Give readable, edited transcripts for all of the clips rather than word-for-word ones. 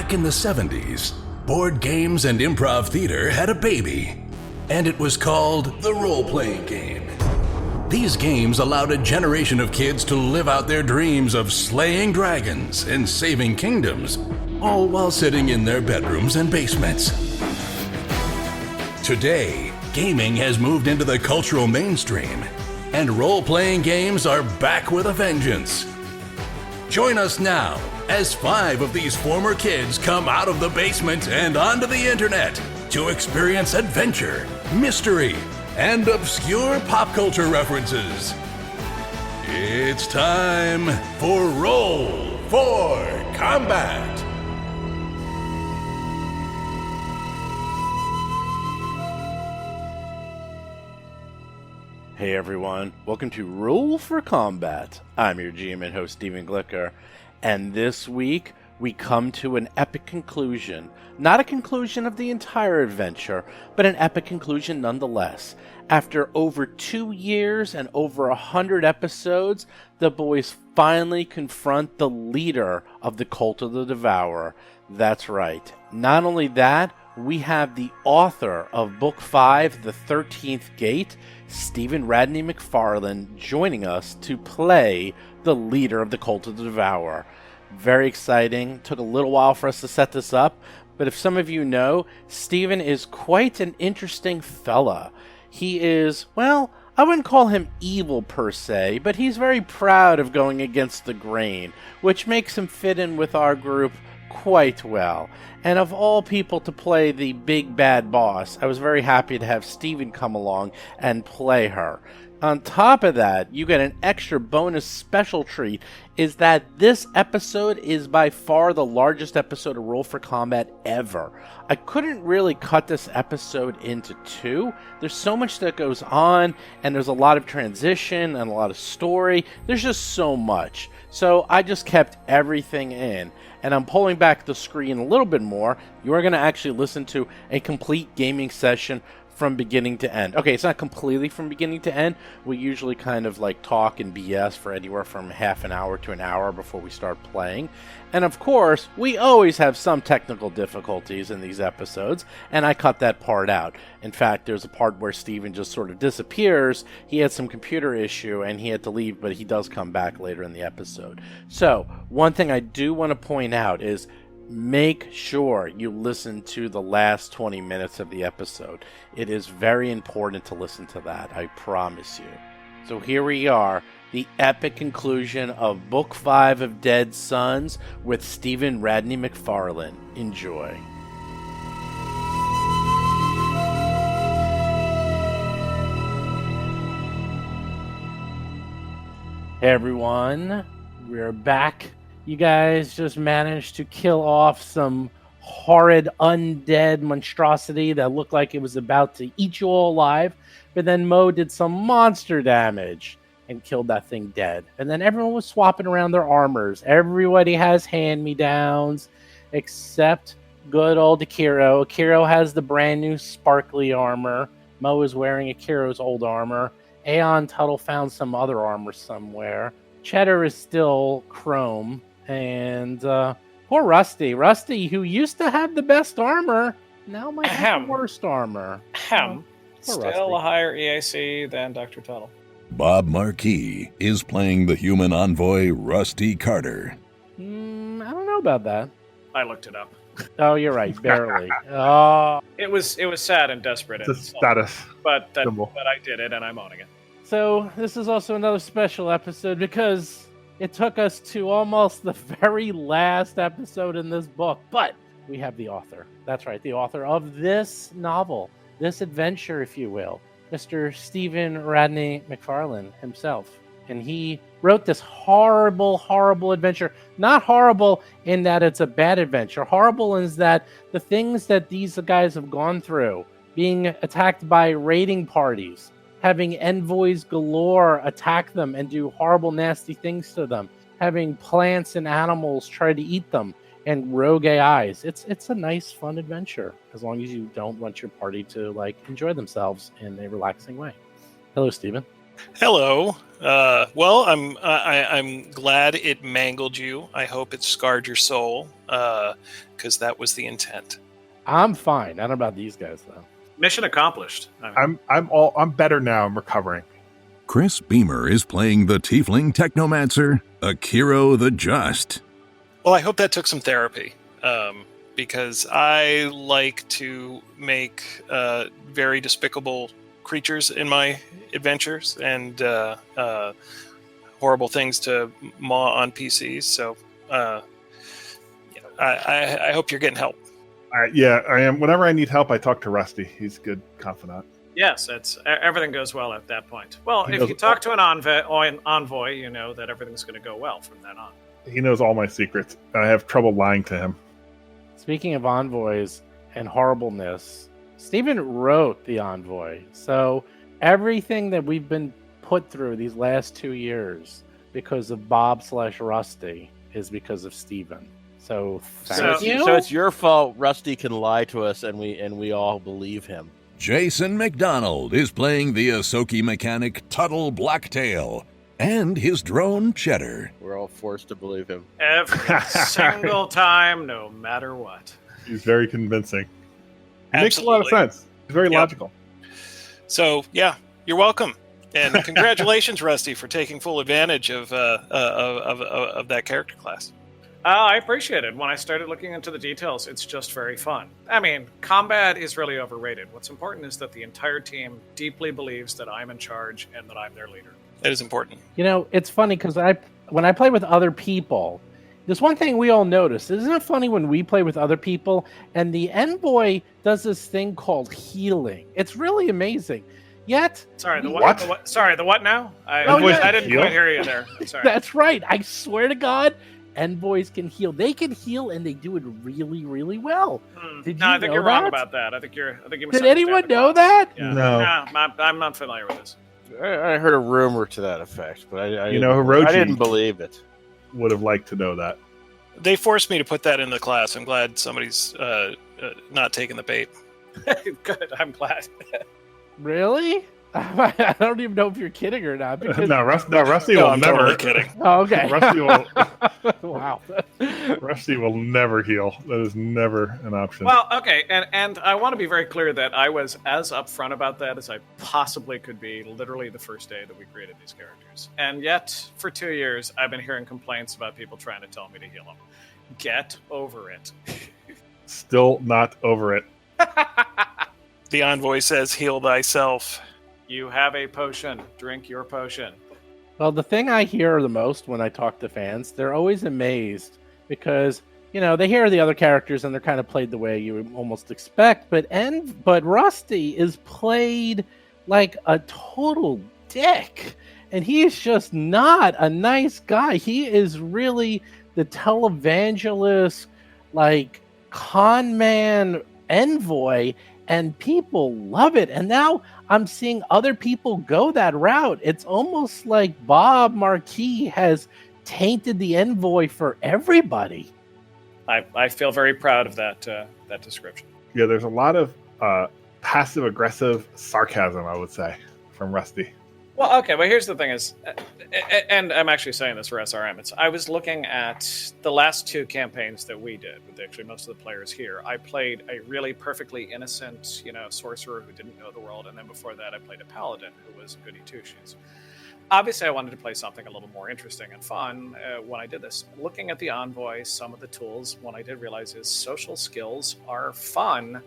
Back in the 70s, board games and improv theater had a baby, and it was called the role-playing game. These games allowed a generation of kids to live out their dreams of slaying dragons and saving kingdoms, all while sitting in their bedrooms and basements. Today, gaming has moved into the cultural mainstream, and role-playing games are back with a vengeance. Join us now as 5 of these former kids come out of the basement and onto the internet to experience adventure, mystery, and obscure pop culture references. It's time for Roll for Combat! Hey everyone, welcome to Roll for Combat. I'm your GM and host Steven Glicker, and this week we come to an epic conclusion. Not a conclusion of the entire adventure, but an epic conclusion nonetheless. After over 2 years and over 100 episodes, the boys finally confront the leader of the Cult of the Devourer. That's right. Not only that, we have the author of Book 5, The 13th Gate, Stephen Radney-MacFarland, joining us to play the leader of the Cult of the Devourer. Very exciting. Took a little while for us to set this up, but if some of you know, Stephen is quite an interesting fella. He is, well, I wouldn't call him evil per se, but he's very proud of going against the grain, which makes him fit in with our group quite well. And of all people to play the big bad boss, I was very happy to have Steven come along and play her. On top of that, you get an extra bonus special treat, is that this episode is by far the largest episode of Roll for Combat ever. I couldn't really cut this episode into 2. There's so much that goes on, and there's a lot of transition and a lot of story. There's just so much. So I just kept everything in. And I'm pulling back the screen a little bit more. You are going to actually listen to a complete gaming session from beginning to end. Okay, it's not completely from beginning to end. We usually kind of like talk and BS for anywhere from half an hour to an hour before we start playing. And of course, we always have some technical difficulties in these episodes, and I cut that part out. In fact, there's a part where Steven just sort of disappears. He had some computer issue and he had to leave, but he does come back later in the episode. So, one thing I do want to point out is make sure you listen to the last 20 minutes of the episode. It is very important to listen to that, I promise you. So here we are, the epic conclusion of Book 5 of Dead Sons with Stephen Radney-MacFarland. Enjoy. Hey everyone, we're back. You guys just managed to kill off some horrid undead monstrosity that looked like it was about to eat you all alive. But then Mo did some monster damage and killed that thing dead. And then everyone was swapping around their armors. Everybody has hand-me-downs except good old Akiro. Akiro has the brand new sparkly armor. Mo is wearing Akiro's old armor. Aeon Tuttle found some other armor somewhere. Cheddar is still chrome. And poor Rusty. Rusty, who used to have the best armor, now might have the worst armor. Still Rusty. A higher EAC than Dr. Tuttle. Bob Marquis is playing the human envoy Rusty Carter. I don't know about that. I looked it up. Oh, you're right, barely. Oh, it was sad and desperate. It's a status but symbol. But I did it, and I'm owning it. So this is also another special episode because it took us to almost the very last episode in this book, but we have the author. That's right, the author of this novel, this adventure, if you will, Mr. Stephen Radney-MacFarland himself. And he wrote this horrible, horrible adventure. Not horrible in that it's a bad adventure. Horrible is that the things that these guys have gone through, being attacked by raiding parties, having envoys galore attack them and do horrible, nasty things to them, having plants and animals try to eat them, and rogue AIs. It's a nice, fun adventure, as long as you don't want your party to enjoy themselves in a relaxing way. Hello, Stephen. Hello. Well, I'm glad it mangled you. I hope it scarred your soul, because that was the intent. I'm fine. I don't know about these guys though. Mission accomplished. I'm better now. I'm recovering. Chris Beamer is playing the Tiefling Technomancer, Akiro the Just. Well, I hope that took some therapy, because I like to make very despicable creatures in my adventures and horrible things to maw on PCs. So I hope you're getting help. Yeah, I am. Whenever I need help, I talk to Rusty. He's a good confidant. Yes, everything goes well at that point. Well, if you talk to an envoy, you know that everything's going to go well from then on. He knows all my secrets. I have trouble lying to him. Speaking of envoys and horribleness, Stephen wrote the envoy. So everything that we've been put through these last 2 years because of Bob/Rusty is because of Stephen. So thank you. So it's your fault Rusty can lie to us and we all believe him. Jason McDonald is playing the Ahsoki mechanic Tuttle Blacktail and his drone Cheddar. We're all forced to believe him. Every single time, no matter what. He's very convincing. It Absolutely. makes a lot of sense. It's very logical. So yeah, you're welcome, and congratulations, Rusty, for taking full advantage of that character class. I appreciate it. When I started looking into the details, it's just very fun. I mean, combat is really overrated. What's important is that the entire team deeply believes that I'm in charge and that I'm their leader. That is important. You know, it's funny because when I play with other people, there's one thing we all notice. Isn't it funny when we play with other people and the envoy does this thing called healing? It's really amazing. Yet, sorry, the what? Sorry, the what now? I didn't quite hear you there. Sorry. That's right. I swear to God, envoys can heal. They can heal, and they do it really, really well. I think you're wrong about that. I think you. Did anyone know that? Yeah. No, I'm not familiar with this. I heard a rumor to that effect, but I Hiroji didn't believe it. Would have liked to know that. They forced me to put that in the class. I'm glad somebody's not taking the bait. Good. I'm glad. Really? I don't even know if you're kidding or not. Because... Rusty will I'm never. totally kidding. Oh, okay. Rusty will. Wow. Rusty will never heal. That is never an option. Well, okay, and I want to be very clear that I was as upfront about that as I possibly could be. Literally the first day that we created these characters, and yet for 2 years I've been hearing complaints about people trying to tell me to heal them. Get over it. Still not over it. The envoy says, "Heal thyself." You have a potion. Drink your potion. Well, the thing I hear the most when I talk to fans, they're always amazed because, you know, they hear the other characters and they're kind of played the way you would almost expect. But Rusty is played like a total dick. And he is just not a nice guy. He is really the televangelist, like, con man envoy. And people love it. And now I'm seeing other people go that route. It's almost like Bob Marquis has tainted the envoy for everybody. I feel very proud of that description. Yeah, there's a lot of passive-aggressive sarcasm, I would say, from Rusty. Well, okay, but here's the thing is, and I'm actually saying this for SRM, I was looking at the last 2 campaigns that we did, with actually most of the players here. I played a really perfectly innocent, sorcerer who didn't know the world, and then before that I played a paladin who was goody two-shoes. Obviously, I wanted to play something a little more interesting and fun when I did this. Looking at the envoy, some of the tools, what I did realize is social skills are fun,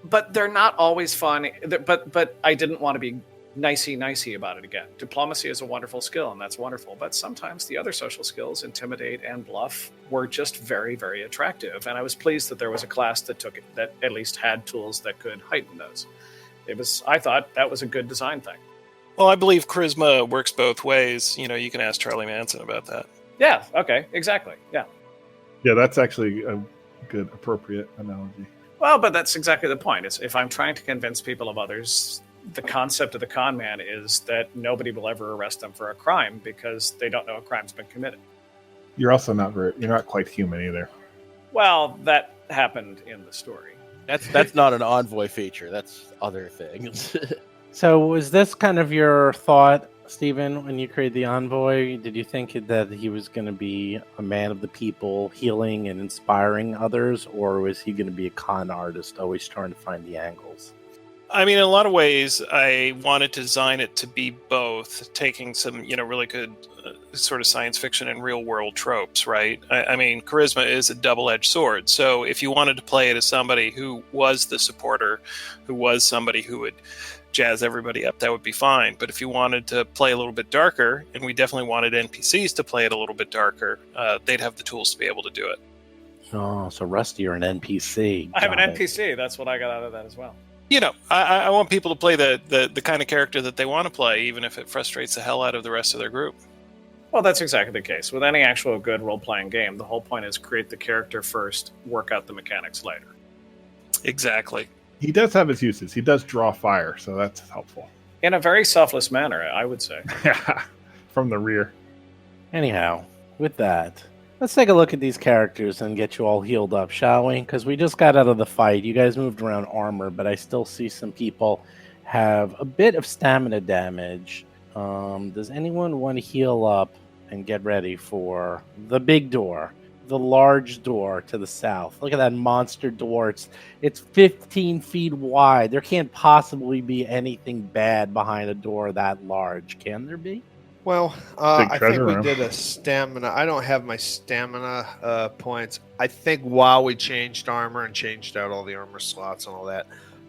but they're not always fun. But I didn't want to be nicey about it again. Diplomacy is a wonderful skill, and that's wonderful. But sometimes the other social skills, intimidate and bluff, were just very, very attractive. And I was pleased that there was a class that at least had tools that could heighten those. I thought that was a good design thing. Well, I believe charisma works both ways. You can ask Charlie Manson about that. Yeah. Okay. Exactly. Yeah. Yeah, that's actually a good, appropriate analogy. Well, but that's exactly the point. It's if I'm trying to convince people of others, the concept of the con man is that nobody will ever arrest them for a crime because they don't know a crime's been committed. You're also you're not quite human either. Well, that happened in the story. That's not an envoy feature. That's other things. So was this kind of your thought, Stephen, when you created the envoy? Did you think that he was going to be a man of the people, healing and inspiring others, or was he going to be a con artist, always trying to find the angles? I mean, in a lot of ways, I wanted to design it to be both, taking some, really good sort of science fiction and real world tropes, right? I mean, charisma is a double-edged sword. So if you wanted to play it as somebody who was the supporter, who was somebody who would jazz everybody up, that would be fine. But if you wanted to play a little bit darker, and we definitely wanted NPCs to play it a little bit darker, they'd have the tools to be able to do it. Oh, so Rusty, you're an NPC. I have an Got it. NPC. That's what I got out of that as well. I want people to play the kind of character that they want to play, even if it frustrates the hell out of the rest of their group. Well, that's exactly the case. With any actual good role-playing game, the whole point is create the character first, work out the mechanics later. Exactly. He does have his uses. He does draw fire, so that's helpful. In a very selfless manner, I would say. From the rear. Anyhow, with that, let's take a look at these characters and get you all healed up, shall we? Because we just got out of the fight. You guys moved around armor, but I still see some people have a bit of stamina damage. Does anyone want to heal up and get ready for the big door? The large door to the south. Look at that monster door. It's 15 feet wide. There can't possibly be anything bad behind a door that large. Can there be? Well, Big I think treasure we room. did a stamina. I don't have my stamina points. I think while we changed armor and changed out all the armor slots and all that,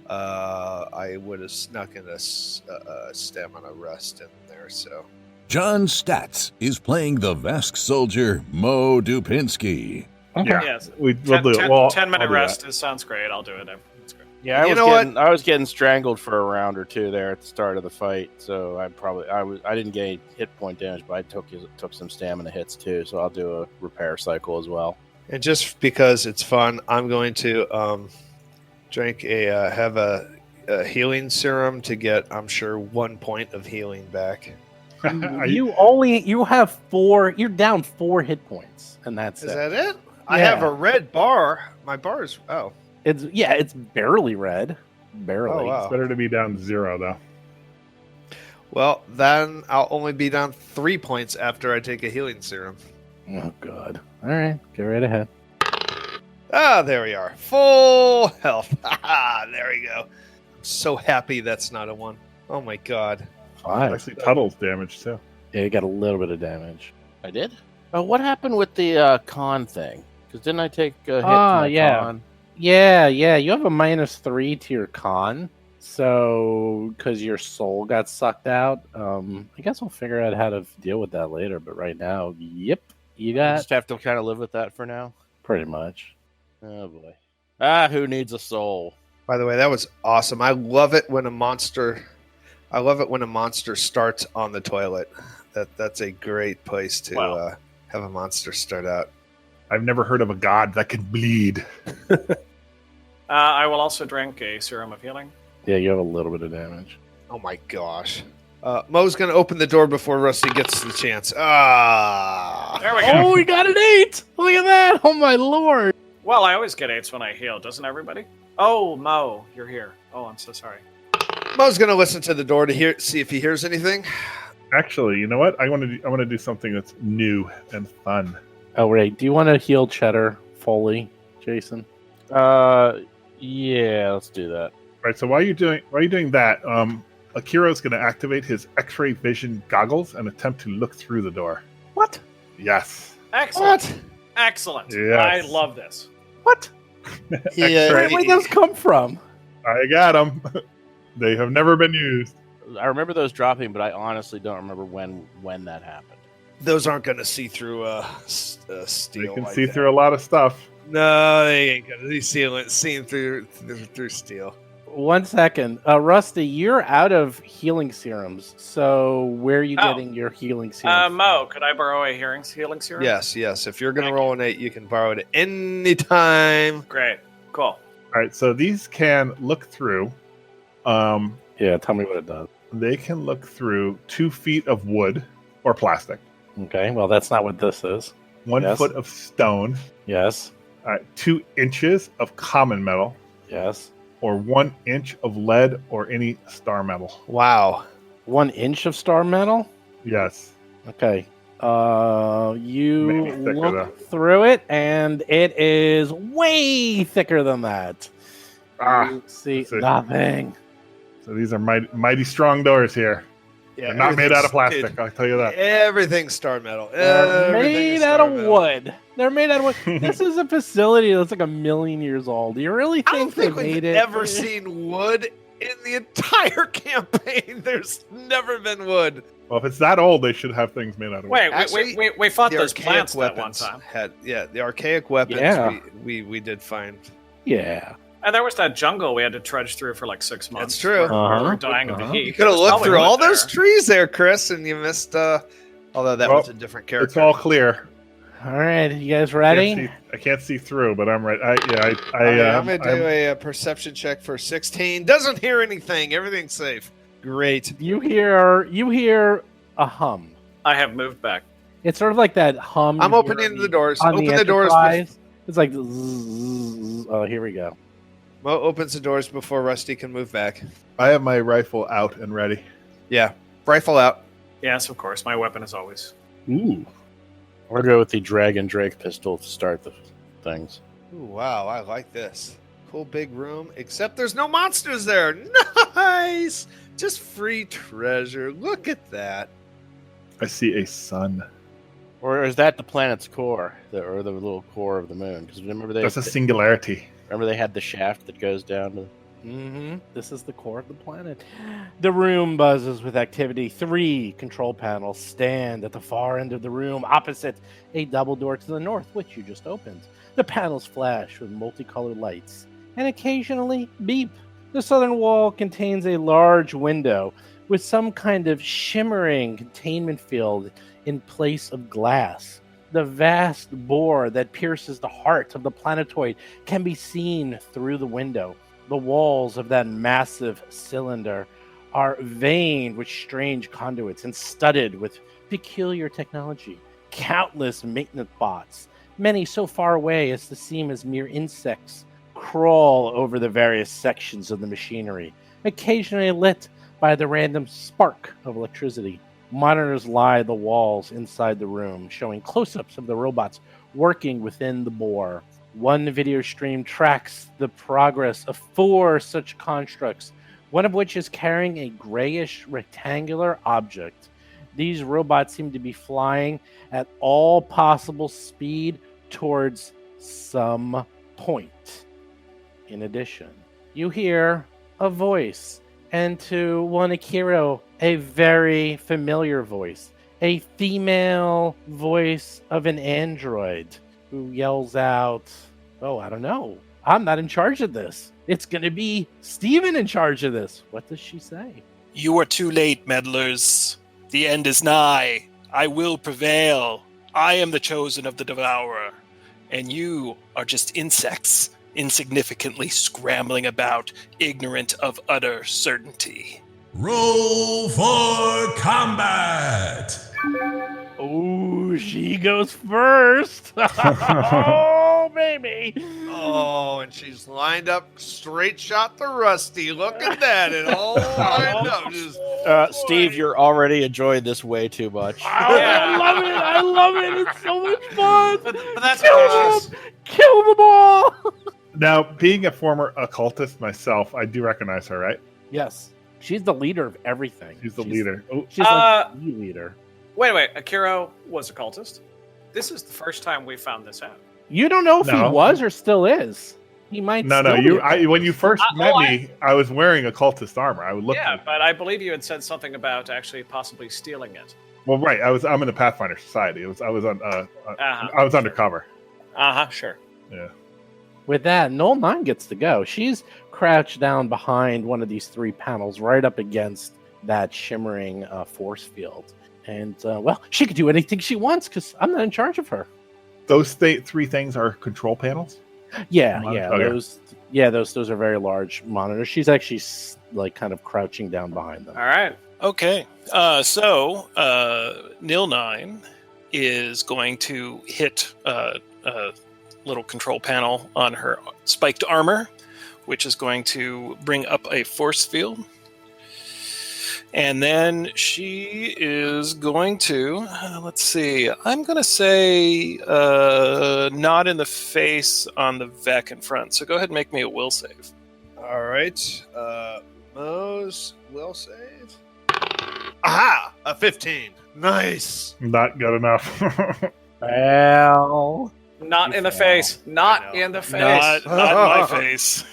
I would have snuck in a stamina rest in there. So John Statz is playing the Vesk soldier Mo Dupinsky. Okay. Yeah. Yes. We'll do it. Well, 10-minute I'll do rest sounds great. I'll do it. That's great. Yeah, You know what? I was getting strangled for a round or two there at the start of the fight, so I didn't get any hit point damage, but I took some stamina hits too, so I'll do a repair cycle as well. and just because it's fun, I'm going to have a healing serum to get, I'm sure, 1 point of healing back. You have 4. You're down 4 hit points, and that's Is it. that it? I Yeah. have a red bar. My bar is It's barely red, barely. Oh, wow. It's better to be down 0, though. Well, then I'll only be down 3 points after I take a healing serum. Oh god! All right, get right ahead. Ah, there we are. Full health. There we go. I'm so happy that's not a 1. Oh my god. 5. Actually, Tuttle's damage, too. Yeah, you got a little bit of damage. I did? What happened with the con thing? Because didn't I take a hit to my yeah. con? Yeah. You have a -3 to your con, so because your soul got sucked out. I guess we'll figure out how to deal with that later. But right now, yep, you I got just have to kind of live with that for now. pretty much. Oh boy. Who needs a soul? By the way, that was awesome. I love it when a monster starts on the toilet. That's a great place to Wow. have a monster start out. I've never heard of a god that can bleed. I will also drink a serum of healing. Yeah, you have a little bit of damage. Oh my gosh. Mo's going to open the door before Rusty gets the chance. Ah. There we go. Oh, we got an 8! Look at that! Oh my lord! Well, I always get 8s when I heal, doesn't everybody? Oh, Mo, you're here. Oh, I'm so sorry. Mo's going to listen to the door to see if he hears anything. Actually, you know what? I want to do something that's new and fun. Oh wait, do you want to heal Cheddar fully, Jason? Yeah, let's do that. Right. So while you're doing that, Akira's going to activate his X-ray vision goggles and attempt to look through the door. What? Yes. Excellent. Excellent. Yes. I love this. What? Yeah, Where did those come from? I got them. They have never been used. I remember those dropping, but I honestly don't remember when that happened. Those aren't going to see through They steel. can like see that. through a lot of stuff. No, they ain't going to be seeing through steel. 1 second. Rusty, you're out of healing serums. So where are you Oh. getting your healing serums? Mo, could I borrow a healing serum? Yes. If you're going to Thank roll an 8, you can borrow it anytime. Great. Cool. All right. So these can look through. Yeah, tell me what it does. They can look through 2 feet of wood or plastic, Okay, well, that's not what this is. 1 Yes. foot of stone, Yes. 2 inches of common metal, Yes. or 1 inch of lead or any star metal. Wow. 1 inch of star metal? Yes. Okay. You Maybe thicker, look though. through it, and it is way thicker than that. You see let's see. nothing. So these are mighty strong doors here. Yeah, They're not made out of plastic, dude, I'll tell you that. Everything's star metal. They're Everything made is out star of metal. wood. They're made out of wood. This is a facility that's like 1 million years old. Do you really I don't think think they we've made it? ever seen wood in the entire campaign. There's never been wood. Well, if it's that old, they should have things made out of wood. Wait, Actually, we fought The those archaic plants that one weapons time. the archaic weapons Yeah. we did find. Yeah. And there was that jungle we had to trudge through for like 6 months. That's true. where we were dying of the heat. You could have There's looked probably through wood all those there. trees there, Chris, and you missed. Although that Well, was a different character. It's all clear. All right, you guys ready? I can't see through, but I'm ready. I'm gonna do a perception check for 16. Doesn't hear anything. Everything's safe. Great. You hear a hum. I have moved back. It's sort of like that hum. I'm you opening hear the doors. on Open the doors. Enterprise. It's like zzz. Oh, here we go. Mo opens the doors before Rusty can move back. I have my rifle out and ready. Yeah, rifle out. Yes, of course. My weapon is always. Ooh. Or go with the Dragon Drake pistol to start the things. Ooh, wow, I like this. Cool big room, except there's no monsters there. Nice! Just free treasure. Look at that. I see a sun. Or is that the planet's core, or the little core of the moon? Because remember That's a singularity. they had the shaft that goes down to. Mm-hmm. This is the core of the planet. The room buzzes with activity. 3 control panels stand at the far end of the room, opposite a double door to the north, which you just opened. The panels flash with multicolored lights and occasionally beep. The southern wall contains a large window with some kind of shimmering containment field in place of glass. The vast bore that pierces the heart of the planetoid can be seen through the window. The walls of that massive cylinder are veined with strange conduits and studded with peculiar technology. Countless maintenance bots, many so far away as to seem as mere insects, crawl over the various sections of the machinery, occasionally lit by the random spark of electricity. Monitors line the walls inside the room, showing close-ups of the robots working within the bore. One video stream tracks the progress of 4 such constructs, one of which is carrying a grayish rectangular object. These robots seem to be flying at all possible speed towards some point. In addition, you hear a voice, and to one Akiro, a very familiar voice, a female voice of an android, who yells out, "Oh, I don't know. I'm not in charge of this. It's going to be Steven in charge of this." What does she say? You are too late, meddlers. The end is nigh. I will prevail. I am the chosen of the Devourer, and you are just insects, insignificantly scrambling about, ignorant of utter certainty. Roll for combat! Oh, she goes first. Oh, baby. Oh, and she's lined up straight shot to Rusty. Look at that. It all lined up. Just, Steve, you're already enjoying this way too much. Oh, I love it. I love it. It's so much fun. But that's Kill because them. Kill them all. Now, being a former occultist myself, I do recognize her, right? Yes. She's the leader of everything. She's the leader. Oh, She's like the leader. wait. Akiro was a cultist. This is the first time we found this out. You don't know if No. he was or still is. He might. no. still be You. a When you first Oh, met me, I was wearing occultist armor. I would look. Yeah, but I believe you had said something about actually possibly stealing it. Well, right. I'm in the Pathfinder Society. I was undercover. Sure. Yeah. With that, Noel 9 gets to go. She's crouched down behind one of these 3 panels, right up against that shimmering force field. And, well, she could do anything she wants because I'm not in charge of her. Those 3 things are control panels. Yeah, Okay. those are very large monitors. She's actually like kind of crouching down behind them. All right. Okay, so Nil 9 is going to hit a little control panel on her spiked armor which is going to bring up a force field. And then she is going to, let's see, I'm going to say not in the face on the Vec in front. So go ahead and make me a will save. All right. Mo's will save. Aha! A 15. Nice. Not good enough. Well, Not in the face. Not in the face. Not in my face.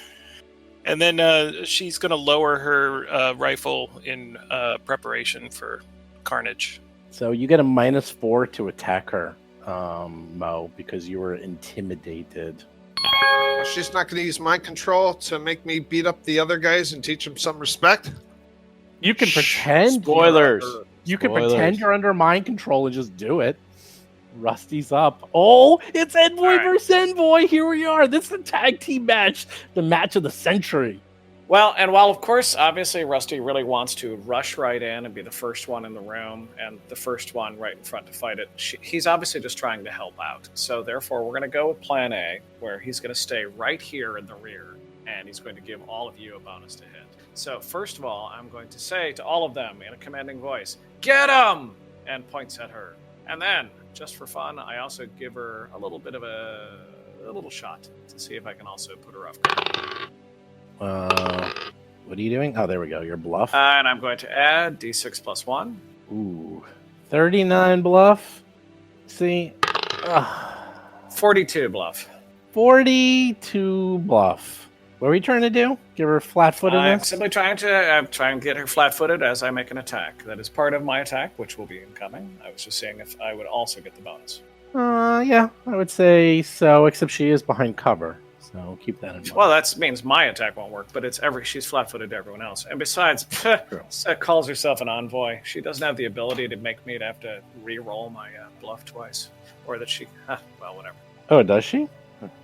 And then she's going to lower her rifle in preparation for carnage. so you get a -4 to attack her, Mo, because you were intimidated. She's not going to use mind control to make me beat up the other guys and teach them some respect. You can pretend. Spoilers. You can Spoilers. pretend you're under mind control and just do it. Rusty's up. Oh, it's Envoy All right. versus Envoy. Here we are. This is the tag team match, the match of the century. Well, and while of course, obviously, Rusty really wants to rush right in and be the first one in the room and the first one right in front to fight it, he's obviously just trying to help out. So therefore, we're going to go with Plan A, where he's going to stay right here in the rear, and he's going to give all of you a bonus to hit. So first of all, I'm going to say to all of them in a commanding voice, "Get him!" and points at her. And then, just for fun, I also give her a little bit of a little shot to see if I can also put her off guard. What are you doing? Oh, there we go. Your bluff. And I'm going to add D6 plus 1. Ooh, 39 bluff. See, 42 bluff. 42 bluff. What are we trying to do? Give her flat-footed? I'm simply trying to get her flat-footed as I make an attack. That is part of my attack, which will be incoming. I was just saying if I would also get the bonus. Yeah, I would say so, except she is behind cover. So keep that in mind. Well, that means my attack won't work, but she's flat-footed to everyone else. And besides, calls herself an envoy. She doesn't have the ability to make me to have to re-roll my bluff twice. Or that she... well, whatever. Oh, does she?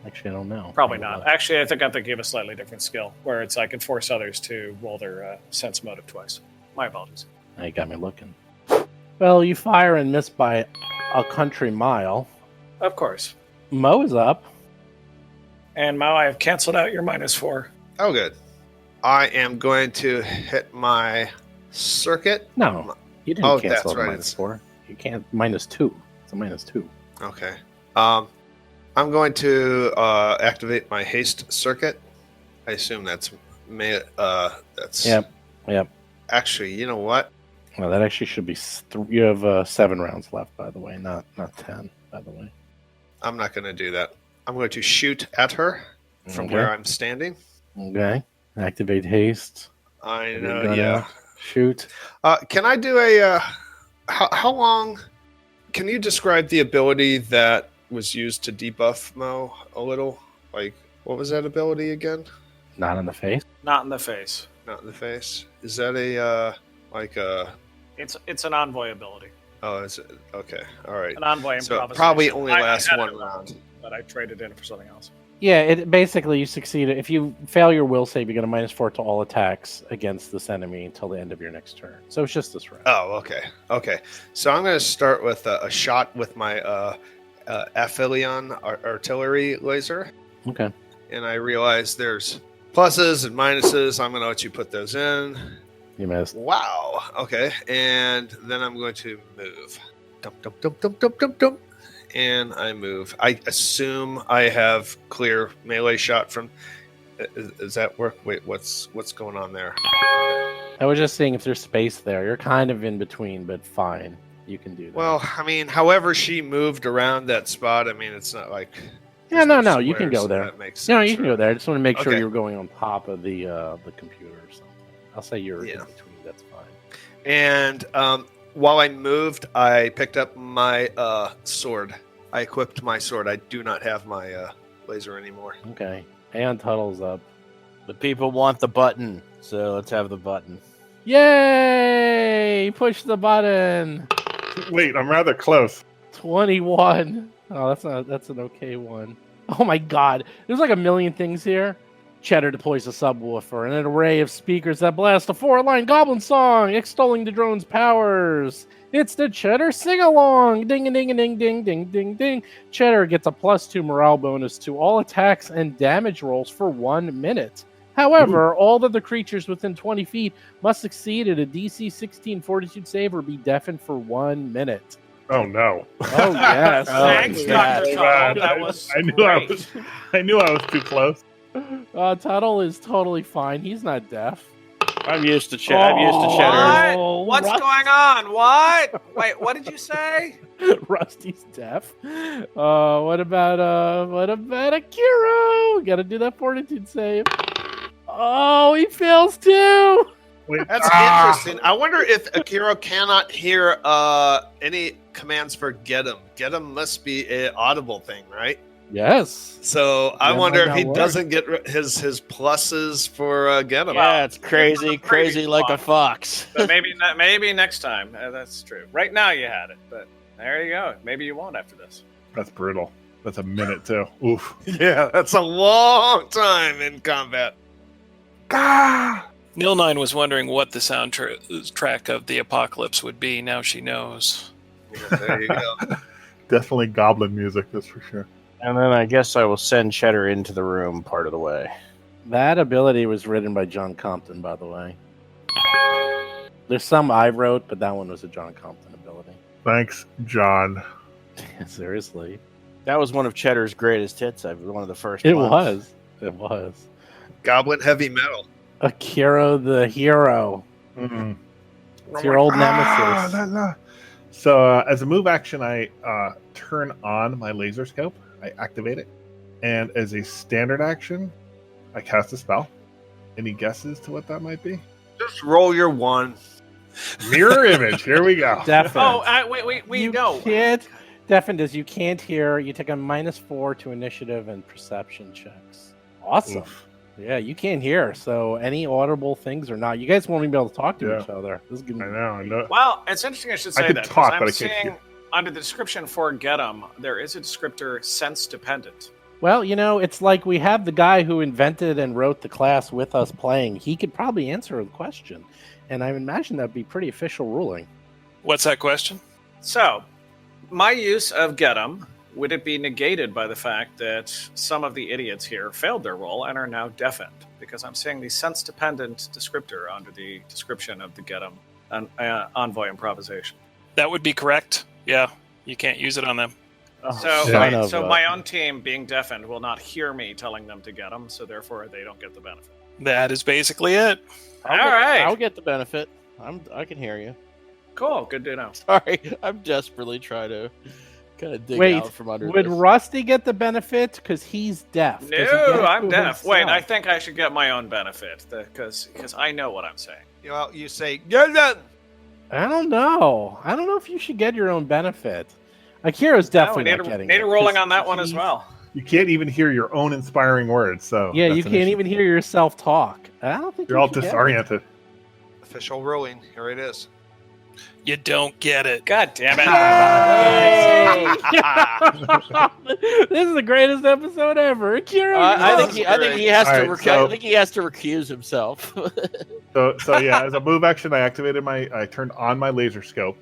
Actually, I don't know. Probably not. Actually, I think I'm thinking of a slightly different skill, where it's I can force others to roll their sense motive twice. My apologies. Now you got me looking. Well, you fire and miss by a country mile. Of course. Mo is up. And Mao, I have canceled out your -4. Oh, good. I am going to hit my circuit. No, you didn't Oh, cancel that's the right. -4. You can't -2. It's a -2. Okay. I'm going to activate my haste circuit. I assume that's that's. Yep. Actually, you know what? Well, that actually should be. You have 7 rounds left, by the way, not 10. By the way. I'm not going to do that. I'm going to shoot at her from where I'm standing. Okay. Activate haste. I You're know. gonna Yeah. Shoot. Can I do a? How long? Can you describe the ability that was used to debuff Mo a little? Like, what was that ability again? Not in the face. Not in the face. Not in the face. Is that a like a? It's an envoy ability. Oh, is it? Okay. All right. An envoy So improvisation. probably only I lasts had one it, round. But I traded in for something else. Yeah, it basically you succeed. If you fail your will save, you get a -4 to all attacks against this enemy until the end of your next turn. So it's just this round. Oh, okay. Okay. So I'm going to start with a shot with my Aphelion artillery laser. Okay. And I realize there's pluses and minuses. I'm going to let you put those in. You missed. Wow. Okay. And then I'm going to move. Dump, dump, dump, dump, dump, dump, dump. And I move. I assume I have clear melee shot from. Does that work? Wait, what's going on there? I was just seeing if there's space there. You're kind of in between, but fine. You can do that. Well, I mean, however she moved around that spot, I mean, it's not like. yeah, there's no, you can squares, go so there. that makes No, sense, you can right? go there. I just want to make sure Okay. you're going on top of the computer or something. I'll say you're in Yeah. between. That's fine. And while I moved, I picked up my sword. I equipped my sword. I do not have my laser anymore. Okay. Aeon Tuttle's up. The people want the button, so let's have the button. Yay! Push the button. Wait, I'm rather close. 21. Oh, that's an okay one. Oh my god. There's like a million things here. Cheddar deploys a subwoofer and an array of speakers that blast a 4-line goblin song extolling the drone's powers. It's the Cheddar sing-along. Ding, ding, ding, ding, ding, ding, ding. Cheddar gets a +2 morale bonus to all attacks and damage rolls for 1 minute. However, all of the creatures within 20 feet must succeed at a DC 16 Fortitude save or be deafened for 1 minute. Oh no! Oh yes. Thanks, yeah. Dr. So Tuttle. bad. That was I knew great. I knew I was too close. Tuttle is totally fine. He's not deaf. I'm used to I'm used to cheddar. What? What's Rust- going on? What? Wait, what did you say? Rusty's deaf. What about Akiro? Got to do that Fortitude save. Oh, he fails too. Wait, That's interesting. I wonder if Akira cannot hear any commands for get him. Get him must be an audible thing, right? Yes. So I That wonder might if he not work. doesn't get his pluses for get him. Yeah, it's crazy, Well, crazy like a fox. But maybe next time. That's true. Right now you had it, but there you go. Maybe you won't after this. That's brutal. That's a minute too. Oof. Yeah, that's a long time in combat. Neil Nine was wondering what the soundtrack of the apocalypse would be. Now she knows. Yeah, there you go. Definitely goblin music, that's for sure. And then I guess I will send Cheddar into the room part of the way. That ability was written by John Compton, by the way. There's some I wrote, but that one was a John Compton ability. Thanks, John. Seriously. That was one of Cheddar's greatest hits. One of the first It ones. was. It was. Goblin heavy metal. Akira the Hero. Mm-mm. It's your old Ah, nemesis. la, la. So as a move action, I turn on my laser scope. I activate it. And as a standard action, I cast a spell. Any guesses to what that might be? Just roll your one. Mirror image. Here we go. Deafened. Oh, we you know. can't. Deafened is you can't hear. You take a -4 to initiative and perception checks. Awesome. Oof. Yeah, you can't hear. So any audible things or not, you guys won't even be able to talk to Yeah. each other. This is gonna I know. Well, it's interesting I should I say could that. 'cause talk, I'm but I can't seeing hear. under the description for get 'em, there is a descriptor sense dependent. Well, it's like we have the guy who invented and wrote the class with us playing. He could probably answer the question, and I imagine that'd be pretty official ruling. What's that question? So, my use of get 'em, would it be negated by the fact that some of the idiots here failed their roll and are now deafened? Because I'm seeing the sense-dependent descriptor under the description of the get 'em envoy improvisation. That would be correct. Yeah, you can't use it on them. So my own team being deafened will not hear me telling them to get 'em, so therefore they don't get the benefit. That is basically it. All I'll get the benefit. I can hear you. Cool, good to know. Sorry, I'm desperately trying to kind of dig Wait, out from under would this. Rusty get the benefit because he's deaf? Does he get No, it I'm to deaf. Wait, I himself? think I should get my own benefit because I know what I'm saying. Well, you say get them. I don't know. I don't know if you should get your own benefit. Akira's definitely No, not getting need it. a rolling 'cause on that one as he's- well. You can't even hear your own inspiring words. So Yeah, that's you an can't issue. even hear yourself talk. I don't think You're you all should get it. disoriented. Official ruling. Here it is. You don't get it. God damn it! This is the greatest episode ever. Akira, I you think he has All to. right, so- I think he has to recuse himself. So yeah, as a move action, I turned on my laser scope.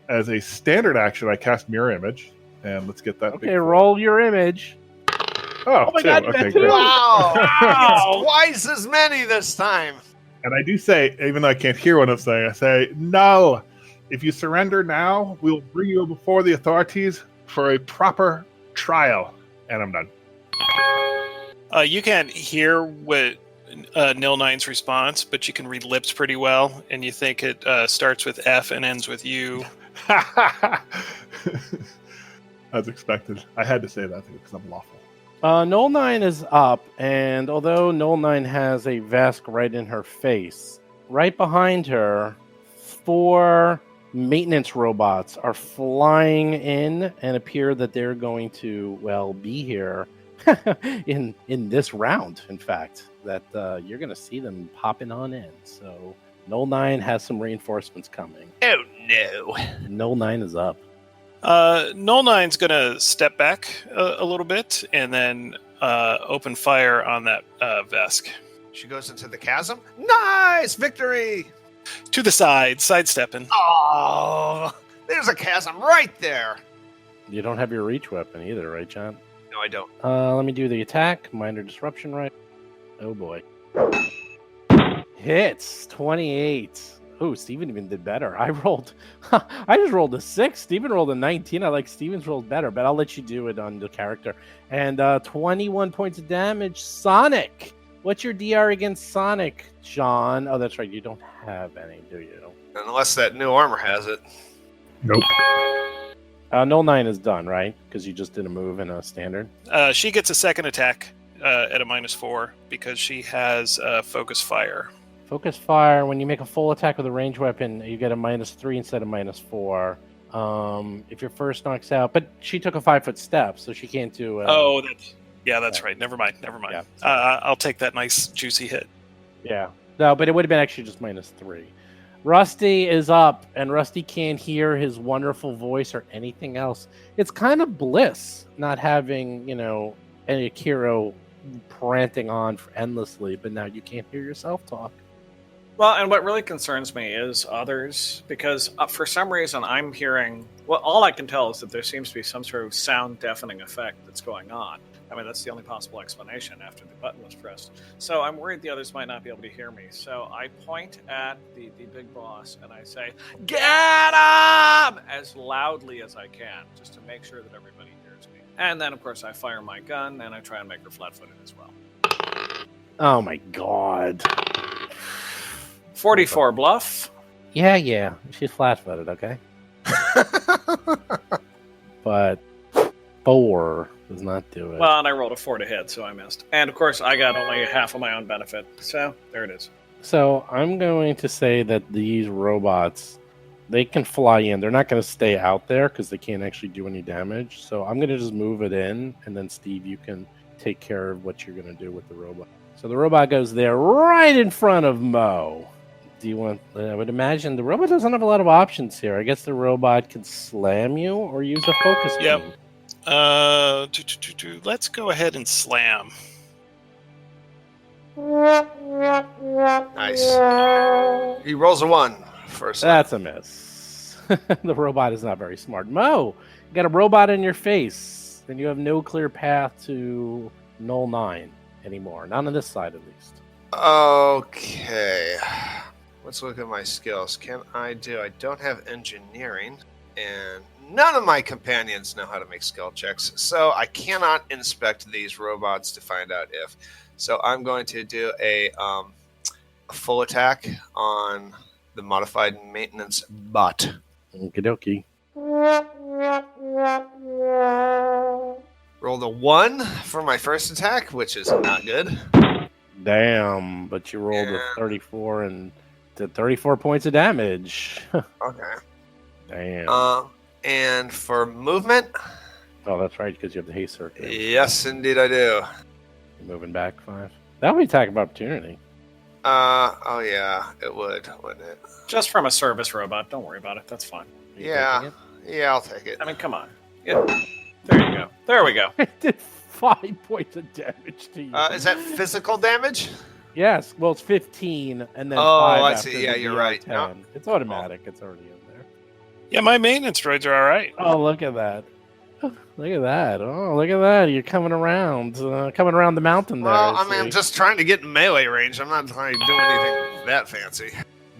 As a standard action, I cast mirror image, and let's get that. okay, roll your image. Oh my two. God, you got Okay, two. good. Wow! Wow. It's twice as many this time. And I do say, even though I can't hear what I'm saying, I say, no. If you surrender now, we'll bring you before the authorities for a proper trial. And I'm done. You can't hear what Nil Nine's response, but you can read lips pretty well, and you think it starts with F and ends with U. As expected. I had to say that because I'm lawful. Null 9 is up, and although Null 9 has a Vesk right in her face, right behind her, 4 maintenance robots are flying in and appear that they're going to, well, be here in this round, in fact, that you're going to see them popping on in. So Null 9 has some reinforcements coming. Oh no! Null 9 is up. Null Nine's gonna step back a little bit and then open fire on that Vesk. She goes into the chasm. Nice victory! To the side, sidestepping. Oh, there's a chasm right there. You don't have your reach weapon either, right, John? No, I don't. Let me do the attack. Minor disruption, right? Oh boy. Hits 28. Oh, Steven even did better. I just rolled a 6. Steven rolled a 19. I like Steven's rolled better, but I'll let you do it on the character. And 21 points of damage. Sonic. What's your DR against Sonic, John? Oh, that's right. You don't have any, do you? Unless that new armor has it. Nope. Null 9 is done, right? Because you just did a move in a standard. She gets a second attack at a -4 because she has focus fire. Focus fire. When you make a full attack with a ranged weapon, you get a -3 instead of -4. If your first knocks out, but she took a 5-foot step, so she can't do. That's right. Never mind. Yeah. I'll take that nice juicy hit. Yeah. No, but it would have been actually just -3. Rusty is up, and Rusty can't hear his wonderful voice or anything else. It's kind of bliss not having, any Akiro prancing on endlessly, but now you can't hear yourself talk. Well, and what really concerns me is others, because for some reason I'm hearing, well, all I can tell is that there seems to be some sort of sound deafening effect that's going on. I mean, that's the only possible explanation after the button was pressed. So I'm worried the others might not be able to hear me. So I point at the big boss and I say, "Get him!" as loudly as I can, just to make sure that everybody hears me. And then, of course, I fire my gun and I try and make her flat-footed as well. Oh my god. 44 bluff. Yeah. She's flat-footed, okay? But 4 does not do it. Well, and I rolled a 4 to hit, so I missed. And, of course, I got only half of my own benefit. So, there it is. So, I'm going to say that these robots, they can fly in. They're not going to stay out there because they can't actually do any damage. So, I'm going to just move it in, and then, Steve, you can take care of what you're going to do with the robot. So, the robot goes there right in front of Mo. Do you want... I would imagine the robot doesn't have a lot of options here. I guess the robot can slam you or use a focus Yep. beam. Let's go ahead and slam. Nice. He rolls a 1 for a slam. That's a miss. The robot is not very smart. Mo, you got a robot in your face, and you have no clear path to Null 9 anymore. Not on this side, at least. Okay. Let's look at my skills. I don't have engineering, and none of my companions know how to make skill checks, so I cannot inspect these robots to find out if. So I'm going to do a full attack on the modified maintenance bot. Okie dokie. Rolled a 1 for my first attack, which is not good. Damn, but you rolled a 34 and did 34 points of damage. Okay. Damn. And for movement, Oh, that's right, because you have the haste circuit. yes, indeed I do. You're moving back 5. That would be attack of opportunity. Oh yeah, it would, wouldn't it? Just from a service robot. Don't worry about it. That's fine. Are you Yeah. taking Yeah, I'll take it. I mean, come on. Yeah. There you go. There we go. it? It did 5 points of damage to you. Is that physical damage? Yes, well, it's 15, and then Oh, 5 I after see. Yeah, the you're DR right. 10. No. It's automatic. It's already in there. Yeah, my maintenance droids are all right. Oh, look at that. Look at that. Oh, look at that. You're coming around the mountain there. Well, I see. mean, I'm just trying to get in melee range. I'm not trying to do anything that fancy.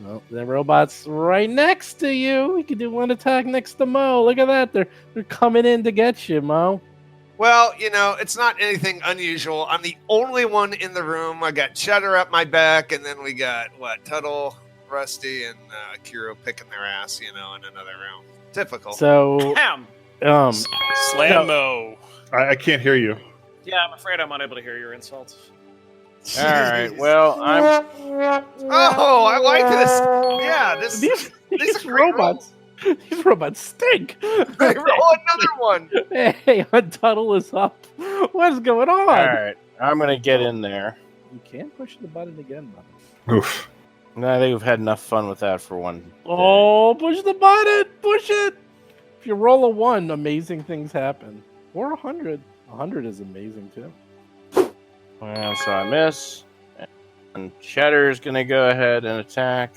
Well, the robot's right next to you. You can do one attack next to Mo. Look at that. They're coming in to get you, Mo. Well, it's not anything unusual. I'm the only one in the room. I got Cheddar at my back, and then we got, Tuttle, Rusty, and Kiro picking their ass, in another room. Typical. So, Damn. Slammo. I can't hear you. Yeah, I'm afraid I'm unable to hear your insults. All right. Well, I'm. Oh, I like this. Yeah, these these are great robots. These robots stink. rolls. Roll another one. Hey, Tuttle is up. What's going on? All right. I'm gonna get in there. You can't push the button again, Button. Oof. No, I think we've had enough fun with that for one day. Oh, push the button! Push it! If you roll a 1, amazing things happen. Or 100. 100 is amazing, too. Well, so I miss. And Cheddar's gonna go ahead and attack.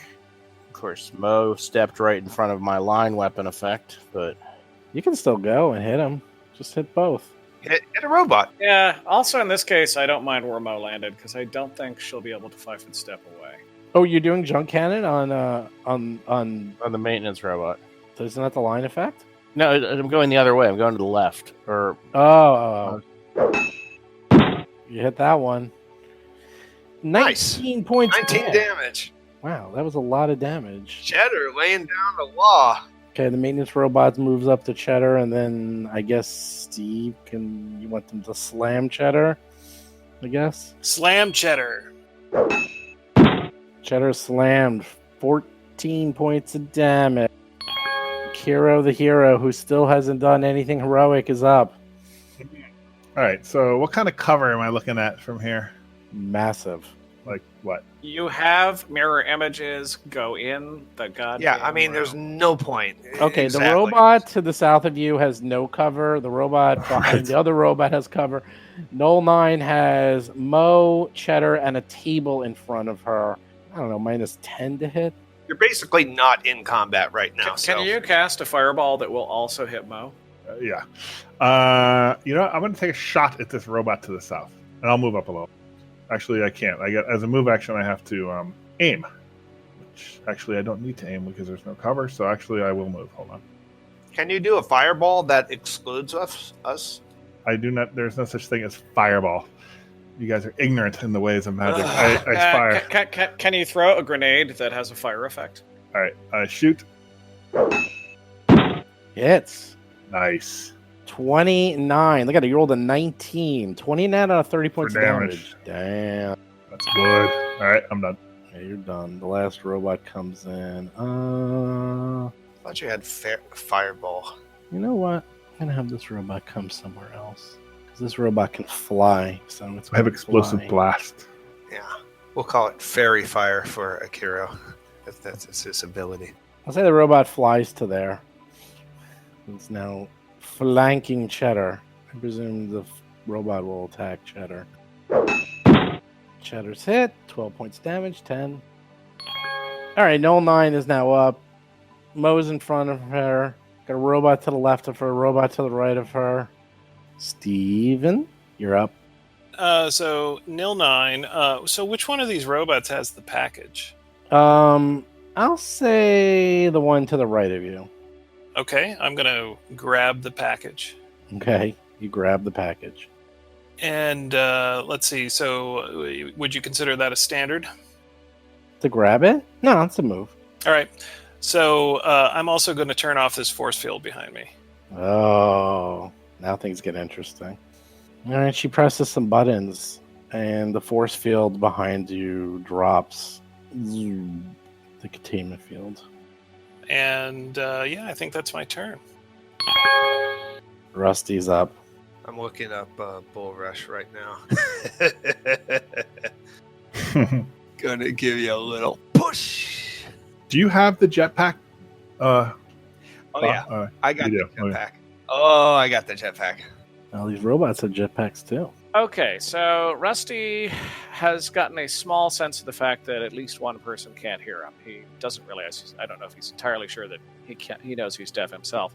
Of course, Mo stepped right in front of my line weapon effect, but You can still go and hit him. Just hit both. Hit a robot. Yeah. Also, in this case, I don't mind where Mo landed because I don't think she'll be able to 5-foot step away. Oh, you're doing junk cannon on On the maintenance robot. So isn't that the line effect? No, I'm going the other way. I'm going to the left. Or Oh. You hit that one. 19 Nice. points. 19 dead. damage. Wow, that was a lot of damage. Cheddar laying down the law. Okay, the maintenance robot moves up to Cheddar, and then I guess Steve you want them to slam Cheddar? I guess. Slam Cheddar. Cheddar slammed. 14 points of damage. Kiro the hero, who still hasn't done anything heroic, is up. All right. So, what kind of cover am I looking at from here? Massive. Like what? You have mirror images. Go in the goddamn. Yeah, I mean, there's room. no point. Okay, Exactly. the robot to the south of you has no cover. The robot behind the other robot has cover. Null 9 has Mo, Cheddar, and a table in front of her. I don't know, -10 to hit. You're basically not in combat right now. Can you cast a fireball that will also hit Mo? Yeah. You know, I'm going to take a shot at this robot to the south, and I'll move up a little. Actually, I can't. As a move action, I have to aim. Which actually, I don't need to aim because there's no cover. So actually, I will move. Hold on. Can you do a fireball that excludes us? I do not. There's no such thing as fireball. You guys are ignorant in the ways of magic. I fire. Can you throw a grenade that has a fire effect? All right. I shoot. Hits. Nice. 29. Look at it. You rolled a 19. 29 out of 30 points of damage. Damn. That's good. All right. I'm done. Yeah, you're done. The last robot comes in. I thought you had fireball. You know what? I'm going to have this robot come somewhere else. Because this robot can fly. So it's I have gonna explosive fly. blast. Yeah. We'll call it fairy fire for Akiro. That's his ability. I'll say the robot flies to there. It's now flanking Cheddar. I presume the robot will attack Cheddar. Cheddar's hit. 12 points damage. 10. All right, Null 9 is now up. Mo's in front of her. Got a robot to the left of her. A robot to the right of her. Steven, you're up. So Nil 9. So which one of these robots has the package? I'll say the one to the right of you. Okay, I'm gonna grab the package. Okay, you grab the package. And let's see. So would you consider that a standard? To grab it? No, it's a move. All right. So I'm also going to turn off this force field behind me. Oh, now things get interesting. All right, she presses some buttons, and the force field behind you drops. Zoom. The containment field. And yeah, I think that's my turn. Rusty's up. I'm looking up Bull Rush right now. Gonna give you a little push. Do you have the jetpack? Oh yeah, I got the you do. jetpack. Oh, I got the jetpack. Well, these robots have jetpacks too. Okay, so Rusty has gotten a small sense of the fact that at least one person can't hear him. He doesn't realize. I don't know if he's entirely sure that he can't. He knows he's deaf himself.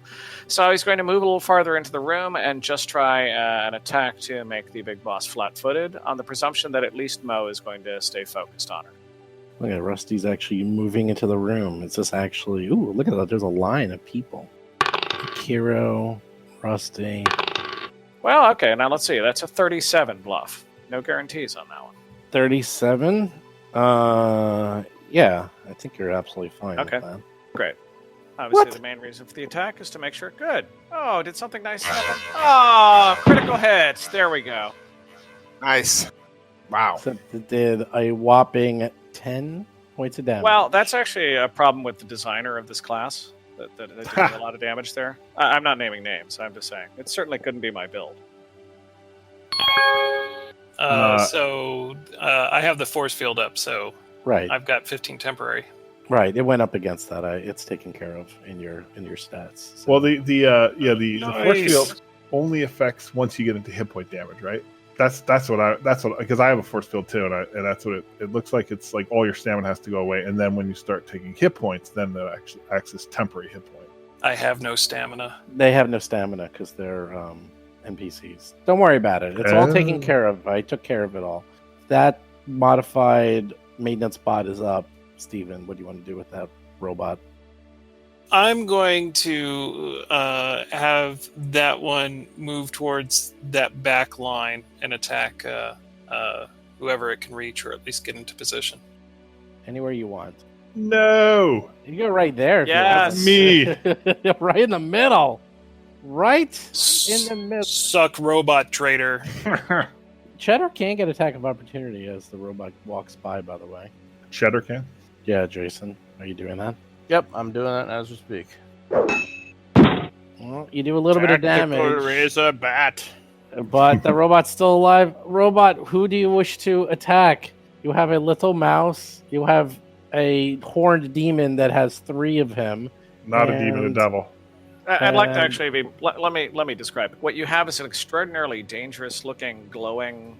So he's going to move a little farther into the room and just try an attack to make the big boss flat-footed, on the presumption that at least Mo is going to stay focused on her. Look at Rusty's actually moving into the room. It's just actually. Ooh, look at that! There's a line of people. Kiro, Rusty. Well, okay, now let's see. That's a 37 bluff. No guarantees on that one. 37? Yeah, I think you're absolutely fine Okay. with that. Great. Obviously, What? the main reason for the attack is to make sure. Good. Oh, did something nice happen? Oh, critical hits. There we go. Nice. Wow. Except it did a whopping 10 points of damage. Well, that's actually a problem with the designer of this class. That did a lot of damage there. I'm not naming names. I'm just saying. It certainly couldn't be my build. So I have the force field up, so right, I've got 15 temporary. right. It went up against that. It's taken care of in your stats. So. Well, the force Nice. field only affects once you get into hit point damage, right? That's what because I have a force field too, and that's what it looks like. It's like all your stamina has to go away, and then when you start taking hit points, then that actually acts as temporary hit point. I have no stamina. They have no stamina because they're NPCs. Don't worry about it. It's all taken care of. I took care of it all. That modified maintenance bot is up. Steven, what do you want to do with that robot? I'm going to have that one move towards that back line and attack whoever it can reach, or at least get into position. Anywhere you want. No. You go right there. if you Yes. Me. want. Right in the middle. Right in the middle. Suck, robot traitor. Cheddar can get attack of opportunity as the robot walks by, by the way. Cheddar can. Yeah, Jason. Are you doing that? Yep, I'm doing that as we speak. Well, you do a little bit of damage. Razor bat. But the robot's still alive. Robot, who do you wish to attack? You have a little mouse. You have a horned demon that has 3 of him. Not a demon, a devil. I'd like to actually be. Let me describe it. What you have is an extraordinarily dangerous-looking, glowing,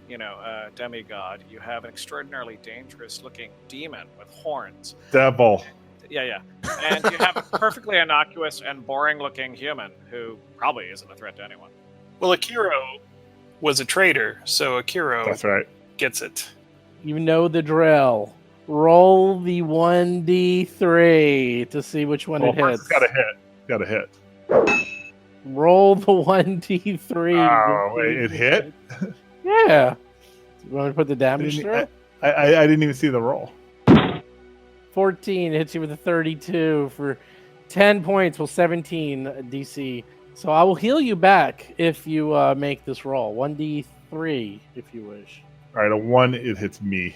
demigod. You have an extraordinarily dangerous-looking demon with horns. Devil. Yeah. And you have a perfectly innocuous and boring-looking human who probably isn't a threat to anyone. Well, Akiro was a traitor, so Akiro That's right. gets it. You know the drill. Roll the 1d3 to see which one it hits. Got to hit. Roll the 1d3. Oh, wait, it hit? Yeah. You want me to put the damage through? I didn't even see the roll. 14 hits you with a 32 for 10 points. Well, 17 DC. So I will heal you back if you make this roll. 1d3 if you wish. All right, a 1, it hits me.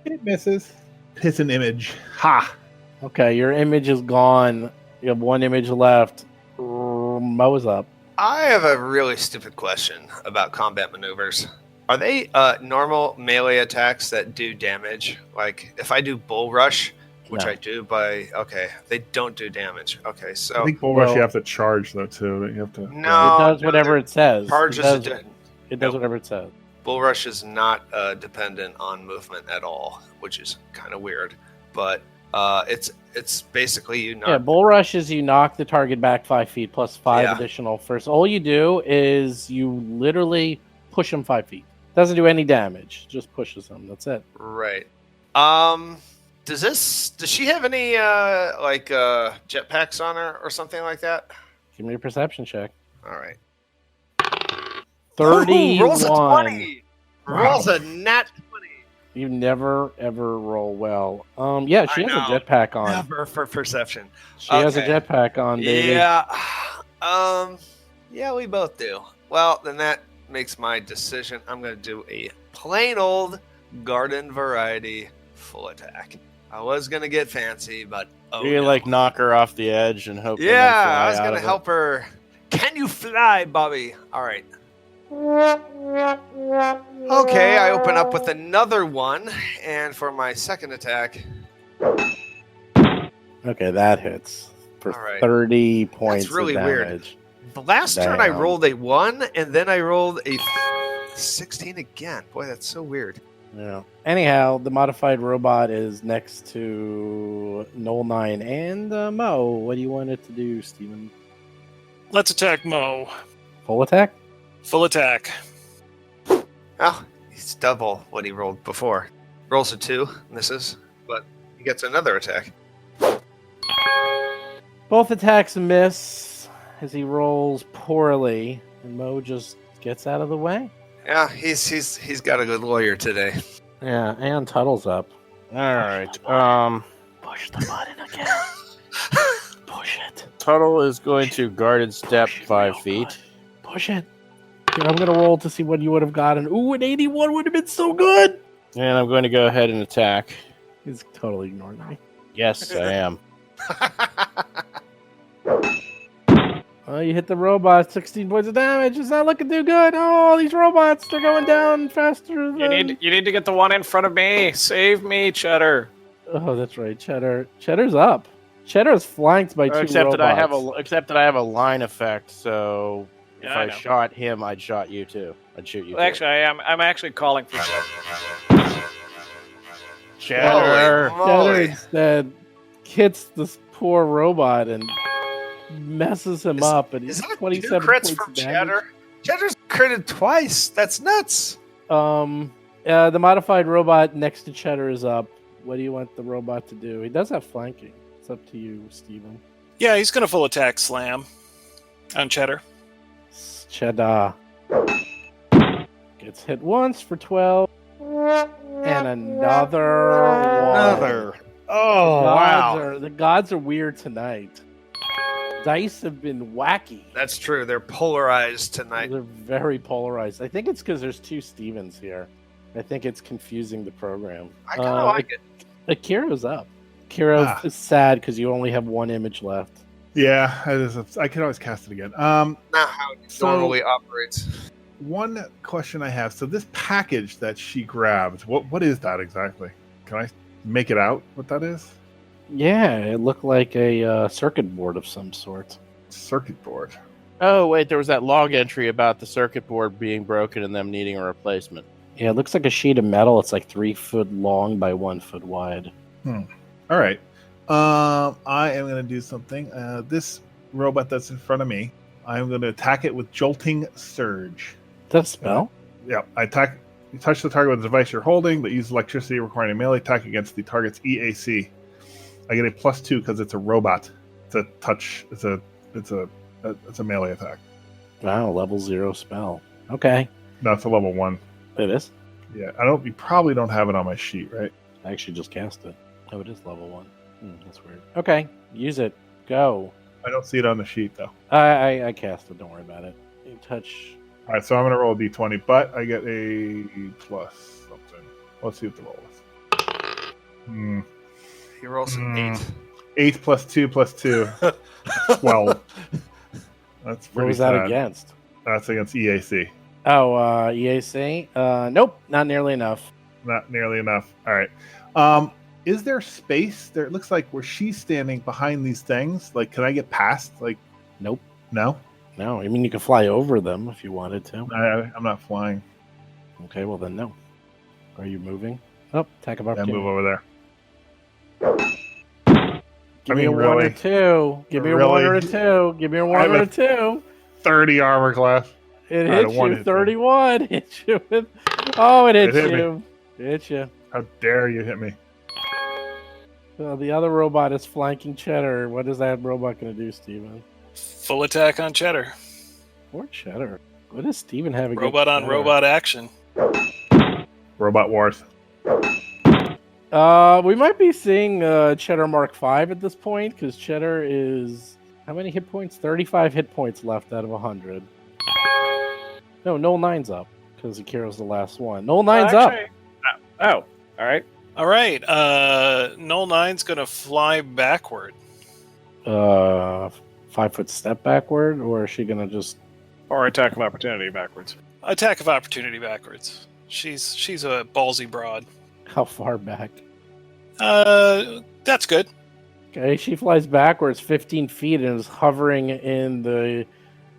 It misses. Hits an image. Ha! Okay, your image is gone. You have 1 image left. Mo is up. I have a really stupid question about combat maneuvers. Are they normal melee attacks that do damage? Like, if I do bull rush, which No. I do they don't do damage. Okay, so I think Bull Rush you have to charge, though, too. You have to. no, It does whatever it says. Charge It is does, a it does whatever it says. Bull Rush is not dependent on movement at all, which is kind of weird. But it's basically you knock. Yeah, Bull Rush is you knock the target back 5 feet plus 5 Yeah. additional first. All you do is you literally push him 5 feet. Doesn't do any damage. Just pushes him. That's it. Right. Does she have any jetpacks on her or something like that? Give me a perception check. All right. 31. Ooh, rolls a 20. Rolls a nat 20. You never ever roll well. Yeah, she I has a know. jetpack on. Never for perception. She has a Okay. jetpack on, baby. Yeah. Yeah, we both do. Well, then that makes my decision. I'm going to do a plain old garden variety full attack. I was going to get fancy, but You like knock her off the edge and hope. yeah, I was going to help her. Can you fly, Bobby? All right. Okay, I open up with another one, and for my second attack, Okay, that hits for All right. 30 points really of weird. damage. the last turn I Damn. rolled a 1, and then I rolled a 16 again. Boy, that's so weird. Yeah. Anyhow, the modified robot is next to Null 9 and Mo. What do you want it to do, Steven? Let's attack Mo. Full attack? Full attack. Oh, he's double what he rolled before. Rolls a 2, misses, but he gets another attack. Both attacks miss as he rolls poorly, and Mo just gets out of the way. Yeah, he's got a good lawyer today. Yeah, and Tuttle's up. All right. Push the button again. Push it. Tuttle is going to guarded step Push it 5 real feet. good. Push it. Here, I'm gonna roll to see what you would have gotten. Ooh, an 81 would have been so good. And I'm going to go ahead and attack. He's totally ignoring me. Yes, I am. Oh, you hit the robot. 16 points of damage. It's not looking too good. Oh, these robots, they're going down faster than... You need to get the one in front of me. Save me, Cheddar. Oh, that's right. Cheddar's up. Cheddar is flanked by 2 Except robots. that I have a line effect, so if Yeah, I I know. shot him, I'd shot you too. I'd shoot you Well, too. actually, I'm actually calling for Cheddar. Holy Cheddar moly. instead hits this poor robot and messes him up, and Is he's that 27 2 crits points from of damage. Cheddar? Cheddar's critted twice. That's nuts. The modified robot next to Cheddar is up. What do you want the robot to do? He does have flanking. It's up to you, Steven. Yeah, he's going to full attack slam on Cheddar. Cheddar gets hit once for 12. And another. Oh, wow. The gods are weird tonight. Dice have been wacky. That's true. They're polarized tonight. They're very polarized. I think it's because there's two Stevens here. I think it's confusing the program. I kind of like it. Akira's up. Akira is sad because you only have one image left. Yeah, I can always cast it again. Not how it normally operates. One question I have. So this package that she grabbed, what is that exactly? Can I make it out what that is? Yeah, it looked like a circuit board of some sort. Circuit board. Oh, wait, there was that log entry about the circuit board being broken and them needing a replacement. Yeah, it looks like a sheet of metal. It's like 3 foot long by 1 foot wide. All right. I am going to do something. This robot that's in front of me, I'm going to attack it with Jolting Surge. Is that a spell? Yeah, you touch the target with the device you're holding that uses electricity, requiring a melee attack against the target's EAC. I get a +2 because it's a robot. It's a touch. It's a melee attack. Wow, level 0 spell. Okay. No, it's a level 1. It is? Yeah, you probably don't have it on my sheet, right? I actually just cast it. Oh, it is level 1. That's weird. Okay, use it. Go. I don't see it on the sheet though. I cast it. Don't worry about it. You touch. All right, so I'm going to roll a d20, but I get a plus something. Let's see what the roll is. He rolls an 8. 8 plus 2 plus 2. 12. That's pretty What was that sad. against? That's against EAC. Oh, EAC? Nope, not nearly enough. Not nearly enough. All right. Is there space there? It looks like where she's standing behind these things. Like, can I get past? Like, Nope. no? No, I mean, you can fly over them if you wanted to. I'm not flying. Okay, well then, no. Are you moving? Oh, attack of I opportunity. move over there. Give me a 1 or 2. Give me a 1 or a 2. Give me a 1 or a 2. 30 armor class. It All right, hits a 1 you. hits me. 31 hits you with. Oh, it hits It hit me. you. It hits you. How dare you hit me? The other robot is flanking Cheddar. What is that robot going to do, Steven? Full attack on Cheddar. Or Cheddar. What does Steven have against Robot on Cheddar? robot action. Robot Wars. We might be seeing Cheddar Mark V at this point, because Cheddar is... How many hit points? 35 hit points left out of 100. No, Null 9's up, because Akira's the last one. Null 9's up! Oh, all right. All right. Null 9's going to fly backward. 5 foot step backward, or is she going to just... Or attack of opportunity backwards. Attack of opportunity backwards. She's a ballsy broad. How far back? That's good. Okay, she flies backwards 15 feet and is hovering in the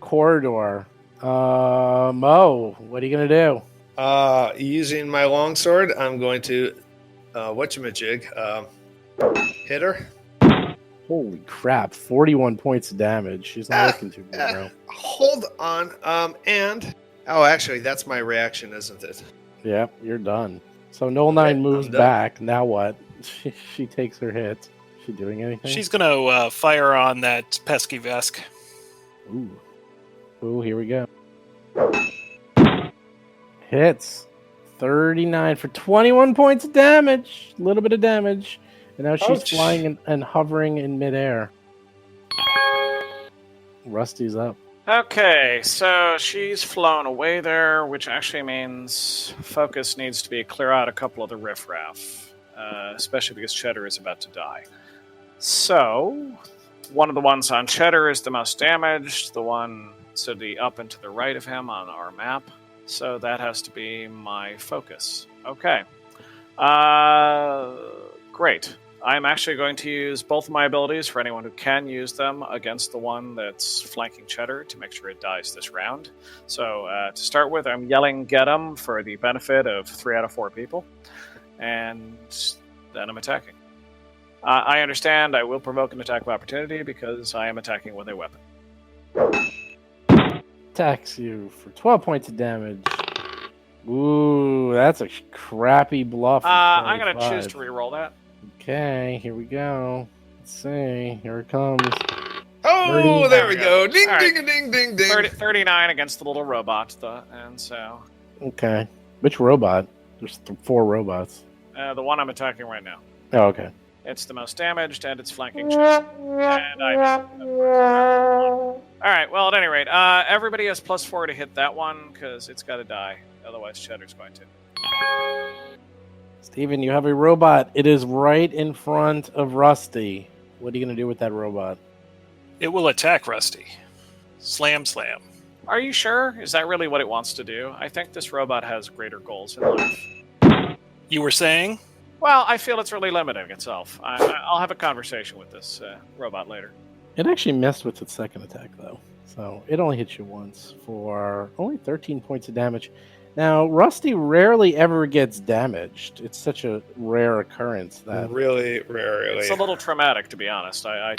corridor. Mo, what are you going to do? Using my longsword, I'm going to whatchamajig, hit her. Holy crap, 41 points of damage. She's not looking too good, bro. Hold on. Actually, that's my reaction, isn't it? Yeah, you're done. So Null 9 moves I'm done. back. Now what? She takes her hit. Is she doing anything? She's going to fire on that pesky Vesk. Ooh, here we go. Hits. 39 for 21 points of damage. A little bit of damage. And now she's Ouch. flying and hovering in midair. Rusty's up. Okay, so she's flown away there, which actually means focus needs to be clear out a couple of the riffraff, especially because Cheddar is about to die. So, one of the ones on Cheddar is the most damaged, the one to the up and to the right of him on our map. So that has to be my focus. Okay. Great. I'm actually going to use both of my abilities for anyone who can use them against the one that's flanking Cheddar to make sure it dies this round. So to start with, I'm yelling "Get 'em" for the benefit of 3 out of 4 people. And then I'm attacking. I understand I will provoke an attack of opportunity because I am attacking with a weapon. attacks you for 12 points of damage. Ooh, that's a crappy bluff. I'm going to choose to reroll that. Okay, here we go. Let's see. Here it comes. Oh, there we go. Ding, All right. ding, ding, ding, ding. 39 against the little robot, and so Okay. Which robot? There's 4 robots. the one I'm attacking right now. Oh, okay. It's the most damaged, and it's flanking chest. And I missed it. All right. Well, at any rate, everybody has +4 to hit that one because it's got to die. Otherwise, Cheddar's going to. Steven, you have a robot. It is right in front of Rusty. What are you going to do with that robot? It will attack Rusty. Slam, slam. Are you sure? Is that really what it wants to do? I think this robot has greater goals in life. You were saying? Well, I feel it's really limiting itself. I'll have a conversation with this robot later. It actually missed with its second attack, though. So it only hit you once for only 13 points of damage. Now, Rusty rarely ever gets damaged. It's such a rare occurrence that Really, rarely. It's a little traumatic, to be honest. I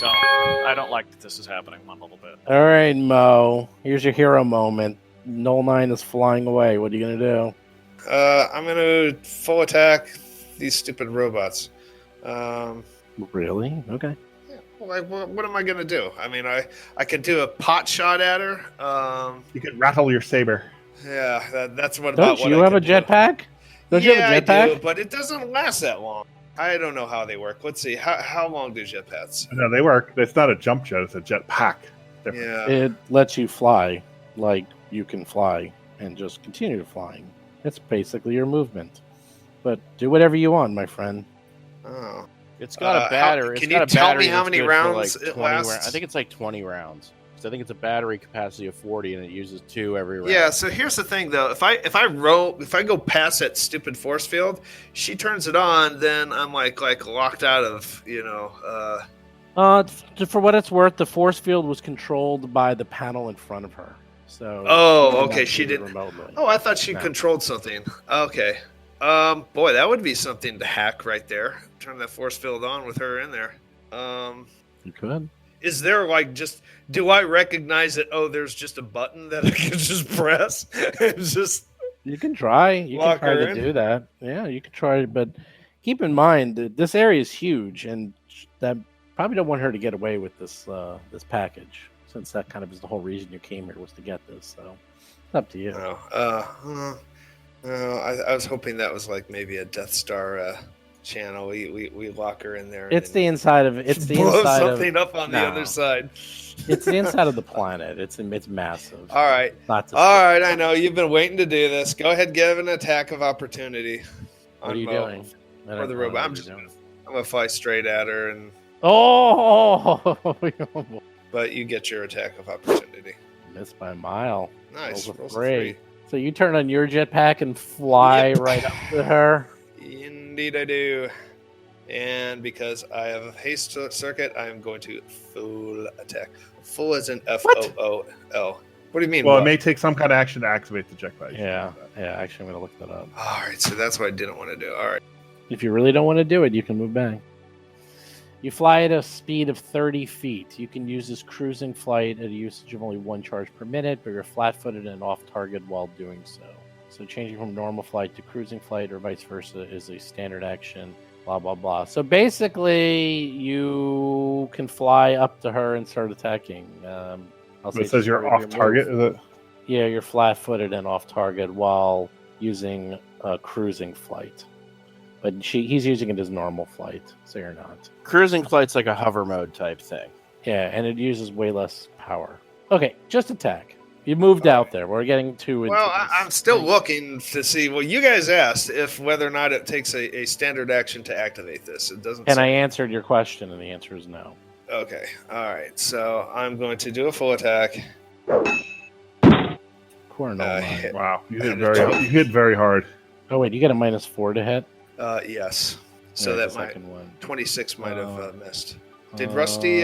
don't like that this is happening one little bit. All right, Mo. Here's your hero moment. Null 9 is flying away. What are you going to do? I'm going to full attack these stupid robots. Really? Okay. Like, what am I going to do? I mean, I could do a pot shot at her. You can rattle your saber. Yeah, that's what. Don't you have a jetpack? Don't you have a I jetpack? do, but it doesn't last that long. I don't know how they work. Let's see. How long do jetpacks? No, they work. It's not a jump jet. It's a jetpack. Different. Yeah. It lets you fly like you can fly and just continue flying. It's basically your movement. But do whatever you want, my friend. Oh. It's got a battery. Can it's got you a tell battery me how that's many good for, rounds like it 20 lasts? I think it's like 20 rounds. So I think it's a battery capacity of 40, and it uses 2 every round. Yeah. So here's the thing, though. If I go past that stupid force field, she turns it on, then I'm like locked out of For what it's worth, the force field was controlled by the panel in front of her. So. Oh, she did okay. not She do it didn't. remotely. Oh, I thought she No. controlled something. Okay. Boy, that would be something to hack right there. Turn that force field on with her in there. You could. Is there do I recognize it? Oh, there's just a button that I can just press. It's just You can try. You can Lock try her to in? do that. Yeah, you can try. But keep in mind that this area is huge, and that probably don't want her to get away with this this package, since that kind of is the whole reason you came here was to get this. So it's up to you. I was hoping that was like maybe a Death Star channel. We lock her in there. It's the inside of it's the blow inside something of up on the No. other side. it's the inside of the planet. It's massive. All right. Not to All right, I know you've been waiting to do this. Go ahead, give an attack of opportunity. What are you Mo. doing? I For don't the know robot. what I'm you're just doing. I'm gonna fly straight at her, Oh, but you get your attack of opportunity. missed by a mile. Nice. Rolls a Rolls a three. So you turn on your jetpack and fly Yep. right up to her. Indeed, I do. And because I have a haste circuit, I am going to full attack. Full as in FOOL. What do you mean? Well, what? it may take some kind of action to activate the jetpack. Yeah. Actually, I'm gonna look that up. All right, so that's what I didn't want to do. All right. If you really don't want to do it, you can move back. You fly at a speed of 30 feet. You can use this cruising flight at a usage of only 1 charge per minute, but you're flat-footed and off-target while doing so. So changing from normal flight to cruising flight or vice versa is a standard action, blah, blah, blah. So basically, you can fly up to her and start attacking. I'll say It says it's you're part of off your target. move. Is it? Yeah, you're flat-footed and off-target while using a cruising flight. But he's using it as normal flight, so you're not. Cruising flight's like a hover mode type thing. Yeah, and it uses way less power. Okay, just attack. You moved out there. We're getting too into Well, this. I'm still looking to see. Well, you guys asked if whether or not it takes a standard action to activate this. It doesn't. And say. I answered your question, and the answer is no. Okay. All right. So I'm going to do a full attack. Poor no hit. Wow, you I hit had to you hit very hard. Oh, wait, you get a -4 to hit? Yes. So There's that the my second one. 26 might have Uh, missed. Did Rusty?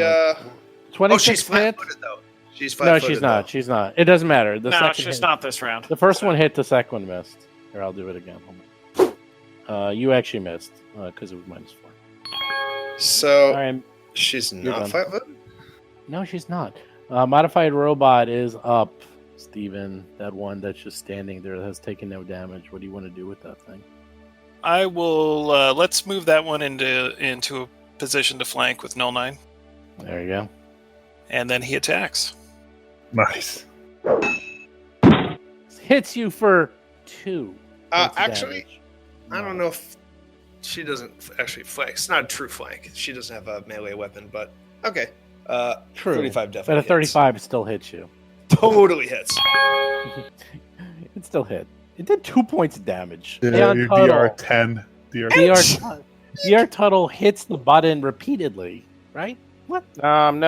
26 she's hit? flat-footed though. She's No, flat-footed. she's not. She's not. It doesn't matter. The No, second she's hit- not this round. The first one hit, the second one missed. Here, I'll do it again. Hold on. You actually missed, because it was -4. So All right. she's You're not done. flat-footed. No, she's not. Modified robot is up Steven, that one that's just standing there that has taken no damage. What do you want to do with that thing? I will. Let's move that one into a position to flank with Null 9, There you go. and then he attacks. Nice. Hits you for 2. points of Actually, damage. I don't know if she doesn't actually flank. It's not a true flank. She doesn't have a melee weapon, but okay. True. 35 But a definitely 35 still hits you. hits. Totally hits. It still hit. It did 2 points of damage. Your Leon Tuttle. DR10. DR Tuttle hits the button repeatedly, right? What? No,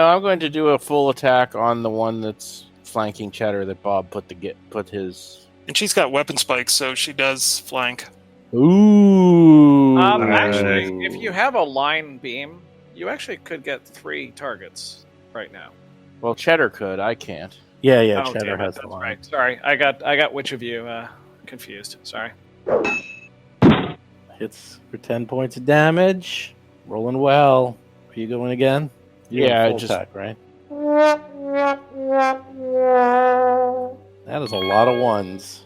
I'm going to do a full attack on the one that's flanking Cheddar that Bob put his. And she's got weapon spikes, so she does flank. Ooh. Actually, if you have a line beam, you actually could get 3 targets right now. Well, Cheddar could. I can't. Yeah, Oh, Cheddar damn it, has the that's line. right. Sorry, I got which of you confused. Sorry. Hits for 10 points of damage. Rolling well. Are you going again? You're Yeah, full just- attack, right? That is a lot of ones.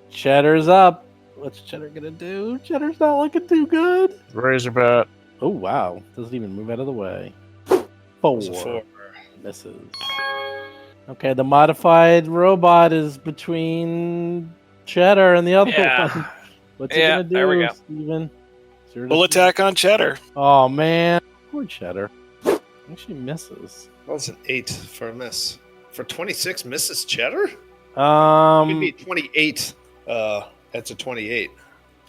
Cheddar's up. What's Cheddar gonna do? Cheddar's not looking too good. Razorbat. Oh wow! Doesn't even move out of the way. 4 It's a 4. misses. Okay, the modified robot is between Cheddar and the other Yeah. one. What's he Yeah, gonna do, there we go. Steven? Is there Full attack on Cheddar. Oh man, poor Cheddar. Actually misses. That was an 8 for a miss. For 26 misses Cheddar? Could be 28. That's a 28.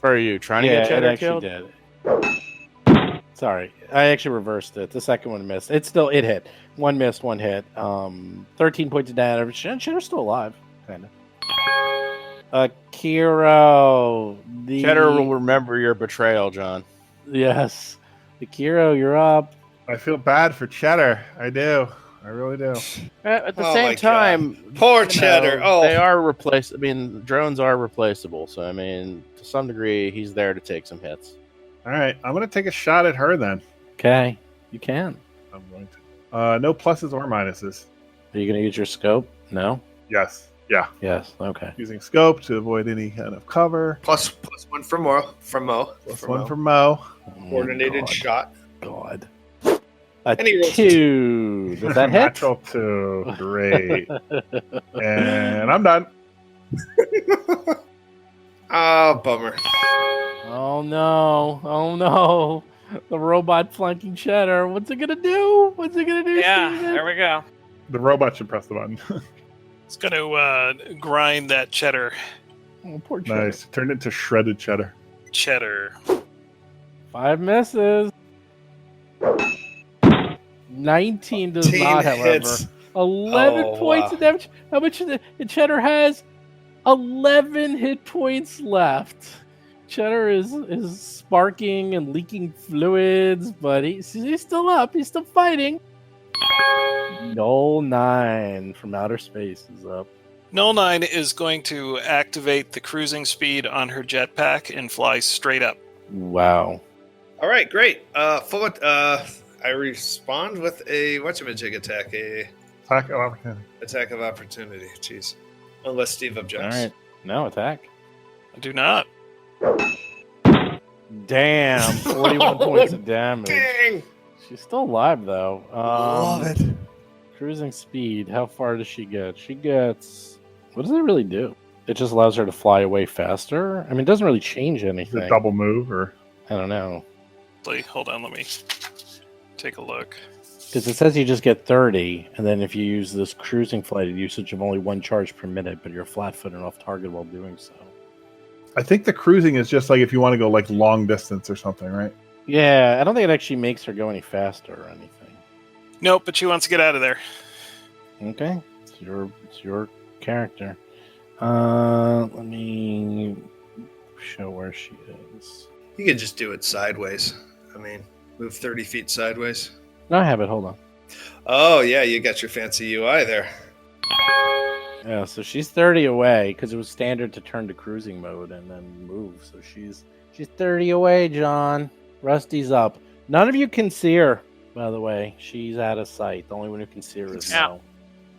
Are you trying to Yeah, get Cheddar it actually killed? did. Sorry, I actually reversed it. The second one missed. It hit. One missed, one hit. 13 points of damage. Cheddar's still alive, kind of. Kiro. Cheddar will remember your betrayal, John. Yes. Kiro, you're up. I feel bad for Cheddar. I do. I really do. At the Oh my same God. time, Poor you know, Cheddar. Oh, they are replaceable. I mean, drones are replaceable. So, I mean, to some degree, he's there to take some hits. All right. I'm going to take a shot at her then. Okay, you can. I'm going to. No pluses or minuses. Are you going to use your scope? No? Yes. Yeah. Yes. Okay. Using scope to avoid any kind of cover. plus 1 for Mo. From Mo. Plus For 1 Mo. for Mo. Coordinated God. shot. God. A And he rolls 2. Does that hit? Natural 2. Great. And I'm done. Ah, bummer. Oh no! Oh no! The robot flanking Cheddar. What's it gonna do? What's it gonna do? Yeah, Steven? there we go. The robot should press the button. It's going to grind that Cheddar. Oh, poor Cheddar. Nice. Turned into shredded cheddar. Cheddar. 5 misses. 19 does 19 not, however. hits. 11 Oh, points wow. of damage. How much is it? And Cheddar has 11 hit points left. Cheddar is sparking and leaking fluids, but he's still up. He's still fighting. Null 9 from outer space is up. Null 9 is going to activate the cruising speed on her jetpack and fly straight up. Wow. All right, great. I respond with a whatchamajig attack, a Attack of opportunity. attack of opportunity. Jeez, unless Steve All objects. right. No attack. I do not. Damn. 41 points of damage. Dang! She's still alive, though. Love it. Cruising speed. How far does she get? She gets. What does it really do? It just allows her to fly away faster? I mean, it doesn't really change Is anything. it double move or? I don't know. Hold on, let me take a look. Because it says you just get 30, and then if you use this cruising flight at usage of only 1 charge per minute, but you're flat-footed and off target while doing so. I think the cruising is just like if you want to go like long distance or something, right? Yeah, I don't think it actually makes her go any faster or anything. Nope, but she wants to get out of there. Okay, it's your character. Let me show where she is. You could just do it sideways. I mean, move 30 feet sideways. No, I have it. Hold on. Oh, yeah, you got your fancy UI there. Yeah, so she's 30 away because it was standard to turn to cruising mode and then move. So she's 30 away, John. Rusty's up. None of you can see her, by the way. She's out of sight. The only one who can see her is Yeah. Mel.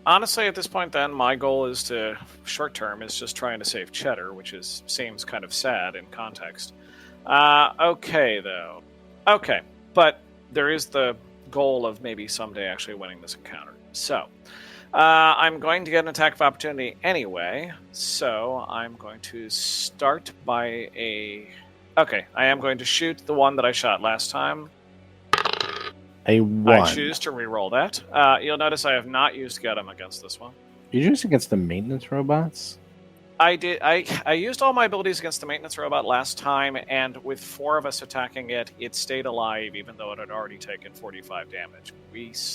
Honestly, at this point, then my goal is to short term is just trying to save Cheddar, which seems kind of sad in context. Okay, though. Okay, but there is the goal of maybe someday actually winning this encounter. So, I'm going to get an attack of opportunity anyway. So I'm going to start by Okay, I am going to shoot the one that I shot last time. A 1. I choose to reroll that. You'll notice I have not used Get 'em against this one. You used against the maintenance robots? I did. I used all my abilities against the maintenance robot last time, and with 4 of us attacking it, it stayed alive even though it had already taken 45 damage.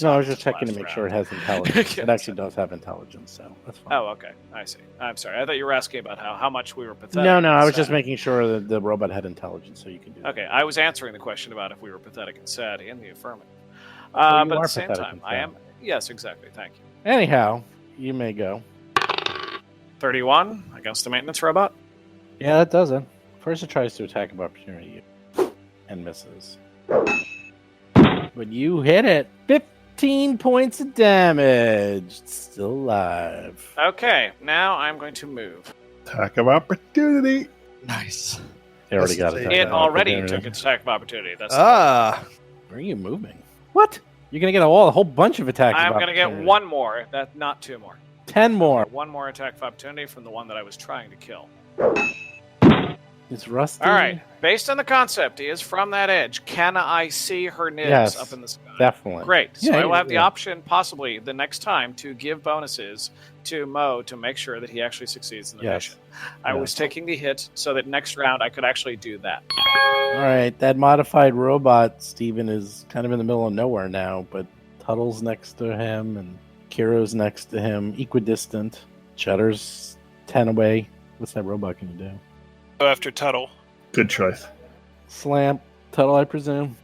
No, I was just checking to make sure it has intelligence. It actually does have intelligence, so that's fine. Oh, okay. I see. I'm sorry. I thought you were asking about how much we were pathetic. No, I was just making sure that the robot had intelligence, so you can do that. Okay, I was answering the question about if we were pathetic and sad in the affirmative. Well, you but at are the same pathetic time, and I sad. am. Yes, exactly. Thank you. Anyhow, you may go. 31 against the maintenance robot. Yeah, that does it. First it tries to attack of opportunity and misses. But you hit it. 15 points of damage. It's still alive. Okay, now I'm going to move. Attack of opportunity. Nice. They already got It it. It already took its attack of opportunity. That's Where are you moving? What? You're going to get a whole bunch of attacks. I'm going to get 1 more. Not 2 more. 10 more. 1 more attack of opportunity from the one that I was trying to kill. It's Rusty. All right. Based on the concept, he is from that edge. Can I see her nibs Yes, up in the sky? definitely. Great. So Yeah, I will have the yeah. option, possibly the next time, to give bonuses to Mo to make sure that he actually succeeds in the Yes. mission. I was taking the hit so that next round I could actually do that. All right, that modified robot, Steven, is kind of in the middle of nowhere now, but Tuttle's next to him and Kiro's next to him, equidistant. Cheddar's 10 away. What's that robot going to do? Go after Tuttle. Good choice. Slam. Tuttle, I presume.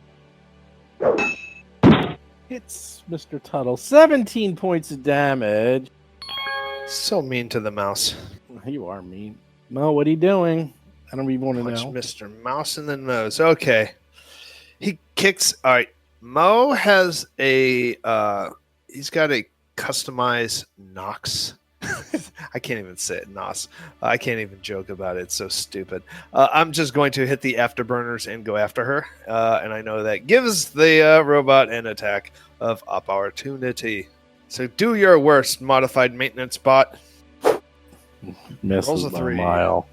It's Mr. Tuttle. 17 points of damage. So mean to the mouse. You are mean. Mo, what are you doing? I don't even want to Punch know. Mr. Mouse in the nose. Okay. He kicks. All right. Mo has he's got a customized Nox. I can't even say it, Nos. I can't even joke about it. It's so stupid. I'm just going to hit the afterburners and go after her. And I know that gives the robot an attack of opportunity. So do your worst, modified maintenance bot. Misses rolls a by 3. mile.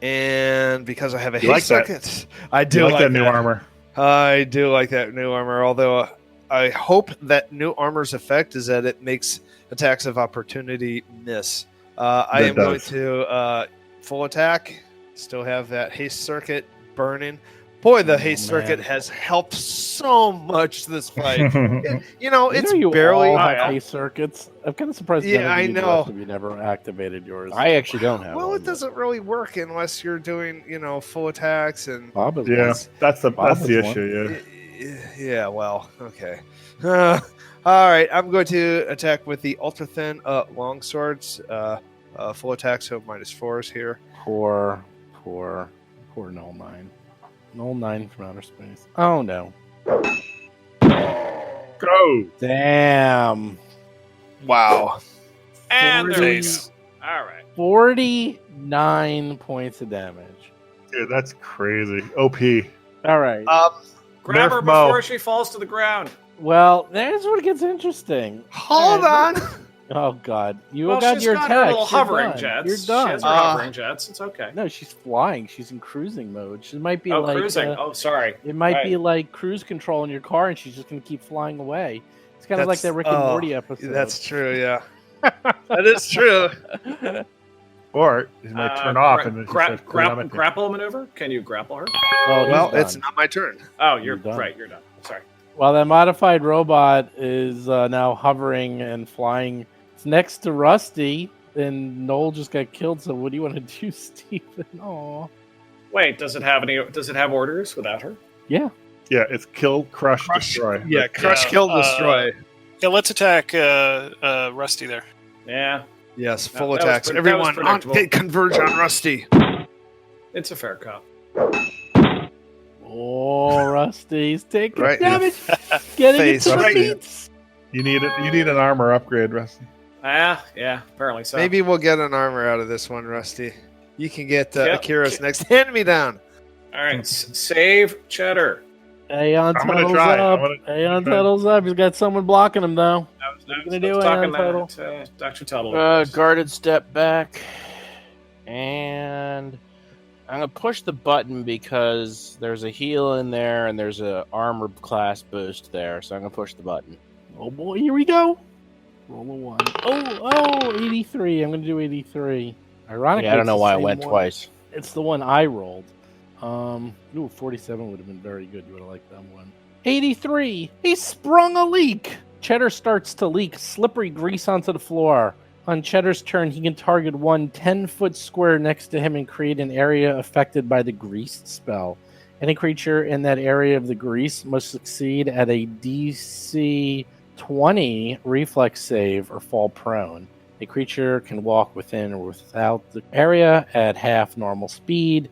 And because I have a You like haste that? circuit, I do You like that new armor. I do like that new armor, although I hope that new armor's effect is that it makes attacks of opportunity miss. I That am going does. to full attack, still have that haste circuit burning. Boy, the haste circuit man. has helped so much this fight. You know, it's you barely. all have haste circuits. I'm kind of surprised. Yeah, none of I you, the know. rest of you never activated yours. I actually don't have Well, one it doesn't really work unless you're doing, full attacks and. Bob is Yeah, one. that's the Bob is issue. Yeah. Yeah, well, okay. All right, I'm going to attack with the ultra thin long swords. Full attack, so -4 is here. Poor Null 9. Null 9 from outer space. Oh no. Go. Damn. Wow. And there we go. 40. All right. 49 points of damage. Dude, that's crazy. OP. All right. Grab her Nerf Mo. before she falls to the ground. Well, there's where it gets interesting. Hold on. Oh god. You Well, got she's your got attack. her little hovering jets. You're She done. has her hovering jets. It's okay. No, she's flying. She's in cruising mode. She might be Oh, like cruising. Oh, sorry. it might be Right. like cruise control in your car, and she's just gonna keep flying away. It's kind of like that Rick and Morty episode. That's true, yeah. That is true. Or it might turn off and then she starts plummeting. grapple maneuver? Can you grapple her? Well, Well, he's it's done. not my turn. Oh, you're done. right. You're done. Sorry. Well, that modified robot is now hovering and flying. It's next to Rusty, and Noel just got killed. So, what do you want to do, Stephen? Aw. Wait, does it have orders without her? Yeah. Yeah, it's kill, crush, destroy. Yeah, crush, Yeah, kill, destroy. Yeah, let's attack Rusty there. Yeah, Yes, No, full that was attacks. pre- that was Everyone, on, predictable. converge on Rusty. it's a fair cop. Oh, Rusty's taking Right. damage. Getting Face it to the right. beats. You need it. You need an armor upgrade, Rusty. Yeah, apparently so. Maybe we'll get an armor out of this one, Rusty. You can get Yep. Akira's next hand-me-down. All right, save Cheddar. Aeon I'm gonna Tuttle's try. up. I'm gonna Aeon try. Tuttle's up. He's got someone blocking him, though. I was gonna do, talking Aeon to Dr. Tuttle. Guarded step back, and I'm gonna push the button because there's a heal in there and there's a armor class boost there. So I'm gonna push the button. Oh boy, here we go. Roll a 1. Oh, 83. I'm gonna do 83. Ironically, Yeah, I don't it's know the why I same went one. twice. It's the one I rolled. 47 would have been very good. You would have liked that one. 83. He sprung a leak. Cheddar starts to leak slippery grease onto the floor. On Cheddar's turn, he can target one 10-foot square next to him and create an area affected by the grease spell. Any creature in that area of the grease must succeed at a DC 20 reflex save or fall prone. A creature can walk within or without the area at half normal speed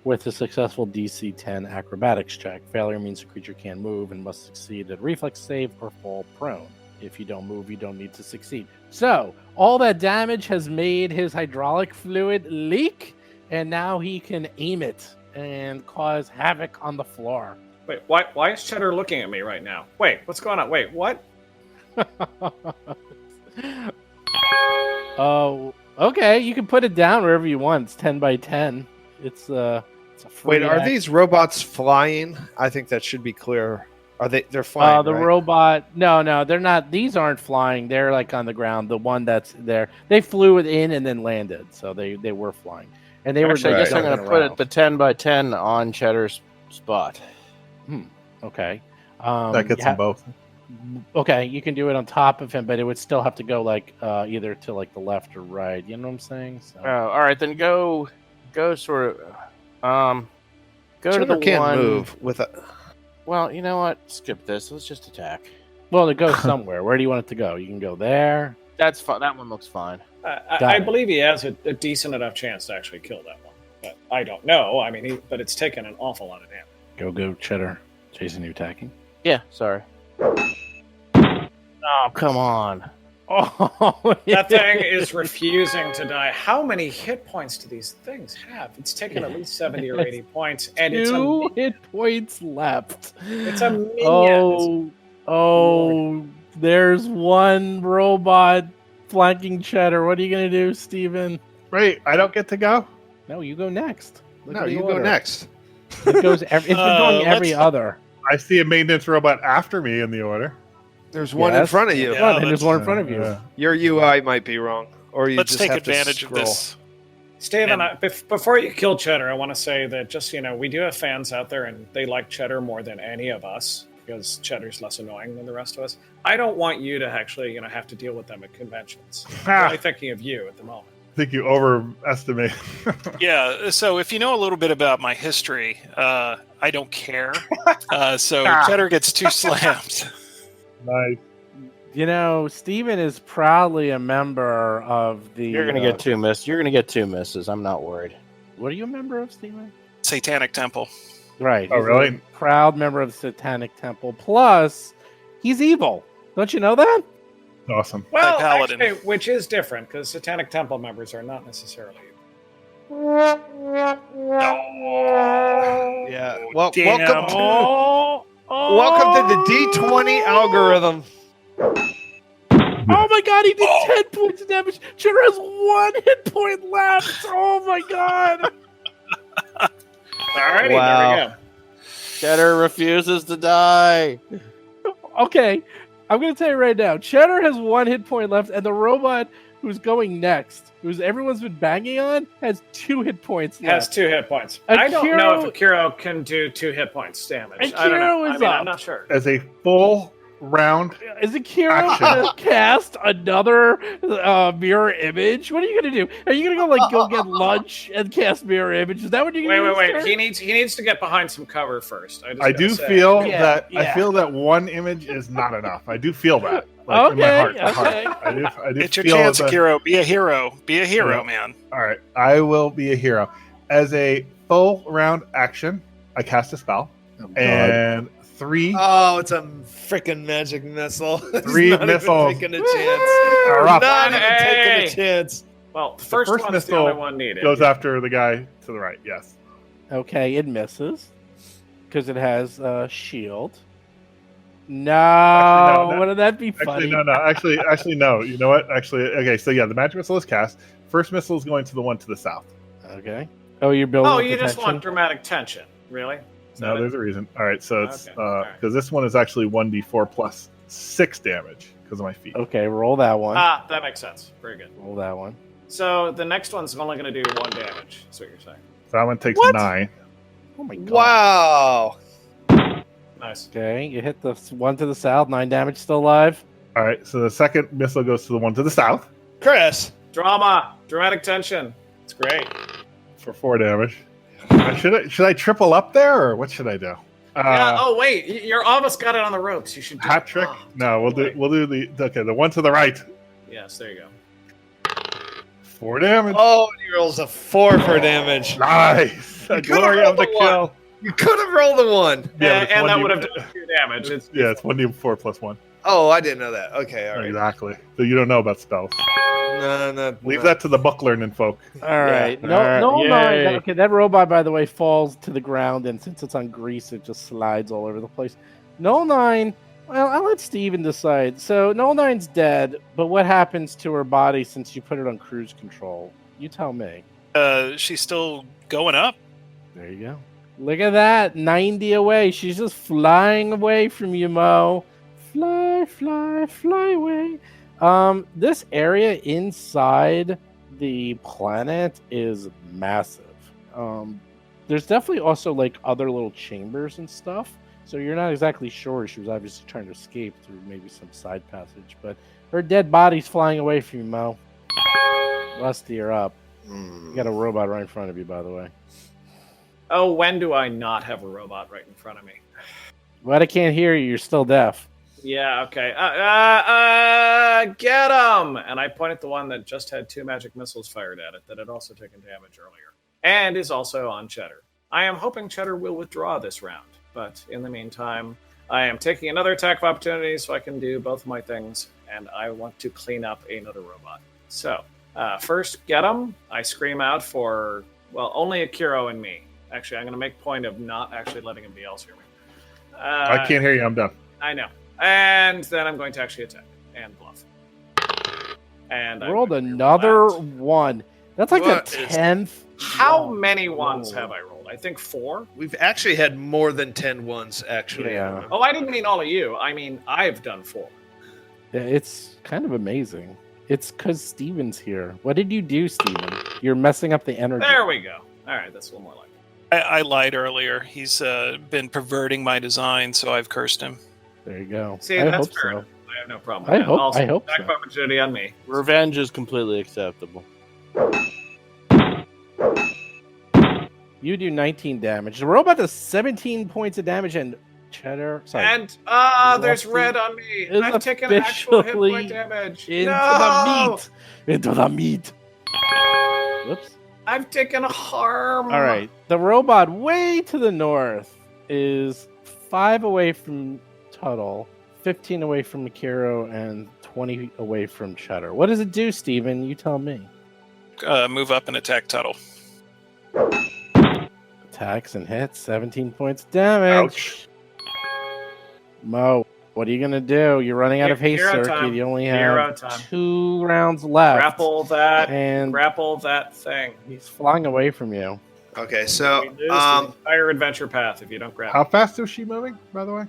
with a successful DC 10 acrobatics check. Failure means the creature can't move and must succeed at a reflex save or fall prone. If you don't move, you don't need to succeed. So, all that damage has made his hydraulic fluid leak, and now he can aim it and cause havoc on the floor. Wait, why is Cheddar looking at me right now? Wait, what's going on? Wait, what? Oh, okay. You can put it down wherever you want. It's 10 by 10. It's a free Wait, are act. these robots flying? I think that should be clear. Are they? They're flying. The right? robot? No, they're not. These aren't flying. They're like on the ground. The one that's there, they flew it in and then landed, so they were flying, and they Actually, were. I guess I'm jumping going to put around. it the 10 by 10 on Cheddar's spot. Okay. That gets you ha- them both. Okay, you can do it on top of him, but it would still have to go like either to like the left or right. You know what I'm saying? So. All right, then go sort of go to Cheddar the can't one. move with a. Well, you know what? Skip this. Let's just attack. Well, it goes somewhere. Where do you want it to go? You can go there. That's fine. That one looks fine. I believe he has a decent enough chance to actually kill that one. But I don't know. I mean, but it's taken an awful lot of damage. Go, Cheddar. Jason, you attacking? Yeah, sorry. Oh, come on. Oh, That thing is refusing to die. How many hit points do these things have? It's taken at least 70 or 80 points, and it's two a hit points left. It's a minion. Oh, there's one robot flanking Cheddar. What are you gonna do, Steven? Wait, I don't get to go? No, you go next. Look No, at the you go order. next. It goes. It's been going every let's- other. I see a maintenance robot after me in the order. There's one in Yes. front of you. Yeah. and there's one in front of you. Your UI might be wrong, or you Let's just take have advantage to of scroll. this. Steven, And- before you kill Cheddar, I want to say that just, we do have fans out there, and they like Cheddar more than any of us because Cheddar's less annoying than the rest of us. I don't want you to actually, have to deal with them at conventions. I'm only thinking of you at the moment. I think you overestimate. Yeah, so if you know a little bit about my history, I don't care. So Cheddar gets 2 slams. Nice. Steven is proudly a member of the. You're gonna get 2 misses. You're gonna get 2 misses. I'm not worried. What are you a member of, Steven? Satanic Temple. Right. Oh, he's really? a proud member of the Satanic Temple. Plus, he's evil. Don't you know that? Awesome. Well, Paladin. actually, which is different because Satanic Temple members are not necessarily. Yeah. Well, Damn. welcome to the D20 algorithm. Oh my god, he did 10 points of damage. Cheddar has 1 hit point left. Oh my god. Alrighty, Wow. there we go. Cheddar refuses to die. Okay, I'm going to tell you right now. Cheddar has 1 hit point left, and the robot who's going next, who's everyone's been banging on, has 2 hit points left. Has 2 hit points. I don't Akiro- know if Akiro can do 2 hit points damage. I don't know. Akiro is I'm up. not sure. As a full round, Is Akira Action. going to cast another mirror image? What are you going to do? Are you going to go get lunch and cast mirror image? Is that what you're going to Wait. do? He needs to get behind some cover first. I do say. feel Yeah, that yeah. I feel that 1 image is not enough. I do feel that. Like, in my Okay, heart. okay. I do It's your feel chance, that- Akiro. Be a hero. Be a hero, Yeah. man. All right, I will be a hero. As a full round action, I cast a spell, and 3. Oh, it's a freaking magic missile. He's 3 not missiles. even taking a chance. Are up. Not even Hey! taking a chance. Well, The first first one's missile the only one needed. Goes after the guy to the right. Yes. Okay, it misses because it has a shield. No, Actually, no, wouldn't that be funny? Actually, no. You know what? Actually, okay. So yeah, the magic missile is cast. First missile is going to the one to the south. Okay. Oh, you're building. Oh, up you the just tension? want dramatic tension, really? Is No, that there's it? a reason. All right, so it's Okay, all because this one is actually 1d4 plus 6 damage because of my feet. Okay, roll that one. Ah, that makes sense. Very good. Roll that one. So the next one's only going to do 1 damage. That's what you're saying. So that one takes What? 9. Oh my god. Wow. Nice. Okay, you hit the one to the south. 9 damage, still alive. All right, so the second missile goes to the one to the south Chris. Drama, dramatic tension. It's great. for 4 damage. Should I triple up there, or what should I do? Yeah. Oh wait, you're almost got it on the ropes. You should do Hat trick? Oh, No, we'll do the one to the right. Yes, there you go. 4 damage. Oh, and he rolls a 4 for damage. Nice. The You could've glory of the rolled a one. kill. You could have rolled a 1. Yeah, but it's and that 1d would have done 2 damage. It's Yeah, it's 1d4 plus 1. Oh, I didn't know that. Okay, all right. Exactly. So you don't know about spells. No. Leave that to the book learning folk. All right. All No, right, no, yay. no. Okay, that robot, by the way, falls to the ground, and since it's on grease, it just slides all over the place. Null 9. Well, I'll let Steven decide. So Null 9's dead, but what happens to her body since you put it on cruise control? You tell me. She's still going up. There you go. Look at that, 90 away. She's just flying away from you, Mo. Fly, fly, fly away. This area inside the planet is massive. There's definitely also like other little chambers and stuff. So you're not exactly sure. She was obviously trying to escape through maybe some side passage, but her dead body's flying away from you, Mo. Rusty, you're up. You got a robot right in front of you, by the way. Oh, when do I not have a robot right in front of me? But I can't hear you. You're still deaf. Yeah, okay. Get him! And I point at the one that just had 2 magic missiles fired at it that had also taken damage earlier. And is also on Cheddar. I am hoping Cheddar will withdraw this round. But in the meantime, I am taking another attack of opportunity so I can do both of my things. And I want to clean up another robot. So, first, get him. I scream out for, well, only Akiro and me. Actually, I'm going to make point of not actually letting anybody else hear me. I can't hear you. I'm done. I know. And then I'm going to actually attack and bluff. And I Rolled would do another that. one. That's like What the is- 10th. How many ones have I rolled? I think 4. We've actually had more than 10 ones, actually. Yeah. Oh, I didn't mean all of you. I mean, I've done 4. Yeah, it's kind of amazing. It's because Steven's here. What did you do, Steven? You're messing up the energy. There we go. All right, that's a little more like it. I lied earlier. He's been perverting my design, so I've cursed him. There you go. See, I that's hope fair so. enough. I have no problem with I that. hope- Also, I hope attack so. of opportunity on me. Revenge is completely acceptable. You do 19 damage. The robot does 17 points of damage, and Cheddar. Sorry. And there's Rusty red on me. is I've taken actual hit officially point damage. into No! the meat. Into the meat. Whoops. I've taken harm. All right. The robot way to the north is 5 away from Tuttle, 15 away from Akiro, and 20 away from Cheddar. What does it do, Steven? You tell me. Move up and attack Tuttle. Attacks and hits, 17 points of damage. Ouch. Mo, what are you going to do? You're running out of haste Hero circuit. time. You only Hero have time. 2 rounds left. Grapple that. And Grapple that thing. he's flying away from you. Okay, so We lose the entire adventure path if you don't grapple. How fast is she moving, by the way?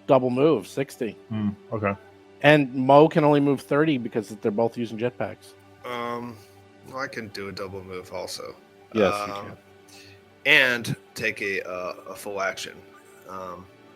Double move, 60. Okay. And Mo can only move 30 because they're both using jetpacks. well, I can do a double move also. Yes, you can. And take a full action.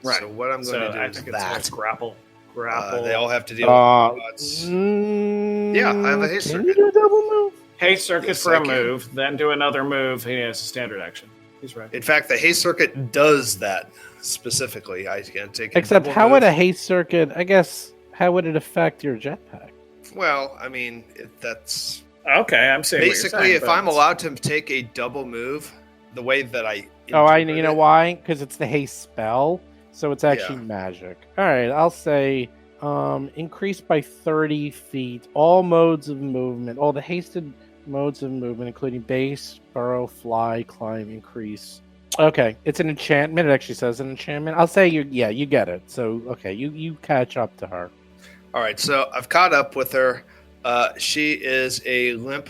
Right. So what I'm So going to do I is think it's that. grapple. Grapple. They all have to deal Uh, with robots. Yeah, I have a haste Can circuit. you do a double move? Haste circuit Yes, for I a can. move, then do another move. He has a standard action. He's right. In fact, the haste circuit does that specifically. I can take. a Except, double how would move. a haste circuit? I guess how would it affect your jetpack? Well, I mean, that's Okay, I'm seeing. basically what you're saying, if but I'm allowed to take a double move, the way that I. Oh, I interpret you know it- why? Because it's the haste spell. So it's actually magic. All right, I'll say increased by 30 feet. All modes of movement, all the hasted modes of movement, including base, burrow, fly, climb, increase. Okay, it's an enchantment. It actually says an enchantment. I'll say you get it. So okay, you catch up to her. All right, so I've caught up with her. She is a limp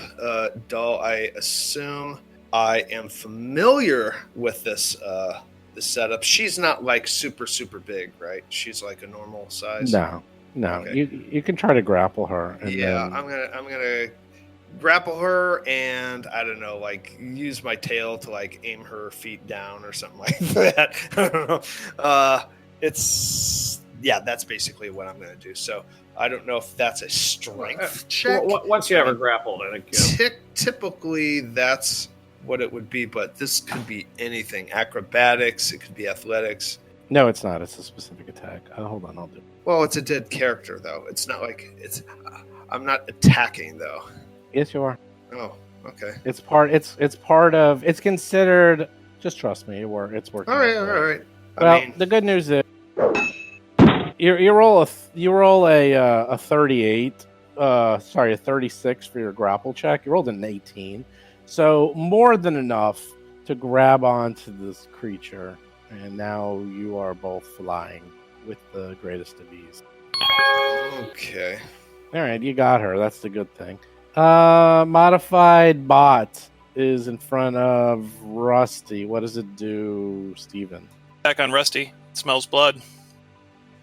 doll. I assume I am familiar with this the setup. She's not like super big, right? She's like a normal size. No. Okay. You can try to grapple her. And Yeah, then... I'm gonna grapple her and I don't know, like use my tail to like aim her feet down or something like that. I don't know. That's basically what I'm gonna do. So I don't know if that's a strength check. Once you have her grappled, I think. Typically, that's what it would be, but this could be anything. Acrobatics, it could be athletics. No, it's not. It's a specific attack. Hold on, I'll do it. Well, it's a dead character, though. It's not like it's. I'm not attacking, though. Yes, you are. Oh, okay. It's part of. It's considered. Just trust me. It's working. All right. Well, the good news is you roll a 38. A 36 for your grapple check. You rolled an 18, so more than enough to grab onto this creature, and now you are both flying with the greatest of ease. Okay. All right, you got her. That's the good thing. Modified bot is in front of Rusty. What does it do, Steven? Back on Rusty. It smells blood.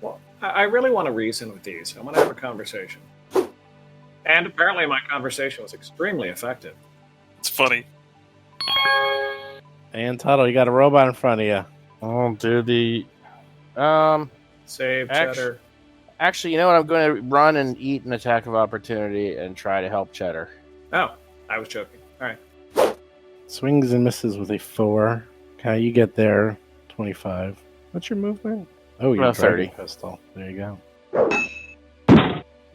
Well, I really want to reason with these. I want to have a conversation. And apparently my conversation was extremely effective. It's funny. And Tuttle, you got a robot in front of you. I'll do the Save, Cheddar. Actually, you know what? I'm going to run and eat an attack of opportunity and try to help Cheddar. Oh, I was joking. All right. Swings and misses with a 4. Okay, you get there. 25. What's your movement? Oh, you're 30 pistol. There you go.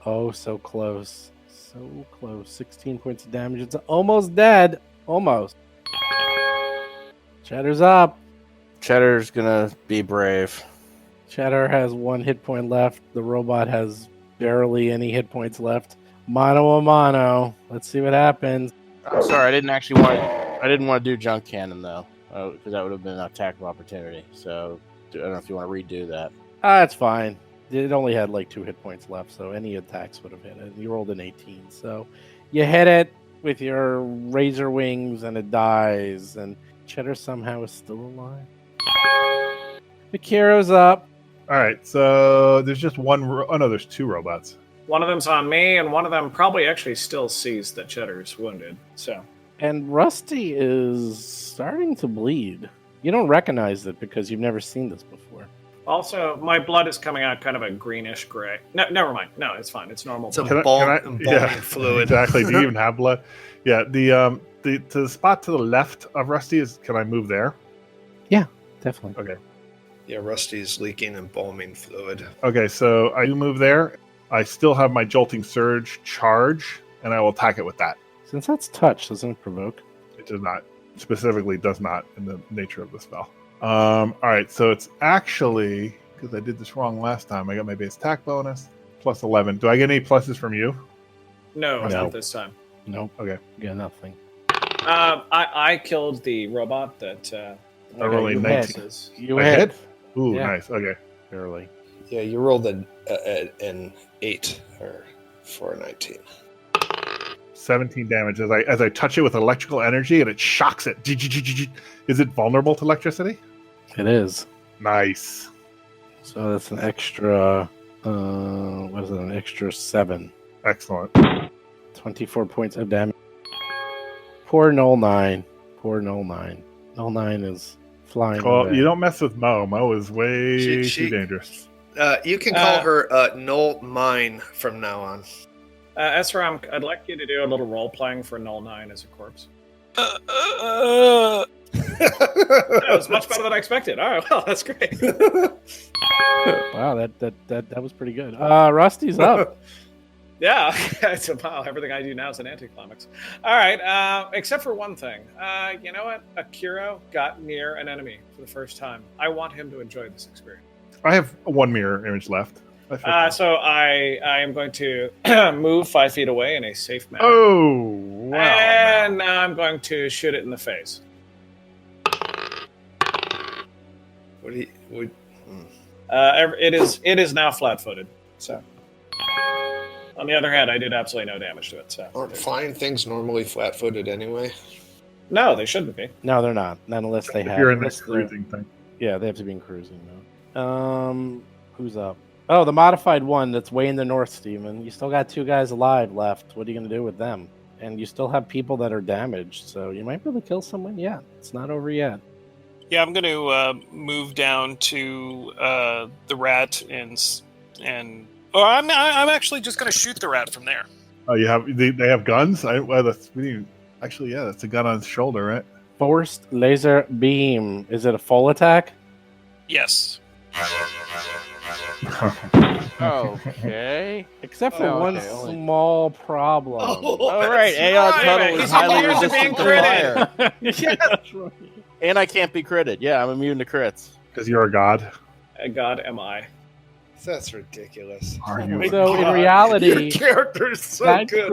Oh, so close. So close. 16 points of damage. It's almost dead. Almost. Cheddar's up. Cheddar's going to be brave. Cheddar has 1 hit point left. The robot has barely any hit points left. Mano a mano. Let's see what happens. I'm sorry, I didn't want to do junk cannon though, because that would have been an attack of opportunity. So I don't know if you want to redo that. That's fine. It only had like 2 hit points left, so any attacks would have hit it. You rolled an 18, so you hit it with your razor wings, and it dies. And Cheddar somehow is still alive. Akiro's up. All right, so there's just one. Oh no, there's 2 robots. One of them's on me, and one of them probably actually still sees that Cheddar's wounded. So, and Rusty is starting to bleed. You don't recognize it because you've never seen this before. also, my blood is coming out kind of a greenish gray. No, never mind. No, it's fine. It's normal. It's a blood. embalming fluid. Exactly. Do you even have blood? Yeah. The spot to the left of Rusty is. Can I move there? Yeah, definitely. Okay. Yeah, Rusty's leaking embalming fluid. Okay, so I do move there. I still have my Jolting Surge charge, and I will attack it with that. Since that's touch, doesn't it provoke? It does not. Specifically does not in the nature of the spell. All right, so it's actually, because I did this wrong last time, I got my base attack bonus, plus 11. Do I get any pluses from you? No, No. not this time. Nope. Okay. Yeah, nothing. I killed the robot that. I rolled a you 19. hit. You I hit. hit? Ooh, Yeah. nice. Okay. Barely. Yeah, you rolled an 8 or for a 19. 17 damage as I touch it with electrical energy, and it shocks it. Is it vulnerable to electricity? It is. Nice. So that's an extra. What is it? An extra 7. Excellent. 24 points of damage. Poor Null 9. Poor Null 9. Null 9 is flying Well, away. you don't mess with Mo. Mo is way She- too dangerous. You can call her Null Mine from now on. Esram, I'd like you to do a little role playing for Null 9 as a corpse. Uh, That was much better than I expected. All right, well, that's great. Wow, that was pretty good. Rusty's up. Yeah, wow, everything I do now is an anticlimax. All right, except for one thing. You know what? Akiro got near an enemy for the first time. I want him to enjoy this experience. I have one mirror image left. So I am going to move 5 feet away in a safe manner. Oh, wow. And now I'm going to shoot it in the face. It is now flat-footed. So, on the other hand, I did absolutely no damage to it. So, Aren't flying things normally flat-footed anyway? no, they shouldn't be. No, they're not. Not unless they If have. you're in unless this they're- cruising thing. Yeah, they have to be in cruising though. Who's up? Oh, the modified one that's way in the north, Steven. You still got 2 guys alive left. What are you going to do with them? And you still have people that are damaged, so you might be able to kill someone. Yeah, it's not over yet. Yeah, I'm going to move down to the rat and I'm actually just going to shoot the rat from there. Oh, you have they have guns? Actually, yeah, that's a gun on his shoulder, right? Forced laser beam. Is it a full attack? Yes. Okay. Except for Oh, one okay, only- small problem. All right, Aeon right. Tunnel He's is highly immune to resistant to being fire. And I can't be critted. Yeah, I'm immune to crits. Because you're a god. God, am I? That's ridiculous. Are you? So in reality, Your character's so that good.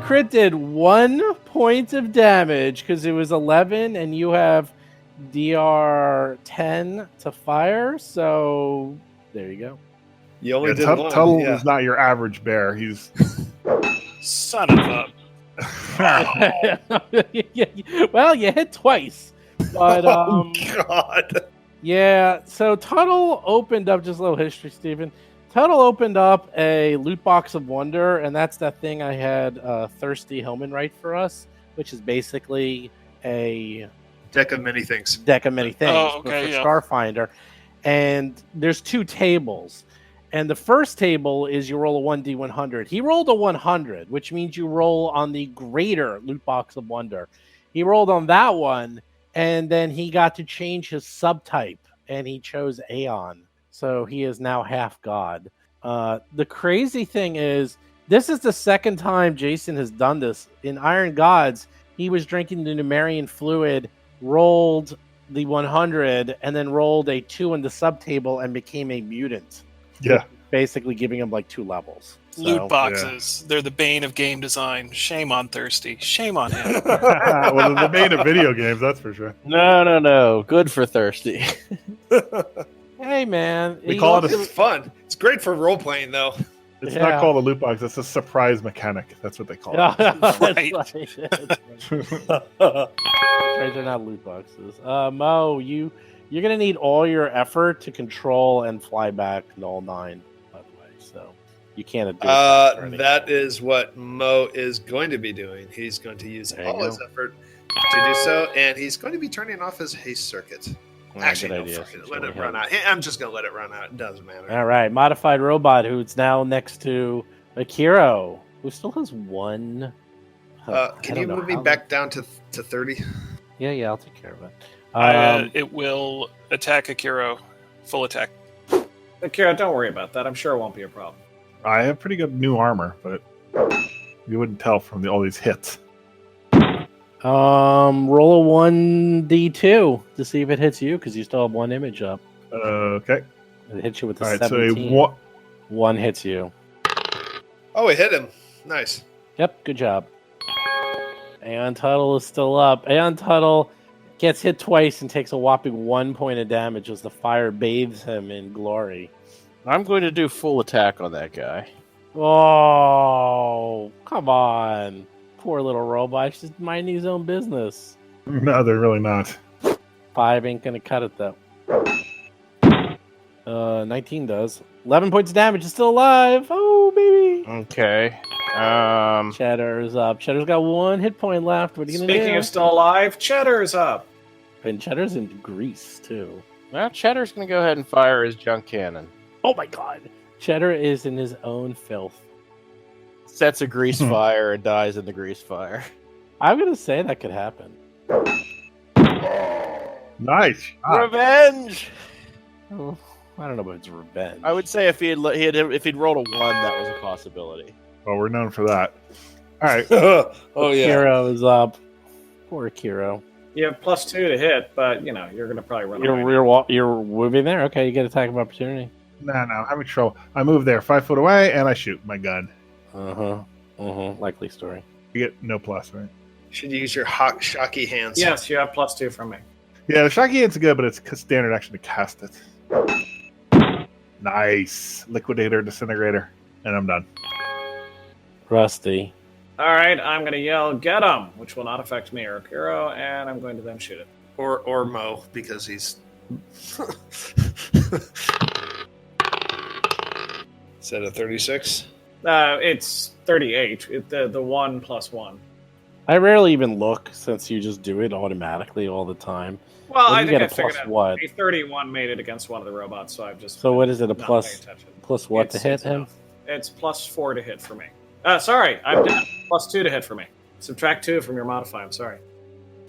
crit did 1 point of damage because it was 11, and you have DR 10 to fire. So there you go. You only Yeah, did one. Tuttle yeah. is not your average bear. He's Son of a... Well, you hit twice, but Oh God! yeah. So Tuttle opened up, just a little history, Stephen. Tuttle opened up a loot box of wonder, and that's that thing I had Thirsty Hillman write for us, which is basically a Deck of many things. deck of many things Oh, but okay, for yeah. Starfinder. And there's 2 tables. And the first table is you roll a 1d100. He rolled a 100, which means you roll on the greater loot box of wonder. He rolled on that one, and then he got to change his subtype, and he chose Aeon. So he is now half god. The crazy thing is, this is the second time Jason has done this. In Iron Gods, he was drinking the Numerian fluid, rolled the 100, and then rolled a 2 in the subtable and became a mutant. yeah. Basically giving him like 2 levels. So, Loot boxes. They're the bane of game design. Shame on Thirsty. Shame on him. Well, the main of video games, that's for sure. No. Good for Thirsty. hey man, We he call it also- It's fun. It's great for role playing, though. It's Yeah. not called a loot box. It's a surprise mechanic. That's what they call it. That's Right. right. Right, they're not loot boxes. Mo, you're gonna need all your effort to control and fly back Null 9, by the way. So you can't do it. That is what Mo is going to be doing. He's going to use There you all his go. effort to do so, and he's going to be turning off his haste circuit. Actually, good no, idea, fuck it. since Let you it only run have- out. I'm just going to let it run out. It doesn't matter. All right, modified robot who's now next to Akiro, who still has 1. I Can don't you know move me how back down to 30? Yeah, I'll take care of it. It will attack Akiro. Full attack. Akira, don't worry about that. I'm sure it won't be a problem. I have pretty good new armor, but you wouldn't tell from all these hits. Roll a 1d2 to see if it hits you, because you still have 1 image up. Okay. It hits you with the All right. So 17. a 1 hits you. Oh, it hit him. Nice. Yep, good job. Aeon Tuttle is still up. Aeon Tuttle gets hit twice and takes a whopping 1 point of damage as the fire bathes him in glory. I'm going to do full attack on that guy. Oh, come on. Poor little robot. He's just minding his own business. No, they're really not. 5 ain't gonna cut it, though. 19 does. 11 points of damage. Is still alive. Oh, baby. Okay. Cheddar's up. Cheddar's got 1 hit point left. What are you gonna Speaking do? of still alive, Cheddar's up. And Cheddar's in Greece, too. Well, Cheddar's going to go ahead and fire his junk cannon. Oh my god. Cheddar is in his own filth. Sets a grease fire and dies in the grease fire. I'm gonna say that could happen. Nice. shot. Revenge! Oh, I don't know about it's revenge. I would say if he'd rolled a 1, that was a possibility. Well, we're known for that. All right. Oh, yeah. Kiro is up. Poor Kiro. You have +2 to hit, but you're going to probably run away. You're moving there. Okay, you get attack of opportunity. No, I'm having trouble. I move there 5 foot away and I shoot my gun. Likely story. You get no plus, right? Should use your shocky hands. Yes, you have +2 from me. Yeah, the shocky hand's good, but it's standard action to cast it. Nice. Liquidator, Disintegrator. And I'm done. Rusty. All right, I'm going to yell, "Get him!" which will not affect me or Kuro, and I'm going to then shoot it. Or Mo, because he's... Is that a 36? It's 38. The 1 + 1. I rarely even look since you just do it automatically all the time. Well, Well, I you think get I a figured plus out what? a 31 made it against one of the robots, so I've just... So what is it, a not plus paying attention. plus what to It's hit him? enough. It's +4 to hit for me. Sorry, I'm down. +2 to hit for me. Subtract 2 from your modifier, I'm sorry.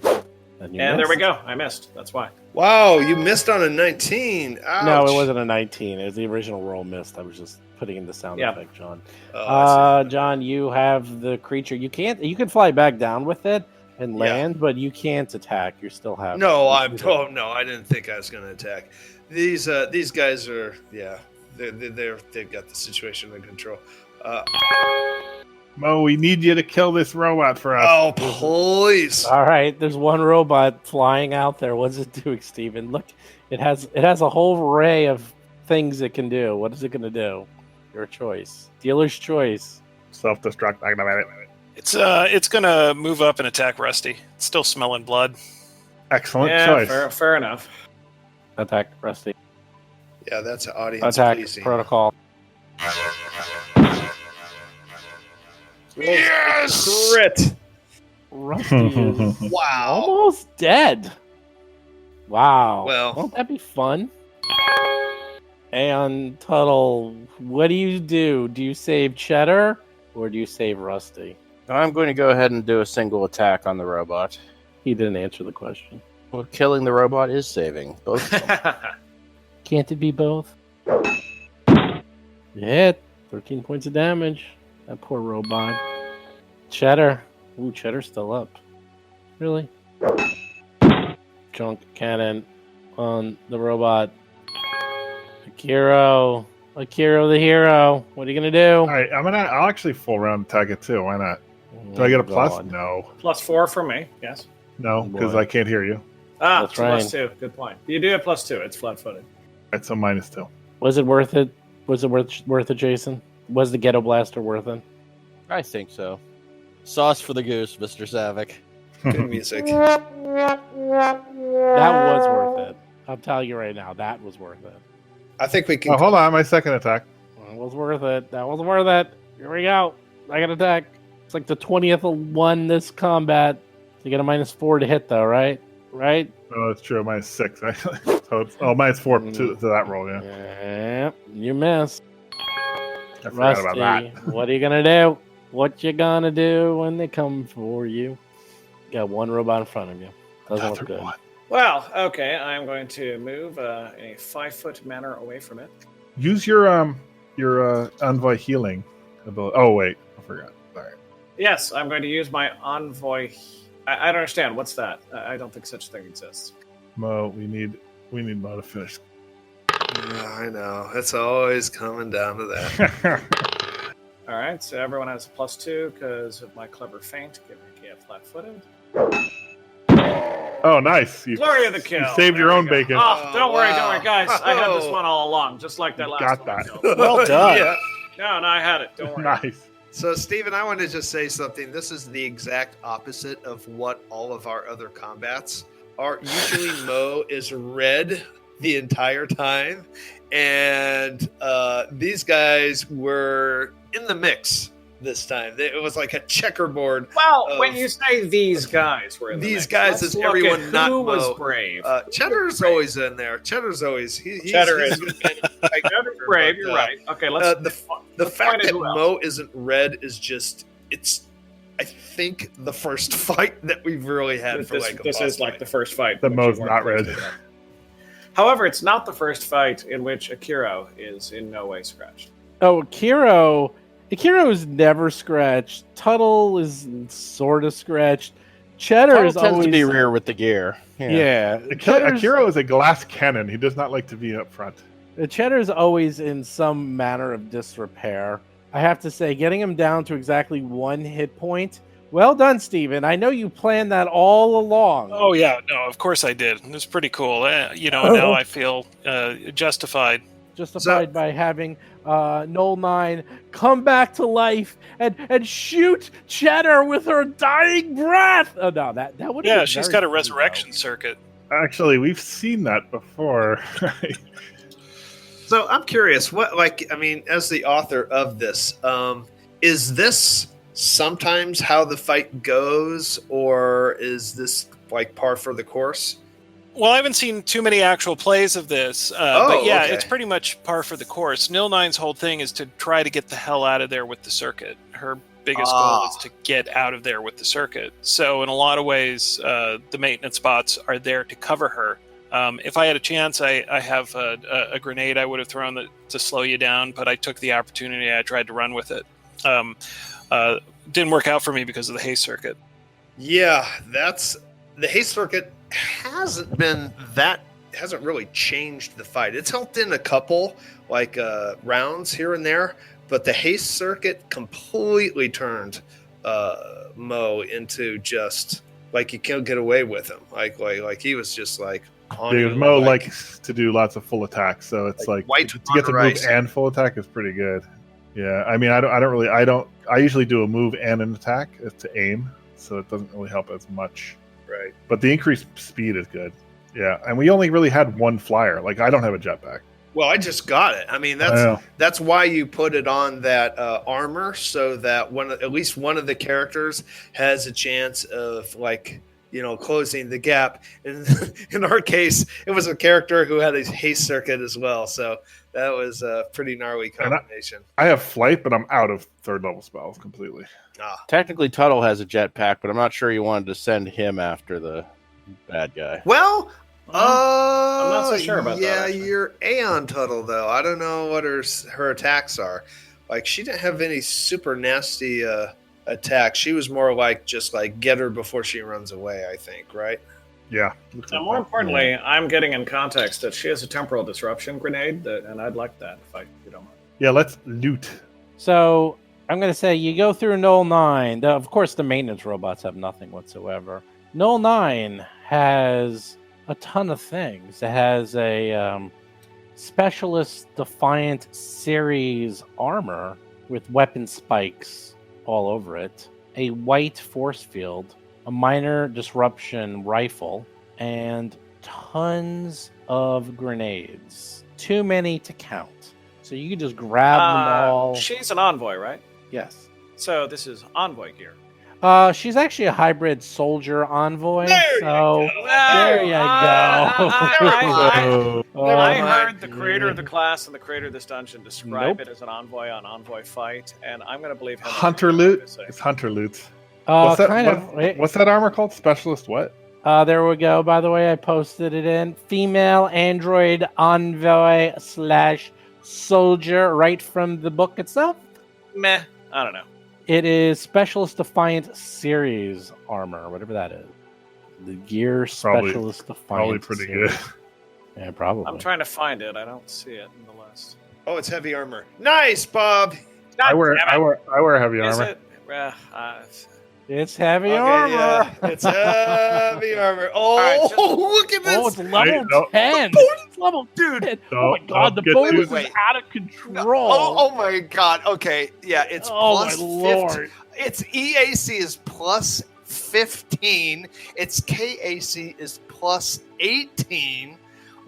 And you And there we missed. go. I missed. That's why. Wow, you missed on a 19. Ouch. No, it wasn't a 19. It was the original roll missed. I was just putting in the sound Yeah. effect, John. Oh, I see. John, you have the creature. You can fly back down with it and Yeah. land, but you can't attack. You still have No, I didn't think I was going to attack. These guys are, they've got the situation under control. Mo, we need you to kill this robot for us. Oh, please! All right, there's one robot flying out there. What's it doing, Steven? Look, it has a whole array of things it can do. What is it going to do? Your choice. Dealer's choice. Self-destruct. Activate it. It's gonna move up and attack Rusty. It's still smelling blood. Excellent Yeah, choice. fair enough. Attack, Rusty. Yeah, that's an audience Attack, pleasing. protocol. Yes! Crit! Rusty is Wow. almost dead. Wow. Well- Won't that be fun? And Tuttle, what do you do? Do you save Cheddar or do you save Rusty? I'm going to go ahead and do a single attack on the robot. He didn't answer the question. Well, killing the robot is saving both of them. Can't it be both? Hit. 13 points of damage. That poor robot. Cheddar. Ooh, Cheddar's still up. Really? Junk cannon on the robot. Akiro the hero. What are you gonna do? All right, I'll actually full round attack it too. Why not? Do I get a plus? God. No. +4 from me, yes. No, because Boy. I can't hear you. That's right. +2. Good point. You do have +2. It's flat-footed. It's a -2. Was it worth it? Was it worth it, Jason? Was the Ghetto Blaster worth it? I think so. Sauce for the goose, Mr. Savick. Good music. That was worth it. I'll tell you right now, that was worth it. I think we can. Oh, hold on, my second attack. That was worth it. That was worth it. Here we go. Second attack. It's like the 20th one this combat. You get a -4 to hit, though, right? Right? Oh, that's true. -6 actually. So it's -4 to that roll. Yeah, Yep. You missed. I forgot Rusty, about that. what are you gonna do? What you gonna do when they come for you? You got one robot in front of you. Doesn't look Another good. one. Well, okay, I'm going to move in a 5-foot manner away from it. Use your envoy healing ability. Oh wait, I forgot. All right. Yes, I'm going to use my envoy. I don't understand. What's that? I don't think such a thing exists. Mo, we need Mo to finish. Yeah, I know. It's always coming down to that. All right, so everyone has a +2 because of my clever feint, giving Kia flat-footed. Oh, nice. You, Glory of the you kill. saved your There own we go. bacon. Oh, don't worry, wow. guys. I had this Oh. one all along, just like that last Got one. I that. killed. Well done. Yeah. No, I had it. Don't worry. Nice. So, Steven, I want to just say something. This is the exact opposite of what all of our other combats are. Usually, Mo is red the entire time, and these guys were in the mix this time. It was like a checkerboard. Well, of- when you say these guys were in the These mix, guys let's is look everyone at not who was Mo. brave. Cheddar's always in there. Cheddar's always. He's Cheddar is. good. Cheddar's brave. You're right. Okay, let's. The let's fact find out that who else. Mo isn't red is just I think the first fight that we've really had for like a this boss is like fight. the first fight. The in which Mo's you weren't not close red. to that. However, it's not the first fight in which Akiro is in no way scratched. Oh, Akiro is never scratched. Tuttle is sort of scratched. Cheddar Tuttle is tends always to be rear with the gear. Yeah. Akira is a glass cannon. He does not like to be up front. Cheddar's always in some manner of disrepair. I have to say, getting him down to exactly 1 hit point. Well done, Steven. I know you planned that all along. Oh yeah, no, of course I did. It was pretty cool. Now I feel justified. Justified by having Null 9 come back to life and shoot Cheddar with her dying breath. Oh no, that would. Yeah, she's got a resurrection circuit. Actually, we've seen that before. So I'm curious, as the author of this, is this sometimes how the fight goes, or is this like par for the course? Well, I haven't seen too many actual plays of this, but yeah, okay. It's pretty much par for the course. Nil Nine's whole thing is to try to get the hell out of there with the circuit. Her biggest goal is to get out of there with the circuit. So in a lot of ways, the maintenance bots are there to cover her. If I had a chance, I have a grenade I would have thrown to slow you down, but I took the opportunity. I tried to run with it. Didn't work out for me because of the haste circuit. Yeah, the haste circuit hasn't really changed the fight. It's helped in a couple rounds here and there, but the haste circuit completely turned Mo into just like you can't get away with him. Like he was just like on Because Mo likes to do lots of full attacks, so it's like white to get the move and full attack is pretty good. Yeah, I mean, I usually do a move and an attack to aim, so it doesn't really help as much. Right. But the increased speed is good. Yeah, and we only really had one flyer. Like, I don't have a jetpack. Well, I just got it. I mean, that's why you put it on that armor, so that at least one of the characters has a chance of closing the gap. And in our case, it was a character who had a haste circuit as well. So that was a pretty gnarly combination. I have flight, but I'm out of 3rd level spells completely. Technically, Tuttle has a jetpack, but I'm not sure you wanted to send him after the bad guy. Well, I'm not so sure about that. Yeah, actually. you're Aeon Tuttle, though. I don't know what her attacks are. Like, she didn't have any super nasty attacks. She was more like just get her before she runs away, I think, right? Yeah. And more importantly, I'm getting in context that she has a temporal disruption grenade, and I'd like that if you don't mind. Yeah, let's loot. So I'm going to say you go through Null 9. Of course, the maintenance robots have nothing whatsoever. Null 9 has a ton of things. It has a Specialist Defiant series armor with weapon spikes all over it, a white force field, a minor disruption rifle, and tons of grenades. Too many to count. So you can just grab them all. She's an envoy, right? Yes. So this is envoy gear. She's actually a hybrid soldier envoy. There you go. I heard the creator of the class and the creator of this dungeon describe it as an envoy on envoy fight, and I'm going to believe him. Hunter loot? It's hunter loot. What's that armor called? Specialist what? There we go. By the way, I posted it in. Female android envoy / soldier right from the book itself. Meh. I don't know. It is Specialist Defiant series armor, whatever that is. The gear Specialist Defiant. Probably pretty series. good. Yeah, probably. I'm trying to find it. I don't see it in the list. Oh, it's heavy armor. Nice, Bob. I wear heavy Is armor. it? It's heavy Okay, armor. yeah, it's heavy armor. Oh, right, look at this. Oh, it's level 10. It's level 10. Oh my god, the get bonus to- is out of control. Oh my god. Okay. Yeah, it's plus my lord. 15. Its EAC is plus 15. Its KAC is plus 18.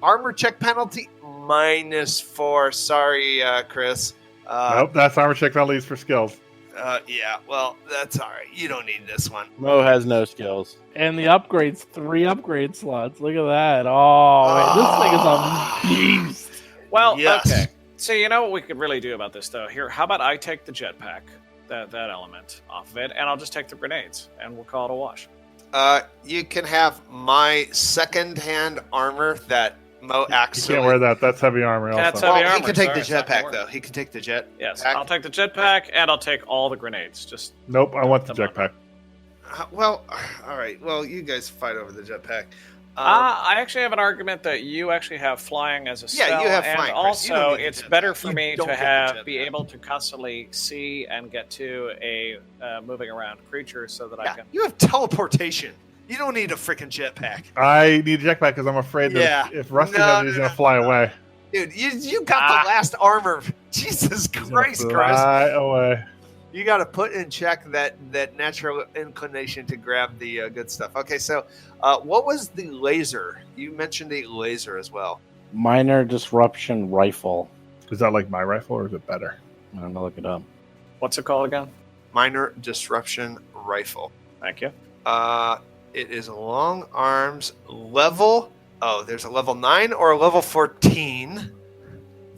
Armor check penalty -4. Sorry, Chris. Nope, that's armor check penalties for skills. Yeah, well, that's all right. You don't need this one. Mo has no skills. And the upgrades, 3 upgrade slots. Look at that. Oh, man, this thing is a beast. Well, Yes. okay. So you know what we could really do about this, though? Here, how about I take the jetpack, that element off of it, and I'll just take the grenades, and we'll call it a wash. You can have my second-hand armor that Mo You actually. can't wear that. That's heavy armor. That's Also. heavy Well, he armor, can take sorry, the it's not gonna jetpack work. though. He can take the jet. Yes, pack. I'll take the jetpack, and I'll take all the grenades. Just Nope, I want the Come on. jetpack. Well, all right. Well, you guys fight over the jetpack. I actually have an argument that you actually have flying as a Yeah, spell, you have and flying, Chris. You don't also need the it's jetpack. better for You me don't to get the be jetpack. able to constantly see and get to a moving around creature so that I Yeah, can. you have teleportation. You don't need a freaking jetpack. I need a jetpack because I'm afraid that Yeah. if Rusty No, has it, no, he's no, gonna fly no. away. Dude, you got the last armor. Jesus He's gonna Christ, Chris. fly away. You got to put in check that natural inclination to grab the good stuff. Okay, so what was the laser? You mentioned a laser as well. Minor disruption rifle. Is that like my rifle, or is it better? I'm gonna look it up. What's it called again? Minor disruption rifle. Thank you. It is long arms level. Oh, there's a level 9 or a level 14.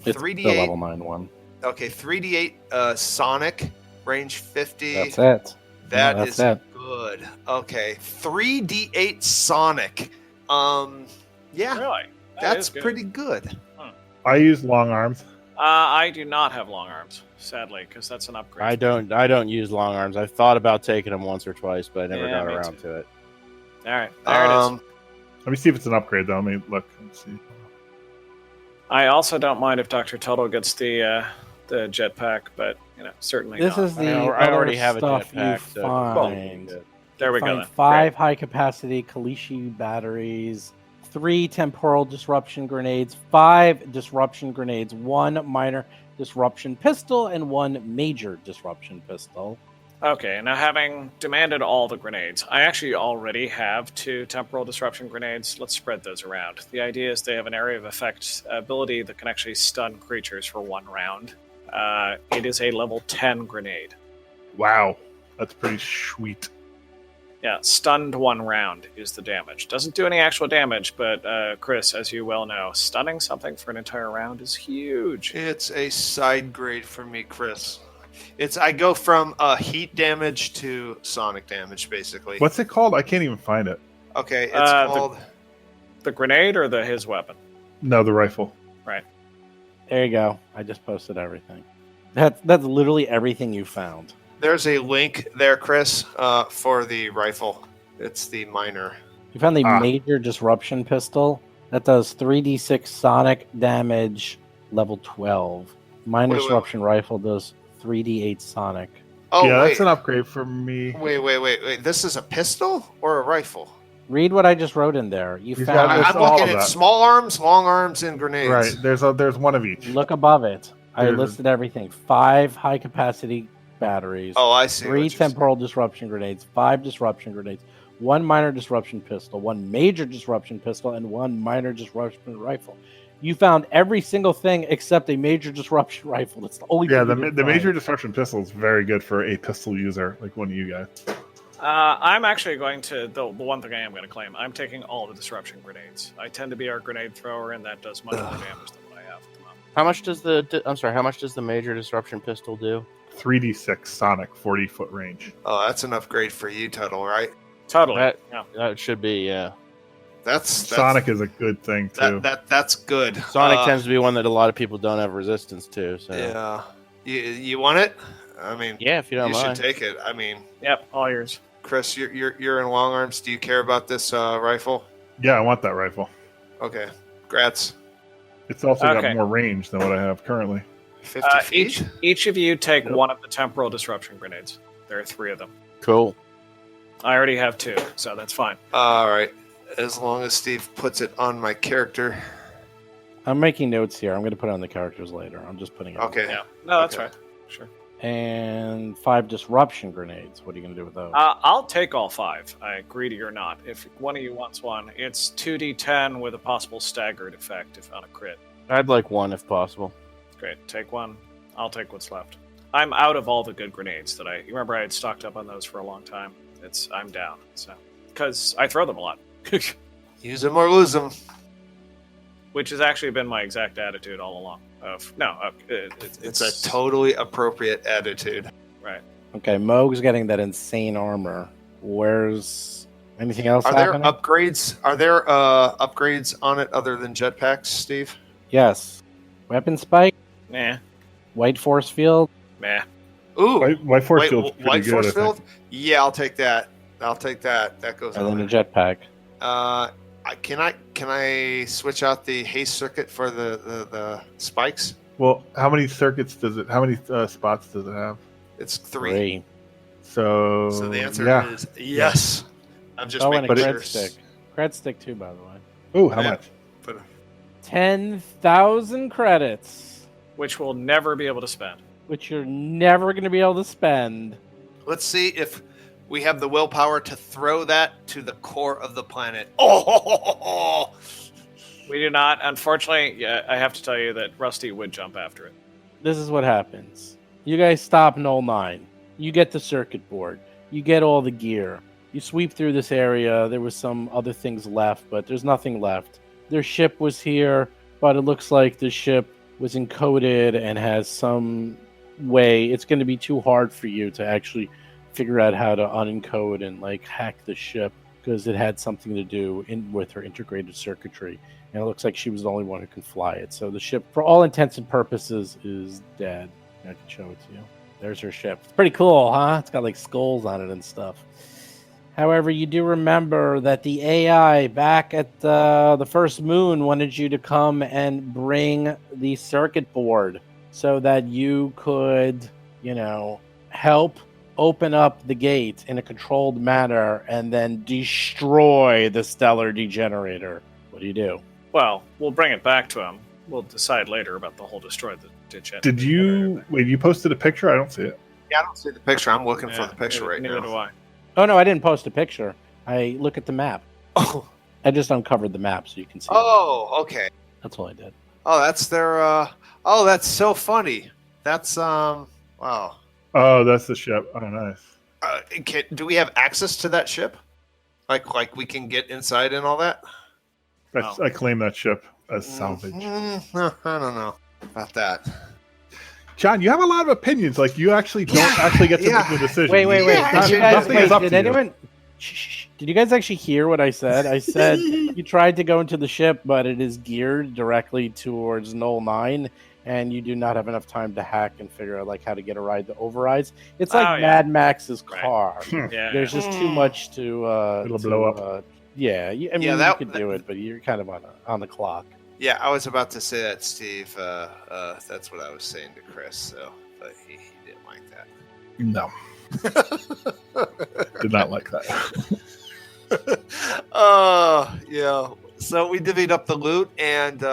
It's 3d8. the level 9 one. Okay, 3d8 Sonic, range 50. That's it. That that's is it. good. Okay, 3d8 Sonic. Yeah, Really? That that's is good. pretty good. I use long arms. I do not have long arms, sadly, because that's an upgrade. I don't use long arms. I've thought about taking them once or twice, but I never Yeah, got me around too. to it. All right, there it is. Let me see if it's an upgrade though. Let me look and see. I also don't mind if Dr. Tuttle gets the jetpack, but certainly This not. is the I already other have a stuff jetpack, you so- find. There we go. Find Then. 5 high-capacity Kalishi batteries, 3 temporal disruption grenades, 5 disruption grenades, 1 minor disruption pistol, and 1 major disruption pistol. Okay, now having demanded all the grenades, I actually already have 2 temporal disruption grenades. Let's spread those around. The idea is they have an area of effect ability that can actually stun creatures for 1 round. It is a level 10 grenade. Wow, that's pretty sweet. Yeah, stunned 1 round is the damage. Doesn't do any actual damage, but Chris, as you well know, stunning something for an entire round is huge. It's a side grade for me, Chris. I go from heat damage to sonic damage, basically. What's it called? I can't even find it. Okay, it's The- called. The grenade or his weapon? No, the rifle. There you go. I just posted everything. That's literally everything you found. There's a link there, Chris, for the rifle. It's the minor. You found the Ah. major disruption pistol that does 3d6 sonic damage, level 12. Minor Wait. disruption rifle does 3d8 sonic. Oh, yeah, wait. that's an upgrade for me. Wait. This is a pistol or a rifle? Read what I just wrote in there. You He's found got it. this- I'm all looking of at that. small arms, long arms, and grenades. Right, there's one of each. Look above it. I There's a- listed everything. 5 high capacity batteries, Oh, I see. 3 what you're saying. temporal disruption grenades, 5 disruption grenades, 1 minor disruption pistol, 1 major disruption pistol, and 1 minor disruption rifle. You found every single thing except a major disruption rifle. That's the only Yeah, thing the you didn't major find. disruption pistol is very good for a pistol user like one of you guys. I'm actually going to, the one thing I am going to claim, I'm taking all the disruption grenades. I tend to be our grenade thrower, and that does much more damage than what I have at the moment. How much does the major disruption pistol do? 3d6 sonic, 40-foot range. Oh, that's an upgrade for you, Tuttle, right? Totally. That- Yeah. That should be, yeah. That's Sonic is a good thing too. That's good. Sonic tends to be one that a lot of people don't have resistance to. So Yeah. You want it? I mean, yeah, if you don't you mind. should take it. I mean, Yep, all yours. Chris, you're in long arms. Do you care about this rifle? Yeah, I want that rifle. Okay. Grats. It's also Okay. got more range than what I have currently. 50 feet. Each of you take one of the temporal disruption grenades. There are 3 of them. Cool. I already have 2, so that's fine. All right. As long as Steve puts it on my character. I'm making notes here. I'm going to put it on the characters later. I'm just putting it. Okay. Yeah. No, that's Okay. right. Sure. And 5 disruption grenades. What are you going to do with those? I'll take all 5, greedy or not. If one of you wants one, it's 2d10 with a possible staggered effect if on a crit. I'd like one if possible. Great. Take one. I'll take what's left. I'm out of all the good grenades that you remember I had stocked up on those for a long time. I'm down. So because I throw them a lot. Use them or lose them. Which has actually been my exact attitude all along. It's a totally appropriate attitude. right. Okay, Moog's getting that insane armor. Where's anything else Are there happening? upgrades? Are there upgrades on it other than jetpacks, Steve? Yes. Weapon spike, Nah. white force field. Meh. Ooh, White force field's pretty White good. force I think. field. Yeah, I'll take that. I'll take that. That goes And on. then a jetpack. Can I switch out the haste circuit for the spikes? Well, how many circuits does it? How many spots does it have? It's 3. So So the answer yeah. is yes. I'm just And a making cred sure. stick. Cred stick too, by the way. Oh, how Yeah. much? 10,000 credits, which we'll never be able to spend. which you're never going to be able to spend. Let's see if we have the willpower to throw that to the core of the planet. Oh! We do not. Unfortunately, yeah, I have to tell you that Rusty would jump after it. This is what happens. You guys stop Null 9. You get the circuit board. You get all the gear. You sweep through this area. There was some other things left, but there's nothing left. Their ship was here, but it looks like the ship was encoded and has some way. It's going to be too hard for you to actually figure out how to unencode and like hack the ship because it had something to do with her integrated circuitry. And it looks like she was the only one who can fly it. So the ship, for all intents and purposes, is dead. I can show it to you. There's her ship. It's pretty cool, huh? It's got like skulls on it and stuff. However, you do remember that the AI back at the first moon wanted you to come and bring the circuit board so that you could, help open up the gate in a controlled manner and then destroy the stellar degenerator. What do? Well, we'll bring it back to him. We'll decide later about the whole destroy the degenerator. Did you wait? You posted a picture? I don't see it. Yeah, I don't see the picture. I'm looking for the picture right neither now. do I. Oh, no, I didn't post a picture. I look at the map. Oh, I just uncovered the map so you can see it. oh, okay. That's all I did. Oh, that's their. Oh, that's so funny. That's Wow. Oh, that's the ship. Oh, nice. Do we have access to that ship? Like we can get inside and all that? I claim that ship as salvage. I don't know about that. John, you have a lot of opinions. Like you actually don't actually get to yeah. make the decision. Wait. Yeah, Did you nothing is up did to you. anyone? Shh. Did you guys actually hear what I said? I said you tried to go into the ship, but it is geared directly towards Null 9, and you do not have enough time to hack and figure out like how to get a ride to overrides. It's like Mad Max's Right. car. Yeah. There's just too much to. It'll blow up. Yeah, you could do it, but you're kind of on the clock. Yeah, I was about to say that, Steve. That's what I was saying to Chris. So, but he didn't like that. No, did not like that. Yeah. So we divvied up the loot, and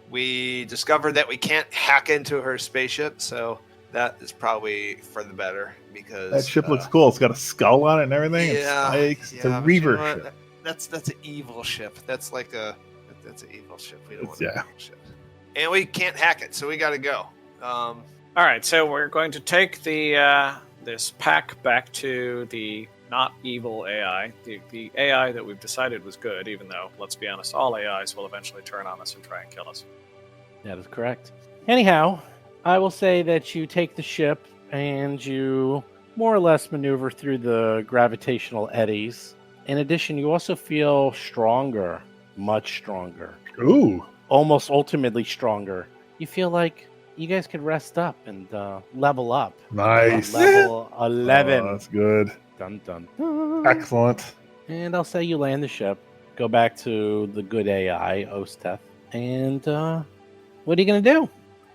we discovered that we can't hack into her spaceship. So that is probably for the better because That ship looks cool. It's got a skull on it and everything. Yeah, and spikes. It's yeah, a but you know reaver what? ship. That's an evil ship. That's like that's an evil ship. We don't want Yeah. an evil ship, and we can't hack it, so we got to go. All right, so we're going to take the this pack back to the not evil AI, the AI that we've decided was good, even though, let's be honest, all AIs will eventually turn on us and try and kill us. That is correct. Anyhow, I will say that you take the ship and you more or less maneuver through the gravitational eddies. In addition, you also feel stronger, much stronger, Ooh, almost ultimately stronger. You feel like you guys could rest up and level up. nice. Level 11. Oh, that's good. Dun, dun, dun. Excellent. And I'll say you land the ship, go back to the good AI, Osteth, and what are you going to do?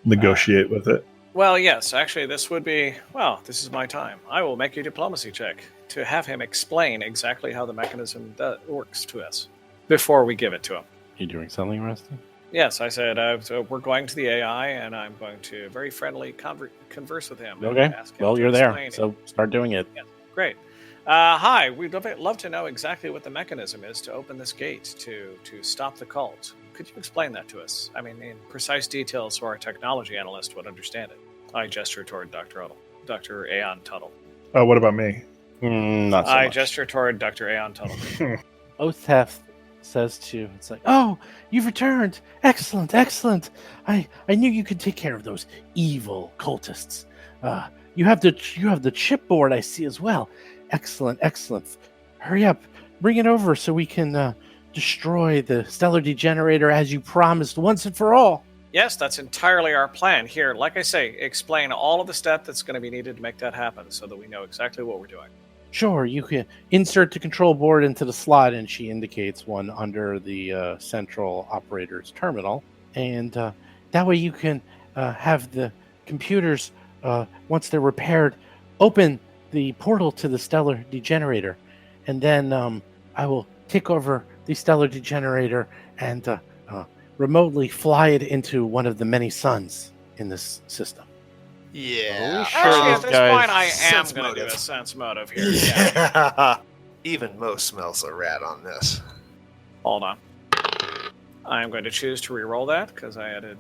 Negotiate with it. Well, yes, actually, this is my time. I will make a diplomacy check to have him explain exactly how the mechanism works to us before we give it to him. You doing something, Rusty? Yes, I said, so we're going to the AI, and I'm going to very friendly converse with him. and Okay. ask him Well, to you're there, explain so start doing it. Great. Hi, we'd love to know exactly what the mechanism is to open this gate to stop the cult. Could you explain that to us? I mean, in precise details so our technology analyst would understand it. I gesture toward Dr. Aeon Tuttle. What about me? Not so I much. gesture toward Dr. Aeon Tuttle. Othef says to you, it's like, oh, you've returned. Excellent. I knew you could take care of those evil cultists. You have the chipboard I see as well. Excellent. Hurry up. Bring it over so we can destroy the stellar degenerator as you promised once and for all. Yes, that's entirely our plan. Here, like I say, explain all of the steps that's going to be needed to make that happen so that we know exactly what we're doing. Sure, you can insert the control board into the slot, and she indicates one under the central operator's terminal. And that way you can have the computers, once they're repaired, open the portal to the stellar degenerator. And then I will take over the stellar degenerator and remotely fly it into one of the many suns in this system. Yeah. Sure, Actually, these at this guys- point, I am Sense going to do a motive. sense motive here. Yeah. Even Mo smells a rat on this. Hold on. I'm going to choose to re-roll that because I added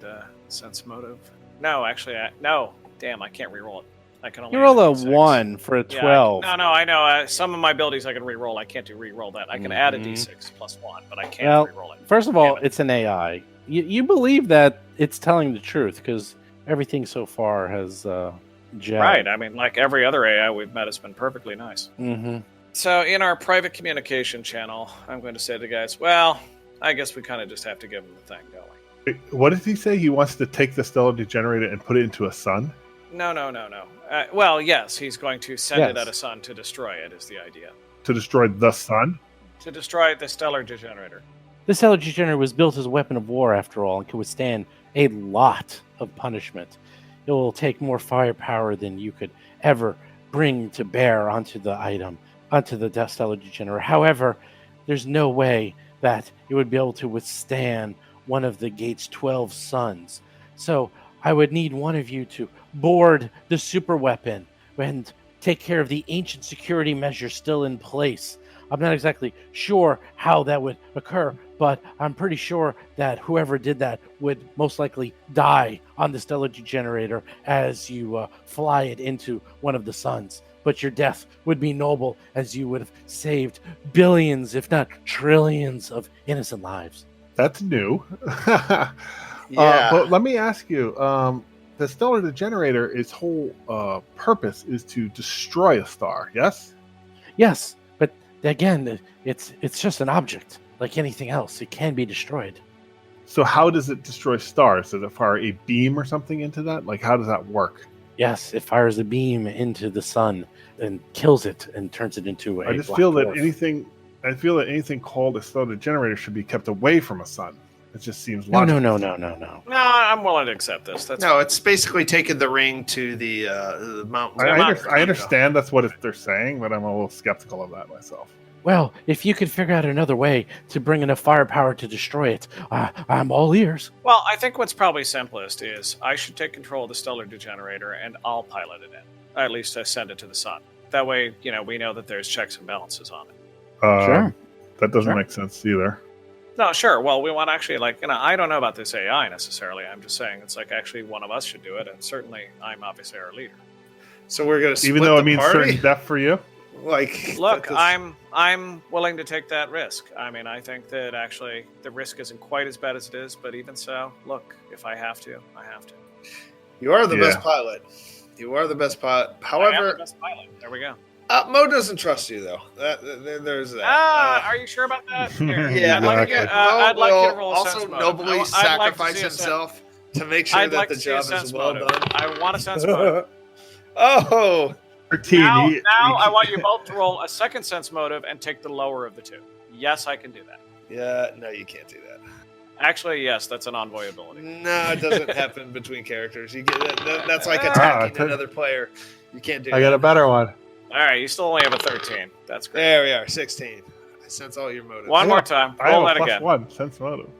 sense motive. No, actually, no. Damn, I can't re-roll it. I can only You roll add a D6. 1 for a Yeah, 12. no, I know. Some of my abilities I can re-roll. I can't do re-roll that. I can add a D6 plus 1, but I can't Well, re-roll it. First of all, Damn it. it's an AI. You believe that it's telling the truth because everything so far has gelled. Right. I mean, like every other AI we've met has been perfectly nice. Mm-hmm. So in our private communication channel, I'm going to say to the guys, well, I guess we kind of just have to give them the thing, don't we? Wait, what did he say? He wants to take the stellar degenerator and put it into a sun? No. Well, yes, he's going to send it Yes. at a sun to destroy it, is the idea. To destroy the sun? To destroy the stellar degenerator. The stellar degenerator was built as a weapon of war, after all, and can withstand a lot of punishment. It will take more firepower than you could ever bring to bear onto the item, onto the stellar degenerator. However, there's no way that it would be able to withstand one of the gate's 12 suns. So I would need one of you to board the super weapon and take care of the ancient security measures still in place. I'm not exactly sure how that would occur, but I'm pretty sure that whoever did that would most likely die on the stellar degenerator as you fly it into one of the suns. But your death would be noble, as you would have saved billions, if not trillions, of innocent lives. That's new. Yeah. But let me ask you, the stellar degenerator, its whole purpose is to destroy a star, yes? Yes, but again, it's just an object. Like anything else, it can be destroyed. So how does it destroy stars? Does it fire a beam or something into that? Like, how does that work? Yes, it fires a beam into the sun and kills it and turns it into a I just black feel that dwarf. anything called a stellar degenerator should be kept away from a sun. It just seems No. logical. No, I'm willing to accept this. That's No, it's basically taking the ring to the mountains. I understand that's what they're saying, but I'm a little skeptical of that myself. Well, if you could figure out another way to bring enough firepower to destroy it, I'm all ears. Well, I think what's probably simplest is I should take control of the stellar degenerator and I'll pilot it in. At least I send it to the sun. That way, we know that there's checks and balances on it. Sure. That doesn't Sure. make sense either. No, sure. Well, we want actually, I don't know about this AI necessarily. I'm just saying it's like actually one of us should do it, and certainly I'm obviously our leader. So we're gonna split Even though the it means party? certain death for you? Like, Look, that- I'm willing to take that risk. I mean, I think that actually the risk isn't quite as bad as it is, but even so, look, if I have to, I have to. you are the Yeah. best pilot. You are the best pilot. I am the However, best pilot. There we go. Mo doesn't trust you though. There's that. Are you sure about that? Here, Yeah, I'd like, exactly. you, I'd like you to Mo roll will a also sense motive. nobly I'd like to sacrifice see a himself to make sure I'd that like the to see a job sense is well motive. done. I want a sense motive. Oh, 13. Now, he- I want you both to roll a second sense motive and take the lower of the two. Yes, I can do that. yeah. No, you can't do that. Actually, yes, that's an envoy ability. No, it doesn't happen between characters. You get that's like Ah, attacking I- another player. You can't do I that. got a better one. All right, you still only have a 13. That's great. There we are, 16. I sense all your motives. One more time. I have Roll a that plus again. 1 sense motive.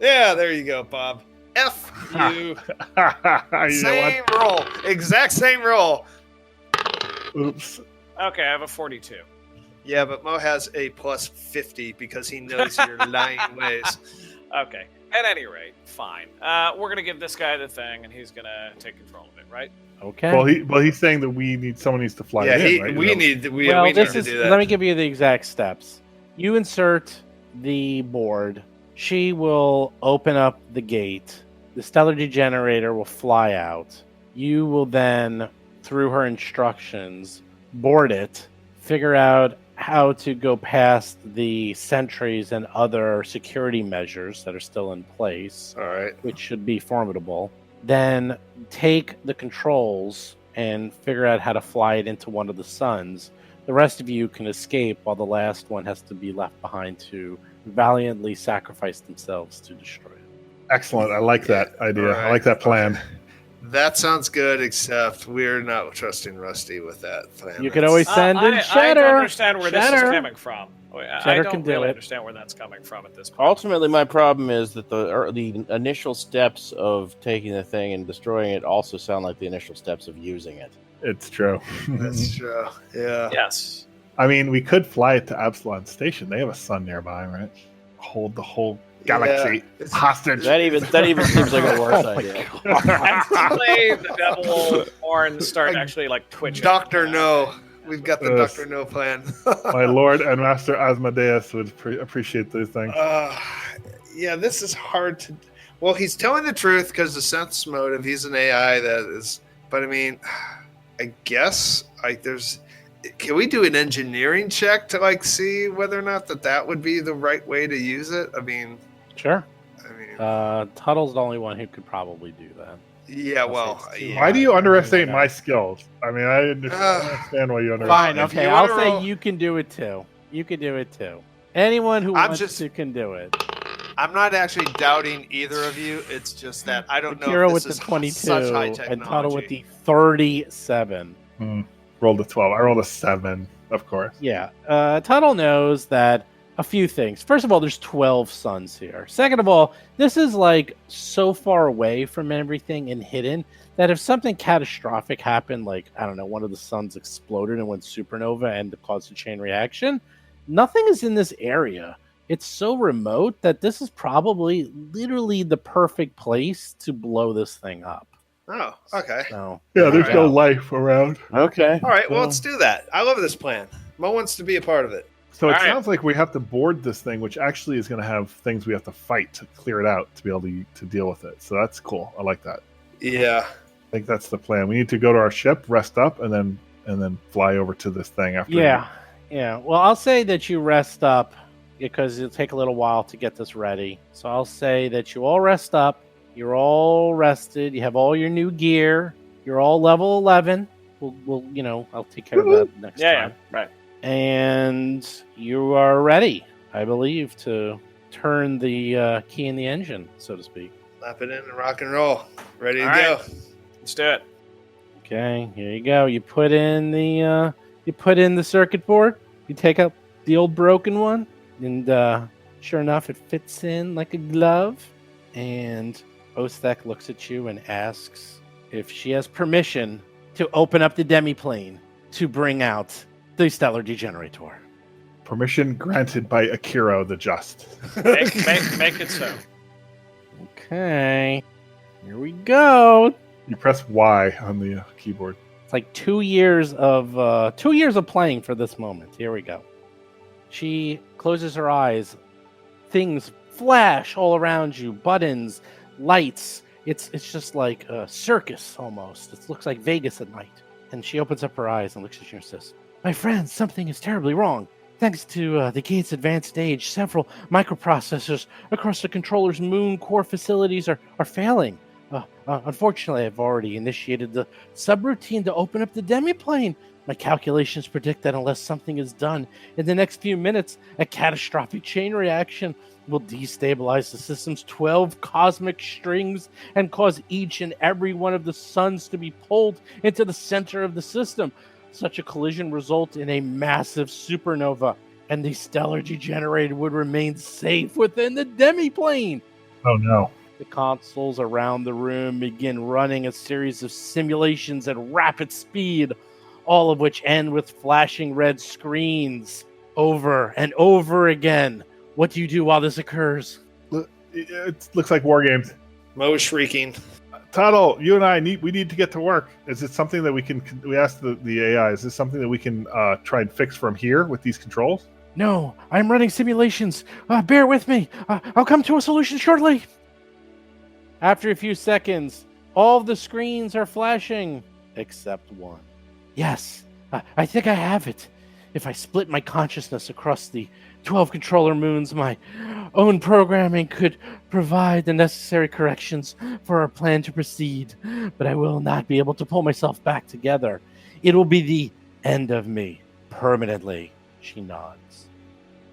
Yeah, there you go, Bob. F you. You know Same roll. Exact same roll. what? Oops. Okay, I have a 42. Yeah, but Mo has a plus 50 because he knows your lying ways. Okay. At any rate, fine. We're going to give this guy the thing, and he's going to take control of it, right? Okay. Well, he's saying that someone needs to fly Yeah, it in, right? we Is need we well, need this to is. do that. Let me give you the exact steps. You insert the board. She will open up the gate. The stellar degenerator will fly out. You will then, through her instructions, board it, figure out how to go past the sentries and other security measures that are still in place, All right. which should be formidable. Then take the controls and figure out how to fly it into one of the suns, The rest of you can escape while the last one has to be left behind to valiantly sacrifice themselves to destroy it. Excellent. I like that idea. All I like that plan. okay. That sounds good, except we're not trusting Rusty with that plan. You can always send in I Cheddar. don't understand where this is Cheddar. coming from. I Cheddar don't can do really it. understand where that's coming from at this point. Ultimately, my problem is that the initial steps of taking the thing and destroying it also sound like the initial steps of using it. It's true. That's true. Yeah. Yes. I mean, we could fly it to Absalon Station. They have a sun nearby, right? Hold the whole galaxy Yeah. hostage. That even seems like a worse Oh my idea. Actually, the devil horns start actually like twitching. Doctor No. We've got the Yes. Doctor No plan. My lord and master Asmodeus would appreciate these things. Yeah, this is hard to. Well, he's telling the truth because the sense motive. He's an AI that is. But I mean, I guess like there's. Can we do an engineering check to like see whether or not that would be the right way to use it? I mean, Sure. I mean, Tuttle's the only one who could probably do that. yeah. Well, it's too yeah. Why do you underestimate Yeah. my skills? I mean, I understand why you underestimate. Fine, if okay, you I'll wanna say roll- you can do it too. You can do it too. Anyone who I'm wants just- to can do it. I'm not actually doubting either of you. It's just that I don't know. Kira If with this the is 22 such high and technology. Tuttle with the 37. Rolled a 12. I rolled a 7, of course. Yeah, Tuttle knows that a few things. First of all, there's 12 suns here. Second of all, this is like so far away from everything and hidden that if something catastrophic happened, like, I don't know, one of the suns exploded and went supernova and caused a chain reaction, nothing is in this area. It's so remote that this is probably literally the perfect place to blow this thing up. Oh, okay. So, Yeah, there's no Alright. life around. Okay. All right. Well, let's do that. I love this plan. Mo wants to be a part of it. So it All right. sounds like we have to board this thing, which actually is going to have things we have to fight to clear it out to be able to deal with it. So that's cool. I like that. Yeah. I think that's the plan. We need to go to our ship, rest up, and then fly over to this thing after. Yeah. Well, I'll say that you rest up because it'll take a little while to get this ready. So I'll say that you all rest up. You're all rested. You have all your new gear. You're all level 11. We'll I'll take care of that next Yeah, time. right. And you are ready, I believe, to turn the key in the engine, so to speak. Lap it in and rock and roll. Ready to All go. right. Let's do it. Okay, here you go. You put in the circuit board. You take out the old broken one, and sure enough, it fits in like a glove. And Ostek looks at you and asks if she has permission to open up the demiplane to bring out the Stellar Degenerator. Permission granted by Akira the Just. Make it so. Okay, here we go. You press Y on the keyboard. It's like 2 years of playing for this moment. Here we go. She closes her eyes. Things flash all around you. Buttons, lights. It's just like a circus almost. It looks like Vegas at night. And she opens up her eyes and looks at you and says, "My friends, something is terribly wrong. Thanks to the gate's advanced stage, several microprocessors across the controller's moon core facilities are failing. Unfortunately, I've already initiated the subroutine to open up the demiplane. My calculations predict that unless something is done in the next few minutes, a catastrophic chain reaction will destabilize the system's 12 cosmic strings and cause each and every one of the suns to be pulled into the center of the system. Such a collision result in a massive supernova, and the stellar degenerator would remain safe within the demiplane." Oh no. The consoles around the room begin running a series of simulations at rapid speed, all of which end with flashing red screens over and over again. What do you do while this occurs? It looks like war games. Mo shrieking. Tuttle, you and I we need to get to work. Is it something that we asked the AI, is this something that we can try and fix from here with these controls? No, I'm running simulations. Bear with me. I'll come to a solution shortly. After a few seconds, all of the screens are flashing except one. Yes, I think I have it. If I split my consciousness across the 12 controller moons, my own programming could provide the necessary corrections for our plan to proceed, but I will not be able to pull myself back together. It will be the end of me, permanently. She nods.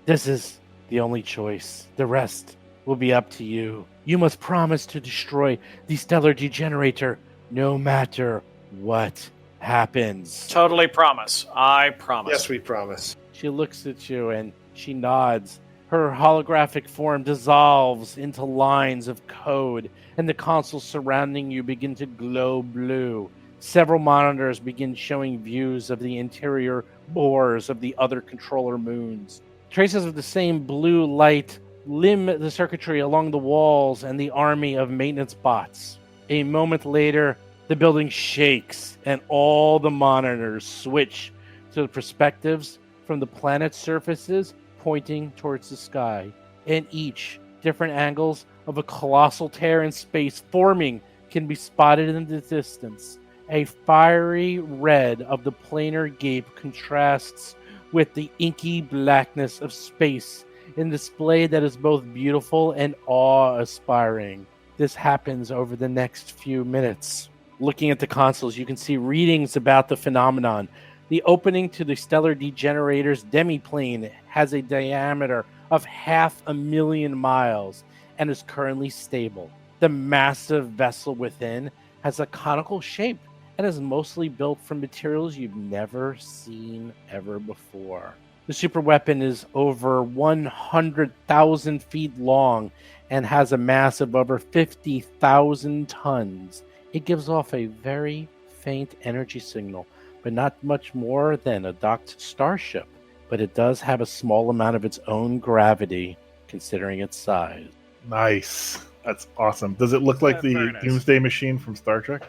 This is the only choice. The rest will be up to you. You must promise to destroy the stellar degenerator no matter what happens. Totally promise. I promise. Yes, we promise. She looks at you and she nods. Her holographic form dissolves into lines of code, and the consoles surrounding you begin to glow blue. Several monitors begin showing views of the interior bores of the other controller moons. Traces of the same blue light limn the circuitry along the walls and the army of maintenance bots. A moment later, the building shakes, and all the monitors switch to the perspectives from the planet's surfaces pointing towards the sky, and each different angles of a colossal tear in space forming can be spotted in the distance. A fiery red of the planar gape contrasts with the inky blackness of space in a display that is both beautiful and awe-inspiring. This happens over the next few minutes. Looking at the consoles, you can see readings about the phenomenon. The opening to the stellar degenerator's demiplane has a diameter of 500,000 miles and is currently stable. The massive vessel within has a conical shape and is mostly built from materials you've never seen ever before. The superweapon is over 100,000 feet long and has a mass of over 50,000 tons. It gives off a very faint energy signal, but not much more than a docked starship. But it does have a small amount of its own gravity, considering its size. Nice. That's awesome. Does it look like the Very nice. Doomsday Machine from Star Trek?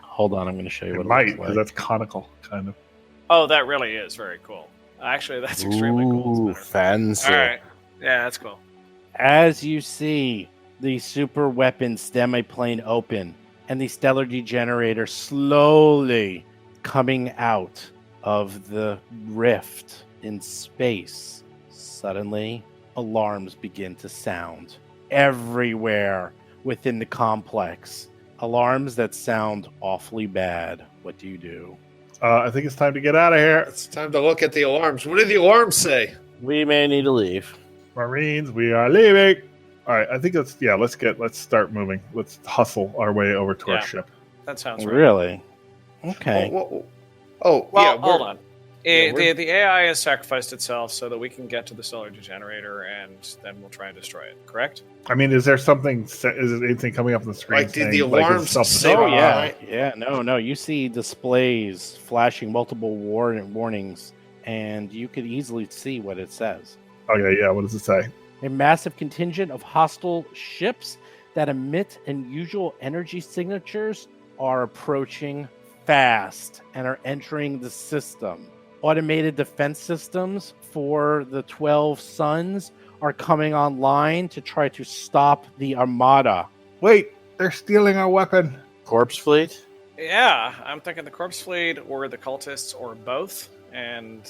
Hold on, I'm going to show you It what might, it looks because like. that's conical, kind of. Oh, that really is very cool. Actually, that's extremely cool. Ooh, It's better. fancy. All right. Yeah, that's cool. As you see the super weapon demiplane open and the stellar degenerator slowly coming out of the rift in space, suddenly alarms begin to sound everywhere within the complex. Alarms that sound awfully bad. What do you do? I think it's time to get out of here. It's time to look at the alarms. What do the alarms say? We may need to leave. Marines, we are leaving. All right, I think let's start moving. Let's hustle our way over to Yeah. our ship. That sounds right. Really? Okay. Well, Well, yeah. hold on. yeah, we're- The AI has sacrificed itself so that we can get to the stellar degenerator, and then we'll try and destroy it. Correct? I mean, is there something? Is there anything coming up on the screen? Like, did saying, the it's alarms something- say- Oh, Right. yeah. Yeah, no. You see displays flashing multiple warnings, and you could easily see what it says. Okay, yeah. What does it say? A massive contingent of hostile ships that emit unusual energy signatures are approaching fast and are entering the system. Automated defense systems for the 12 suns are coming online to try to stop the armada. Wait, they're stealing our weapon. Corpse fleet? Yeah, I'm thinking the corpse fleet or the cultists or both, and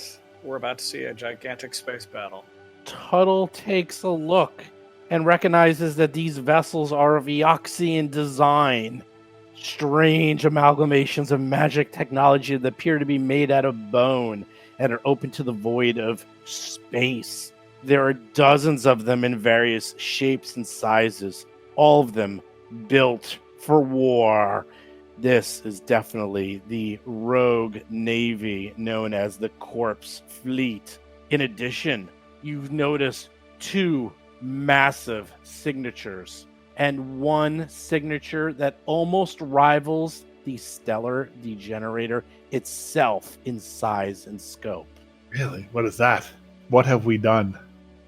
we're about to see a gigantic space battle. Tuttle takes a look and recognizes that these vessels are of Eoxian design. Strange amalgamations of magic technology that appear to be made out of bone and are open to the void of space. There are dozens of them in various shapes and sizes, all of them built for war. This is definitely the rogue navy known as the Corpse Fleet. In addition, you've noticed two massive signatures and one signature that almost rivals the stellar degenerator itself in size and scope. Really? What is that? What have we done?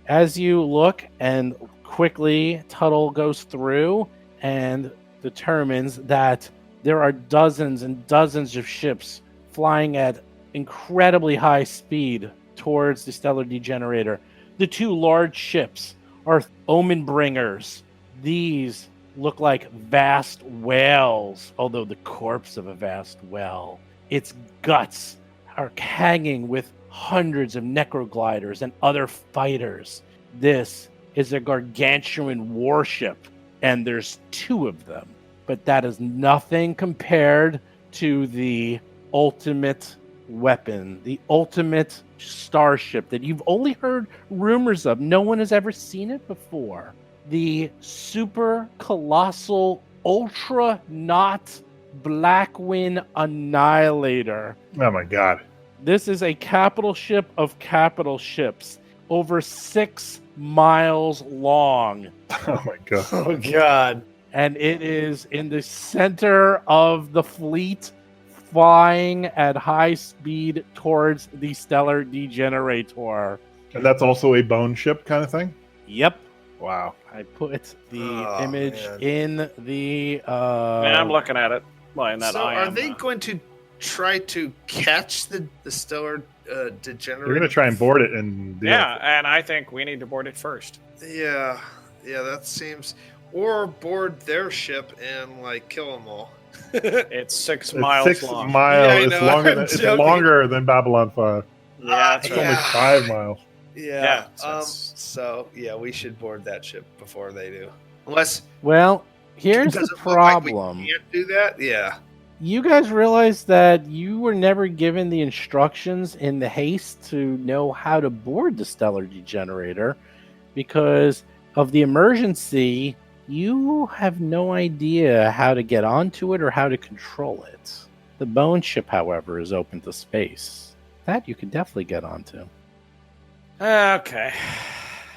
As you look and quickly Tuttle goes through and determines that there are dozens and dozens of ships flying at incredibly high speed towards the stellar degenerator. The two large ships are omen bringers. These look like vast whales, although the corpse of a vast whale. Its guts are hanging with hundreds of necrogliders and other fighters. This is a gargantuan warship, and there's two of them. But that is nothing compared to the ultimate weapon, the ultimate starship that you've only heard rumors of. No one has ever seen it before. The super colossal ultra not Blackwing Annihilator. Oh my god. This is a capital ship of capital ships, over 6 miles long. Oh my god. Oh god. And it is in the center of the fleet, flying at high speed towards the Stellar Degenerator. And that's also a bone ship kind of thing? Yep. Wow. I put the Oh, image man. in the... Yeah, I'm looking at it. Well, in that So I are am, they going to try to catch the stellar degenerate? You're going to try and board it and... Yeah, and I think we need to board it first. Yeah, that seems. Or board their ship and like kill them all. It's 6 It's miles 6 long. miles. Yeah, I it's know, longer I'm than, it's joking. longer than Babylon 5. Yeah, that's It's right. only 5 miles. Yeah. so it's- So yeah, we should board that ship before they do. Unless Well, here's the does it look like we problem. can't do that. Yeah. You guys realize that you were never given the instructions in the haste to know how to board the Stellar Degenerator because of the emergency. You have no idea how to get onto it or how to control it. The bone ship, however, is open to space. That you can definitely get onto. Okay.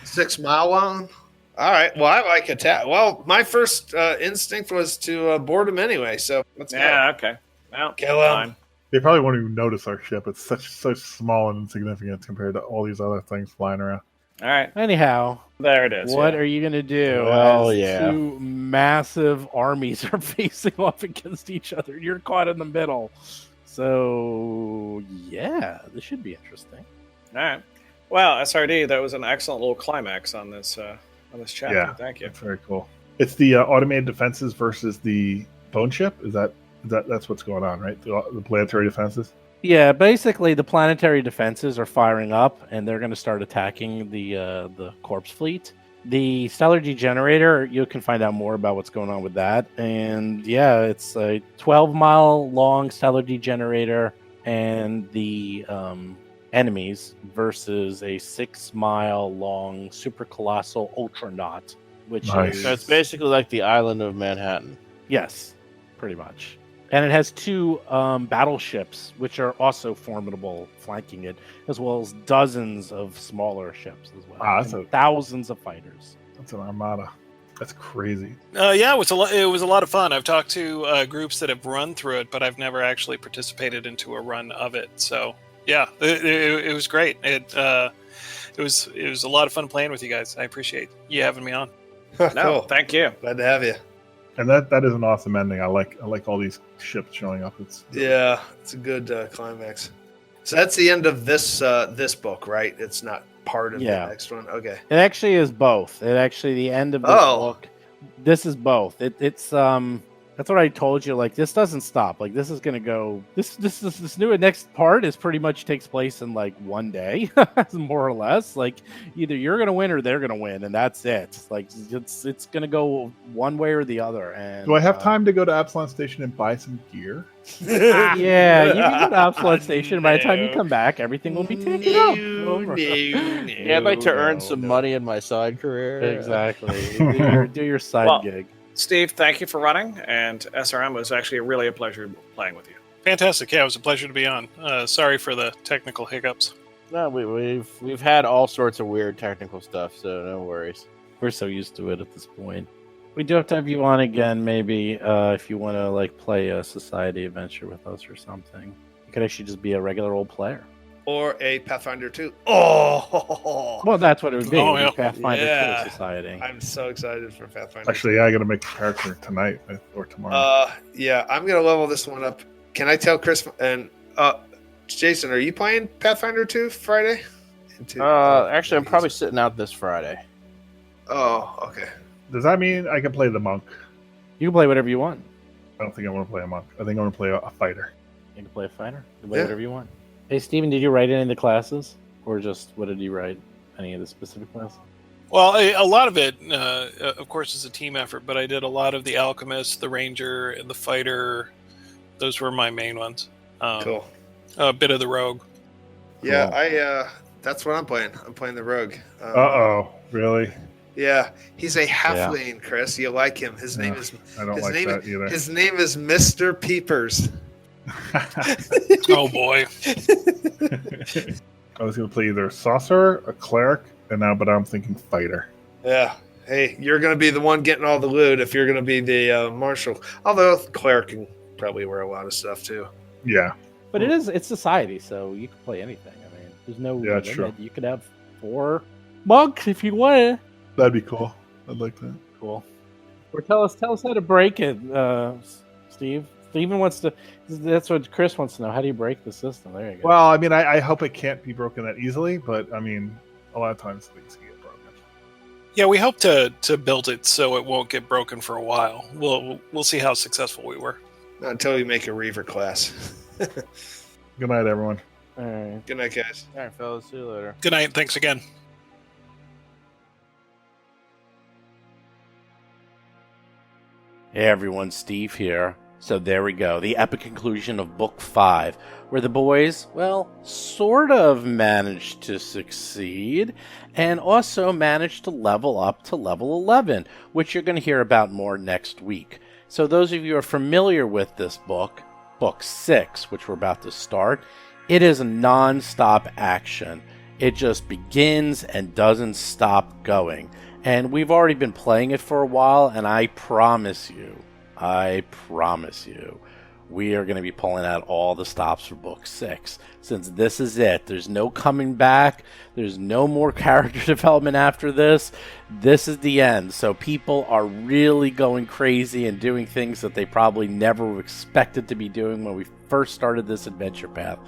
6 mile long. All right. Well, I like attack. Well, my first instinct was to board them anyway. So let's Yeah, okay. Well, Kill 'em. fine. They probably won't even notice our ship. It's so small and insignificant compared to all these other things flying around. All right. Anyhow, There it is. what yeah. are you going to do? Well, as yeah. Two massive armies are facing off against each other. You're caught in the middle. So, yeah, this should be interesting. All right. Well, SRD, that was an excellent little climax on this chapter. Yeah. Thank you. It's very cool. It's the automated defenses versus the bone ship. That's what's going on, right? The planetary defenses. Yeah, basically the planetary defenses are firing up, and they're going to start attacking the corpse fleet. The Stellar Degenerator, you can find out more about what's going on with that. And yeah, it's a 12-mile long Stellar Degenerator and the enemies versus a 6-mile long super colossal Ultranaut, which Nice. is So it's basically like the island of Manhattan. yes, pretty much. And it has 2 battleships, which are also formidable, flanking it, as well as dozens of smaller ships as well. Wow, that's and a- thousands of fighters. That's an armada. That's crazy. Yeah, it was a lot of fun. I've talked to groups that have run through it, but I've never actually participated into a run of it. So yeah, it was great. It was a lot of fun playing with you guys. I appreciate you having me on. No, Cool. thank you. Glad to have you. And that is an awesome ending. I like all these ships showing up. It's Yeah, it's a good climax. So that's the end of this book, right? It's not part of Yeah. the next one. Okay. It actually is both. It actually, the end of this book, this is both. It's that's what I told you. Like, this doesn't stop. Like, this is gonna go. This new next part is pretty much takes place in like one day, more or less. Like, either you're gonna win or they're gonna win, and that's it. Like, it's gonna go one way or the other. And Do I have time to go to Absalon Station and buy some gear? Yeah, you can go to Absalon Station. By the time you come back, everything will be taken up. over. Yeah, I'd like to earn some money in my side career. Exactly. do your side Well, gig. Steve, thank you for running, and SRM was actually really a pleasure playing with you. Fantastic. Yeah, it was a pleasure to be on. Sorry for the technical hiccups. No, we've had all sorts of weird technical stuff, so no worries. We're so used to it at this point. We do have to have you on again, maybe, if you want to like play a society adventure with us or something. You could actually just be a regular old player. Or a Pathfinder 2. Oh, Well, that's what it would be. Oh, It'd be yeah. Pathfinder Yeah. 2 Society. I'm so excited for Pathfinder. Actually, yeah, I got to make a character tonight or tomorrow. Yeah, I'm gonna level this one up. Can I tell Chris and Jason? Are you playing Pathfinder 2 Friday? Actually, I'm probably sitting out this Friday. Oh, okay. Does that mean I can play the monk? You can play whatever you want. I don't think I want to play a monk. I think I want to play a fighter. You can play a fighter. You can play Yeah. whatever you want. Hey, Steven, did you write any of the classes? Or just, what did you write? Any of the specific classes? Well, a lot of it, of course, is a team effort, but I did a lot of the alchemist, the ranger, and the fighter. Those were my main ones. Cool. A bit of the rogue. Yeah, Cool. that's what I'm playing. I'm playing the rogue. Really? Yeah, he's a halfling, Chris. You like him? His name is. I don't his like name, that either. His name is Mr. Peepers. Oh boy. I was going to play either a sorcerer, a cleric, but I'm thinking fighter. Yeah. Hey, you're going to be the one getting all the loot if you're going to be the marshal. Although cleric can probably wear a lot of stuff too. Yeah. But it's society, so you can play anything. I mean, there's no limit. True. You could have 4 monks if you wanted. That'd be cool. I'd like that. Cool. Or tell us how to break it, Steve. Steven wants to. That's what Chris wants to know. How do you break the system? There you go. Well, I mean, I hope it can't be broken that easily, but I mean, a lot of times things can get broken. Yeah, we hope to build it so it won't get broken for a while. We'll see how successful we were. Not until you make a Reaver class. Good night, everyone. All right. Good night, guys. All right, fellas. See you later. Good night. Thanks again. Hey everyone, Steve here. So there we go, the epic conclusion of Book 5, where the boys, well, sort of managed to succeed, and also managed to level up to level 11, which you're going to hear about more next week. So those of you who are familiar with this book, Book 6, which we're about to start, it is non-stop action. It just begins and doesn't stop going. And we've already been playing it for a while, and I promise you, we are going to be pulling out all the stops for Book 6. Since this is it, there's no coming back, there's no more character development after this. This is the end. So people are really going crazy and doing things that they probably never expected to be doing when we first started this adventure path.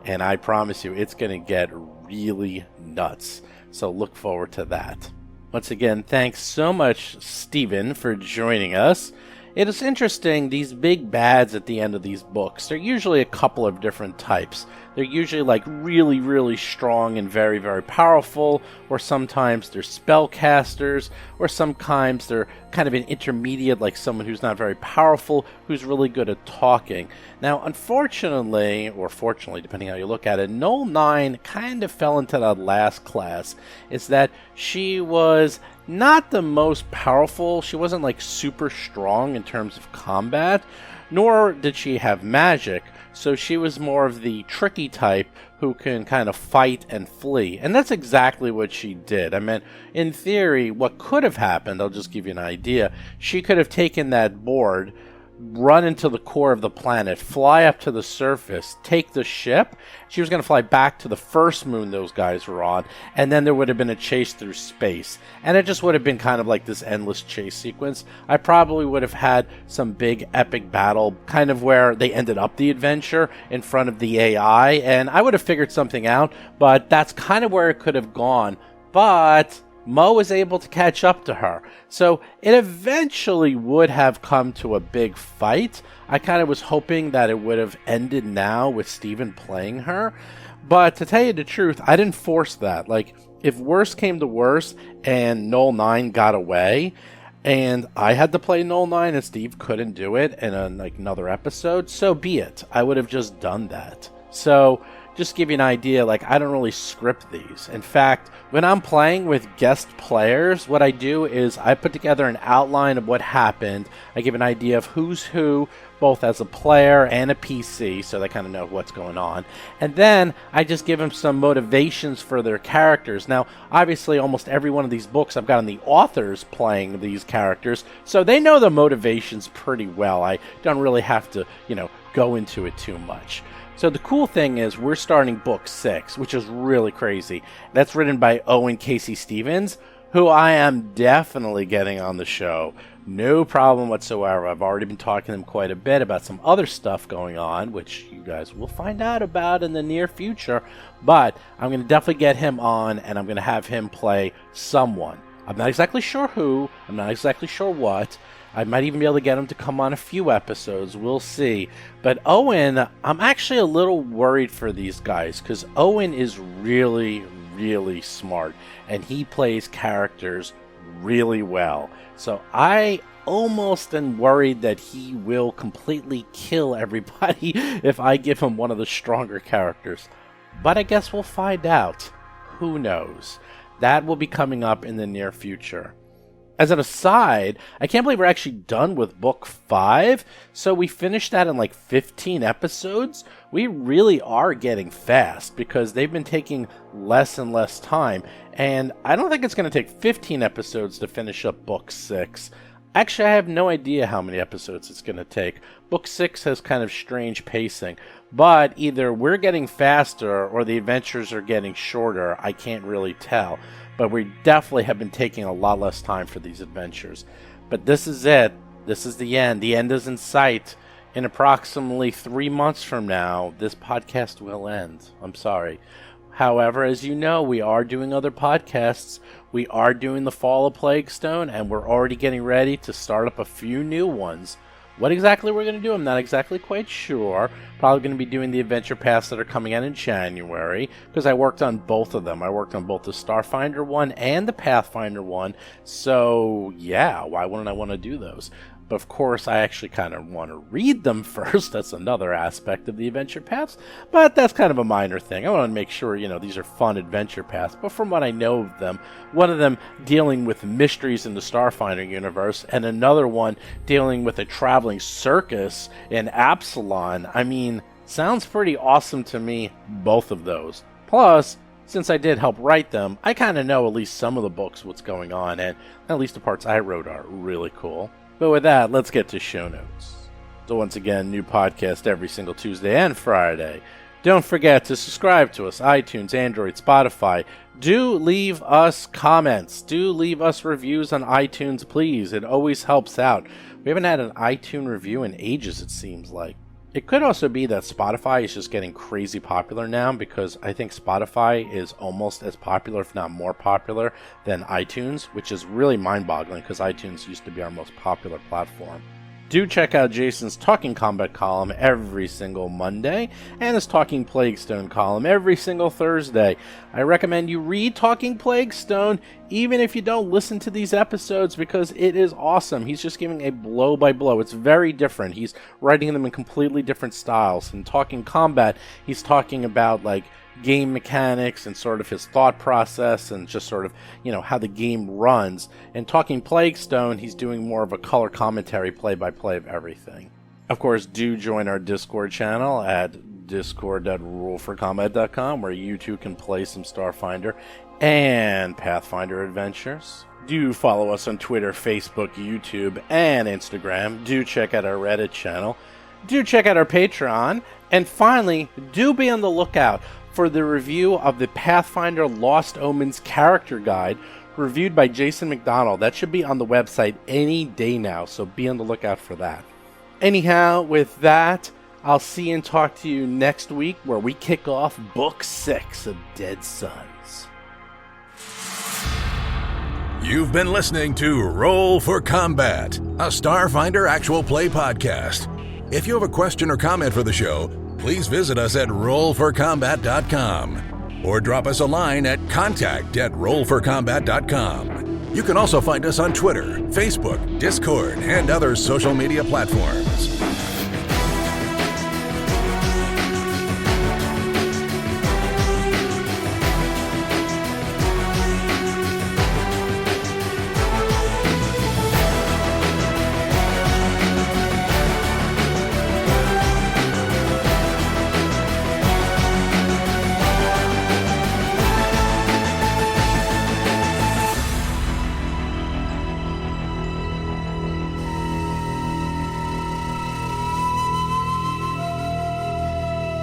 And I promise you, it's going to get really nuts. So look forward to that. Once again, thanks so much, Stephen, for joining us. It is interesting, these big bads at the end of these books, they're usually a couple of different types. They're usually like really, really strong and very, very powerful, or sometimes they're spellcasters, or sometimes they're kind of an intermediate, like someone who's not very powerful, who's really good at talking. Now, unfortunately, or fortunately, depending how you look at it, Null 9 kind of fell into that last class. It's that she was not the most powerful. She wasn't like super strong in terms of combat, nor did she have magic. So she was more of the tricky type who can kind of fight and flee. And that's exactly what she did. I mean, in theory, what could have happened, I'll just give you an idea. She could have taken that board, run into the core of the planet, fly up to the surface, take the ship. She was going to fly back to the first moon those guys were on, and then there would have been a chase through space. And it just would have been kind of like this endless chase sequence. I probably would have had some big epic battle, kind of where they ended up the adventure in front of the AI, and I would have figured something out, but that's kind of where it could have gone. But Mo was able to catch up to her. So it eventually would have come to a big fight. I kind of was hoping that it would have ended now with Steven playing her. But to tell you the truth, I didn't force that. Like, if worse came to worse and Null 9 got away, and I had to play Null 9 and Steve couldn't do it in another episode, so be it. I would have just done that. So just to give you an idea, like, I don't really script these. In fact, when I'm playing with guest players, what I do is I put together an outline of what happened. I give an idea of who's who, both as a player and a PC, so they kind of know what's going on. And then I just give them some motivations for their characters. Now, obviously, almost every one of these books I've gotten the authors playing these characters, so they know the motivations pretty well. I don't really have to, go into it too much. So the cool thing is we're starting Book 6, which is really crazy. That's written by Owen Casey Stevens, who I am definitely getting on the show. No problem whatsoever. I've already been talking to him quite a bit about some other stuff going on, which you guys will find out about in the near future. But I'm going to definitely get him on, and I'm going to have him play someone. I'm not exactly sure who. I'm not exactly sure what. I might even be able to get him to come on a few episodes. We'll see. But Owen, I'm actually a little worried for these guys because Owen is really, really smart and he plays characters really well. So I almost am worried that he will completely kill everybody if I give him one of the stronger characters. But I guess we'll find out. Who knows? That will be coming up in the near future. As an aside, I can't believe we're actually done with book 5. So we finished that in like 15 episodes. We really are getting fast because they've been taking less and less time. And I don't think it's going to take 15 episodes to finish up book 6. Actually, I have no idea how many episodes it's going to take. Book 6 has kind of strange pacing. But either we're getting faster or the adventures are getting shorter. I can't really tell. But we definitely have been taking a lot less time for these adventures. But this is it. This is the end. The end is in sight. In approximately 3 months from now, this podcast will end. I'm sorry. However, as you know, we are doing other podcasts. We are doing the Fall of Plaguestone, and we're already getting ready to start up a few new ones. What exactly we're going to do, I'm not exactly quite sure. Probably going to be doing the adventure paths that are coming out in January, because I worked on both of them. I worked on both the Starfinder one and the Pathfinder one, so yeah, why wouldn't I want to do those? But of course, I actually kind of want to read them first. That's another aspect of the adventure paths, but that's kind of a minor thing. I want to make sure, these are fun adventure paths. But from what I know of them, one of them dealing with mysteries in the Starfinder universe, and another one dealing with a traveling circus in Absalon. I mean, sounds pretty awesome to me, both of those. Plus, since I did help write them, I kind of know at least some of the books, what's going on, and at least the parts I wrote are really cool. But with that, let's get to show notes. So once again, new podcast every single Tuesday and Friday. Don't forget to subscribe to us, iTunes, Android, Spotify. Do leave us comments. Do leave us reviews on iTunes, please. It always helps out. We haven't had an iTunes review in ages, it seems like. It could also be that Spotify is just getting crazy popular now, because I think Spotify is almost as popular, if not more popular, than iTunes, which is really mind-boggling because iTunes used to be our most popular platform. Do check out Jason's Talking Combat column every single Monday, and his Talking Plaguestone column every single Thursday. I recommend you read Talking Plaguestone, even if you don't listen to these episodes, because it is awesome. He's just giving a blow-by-blow. It's very different. He's writing them in completely different styles. In Talking Combat, he's talking about, game mechanics and sort of his thought process and just sort of, how the game runs. And Talking Plaguestone, he's doing more of a color commentary, play-by-play of everything. Of course, do join our Discord channel at discord.ruleforcombat.com, where you too can play some Starfinder and Pathfinder adventures. Do follow us on Twitter, Facebook, YouTube, and Instagram. Do check out our Reddit channel. Do check out our Patreon. And finally, do be on the lookout for the review of the Pathfinder Lost Omens character guide, reviewed by Jason McDonald. That should be on the website any day now, so be on the lookout for that. Anyhow, with that, I'll see and talk to you next week, where we kick off Book 6 of Dead Sons. You've been listening to Roll for Combat, a Starfinder actual play podcast. If you have a question or comment for the show, please visit us at rollforcombat.com or drop us a line at contact@rollforcombat.com. You can also find us on Twitter, Facebook, Discord, and other social media platforms.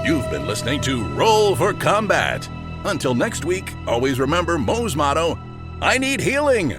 You've been listening to Roll for Combat. Until next week, always remember Moe's motto, I need healing.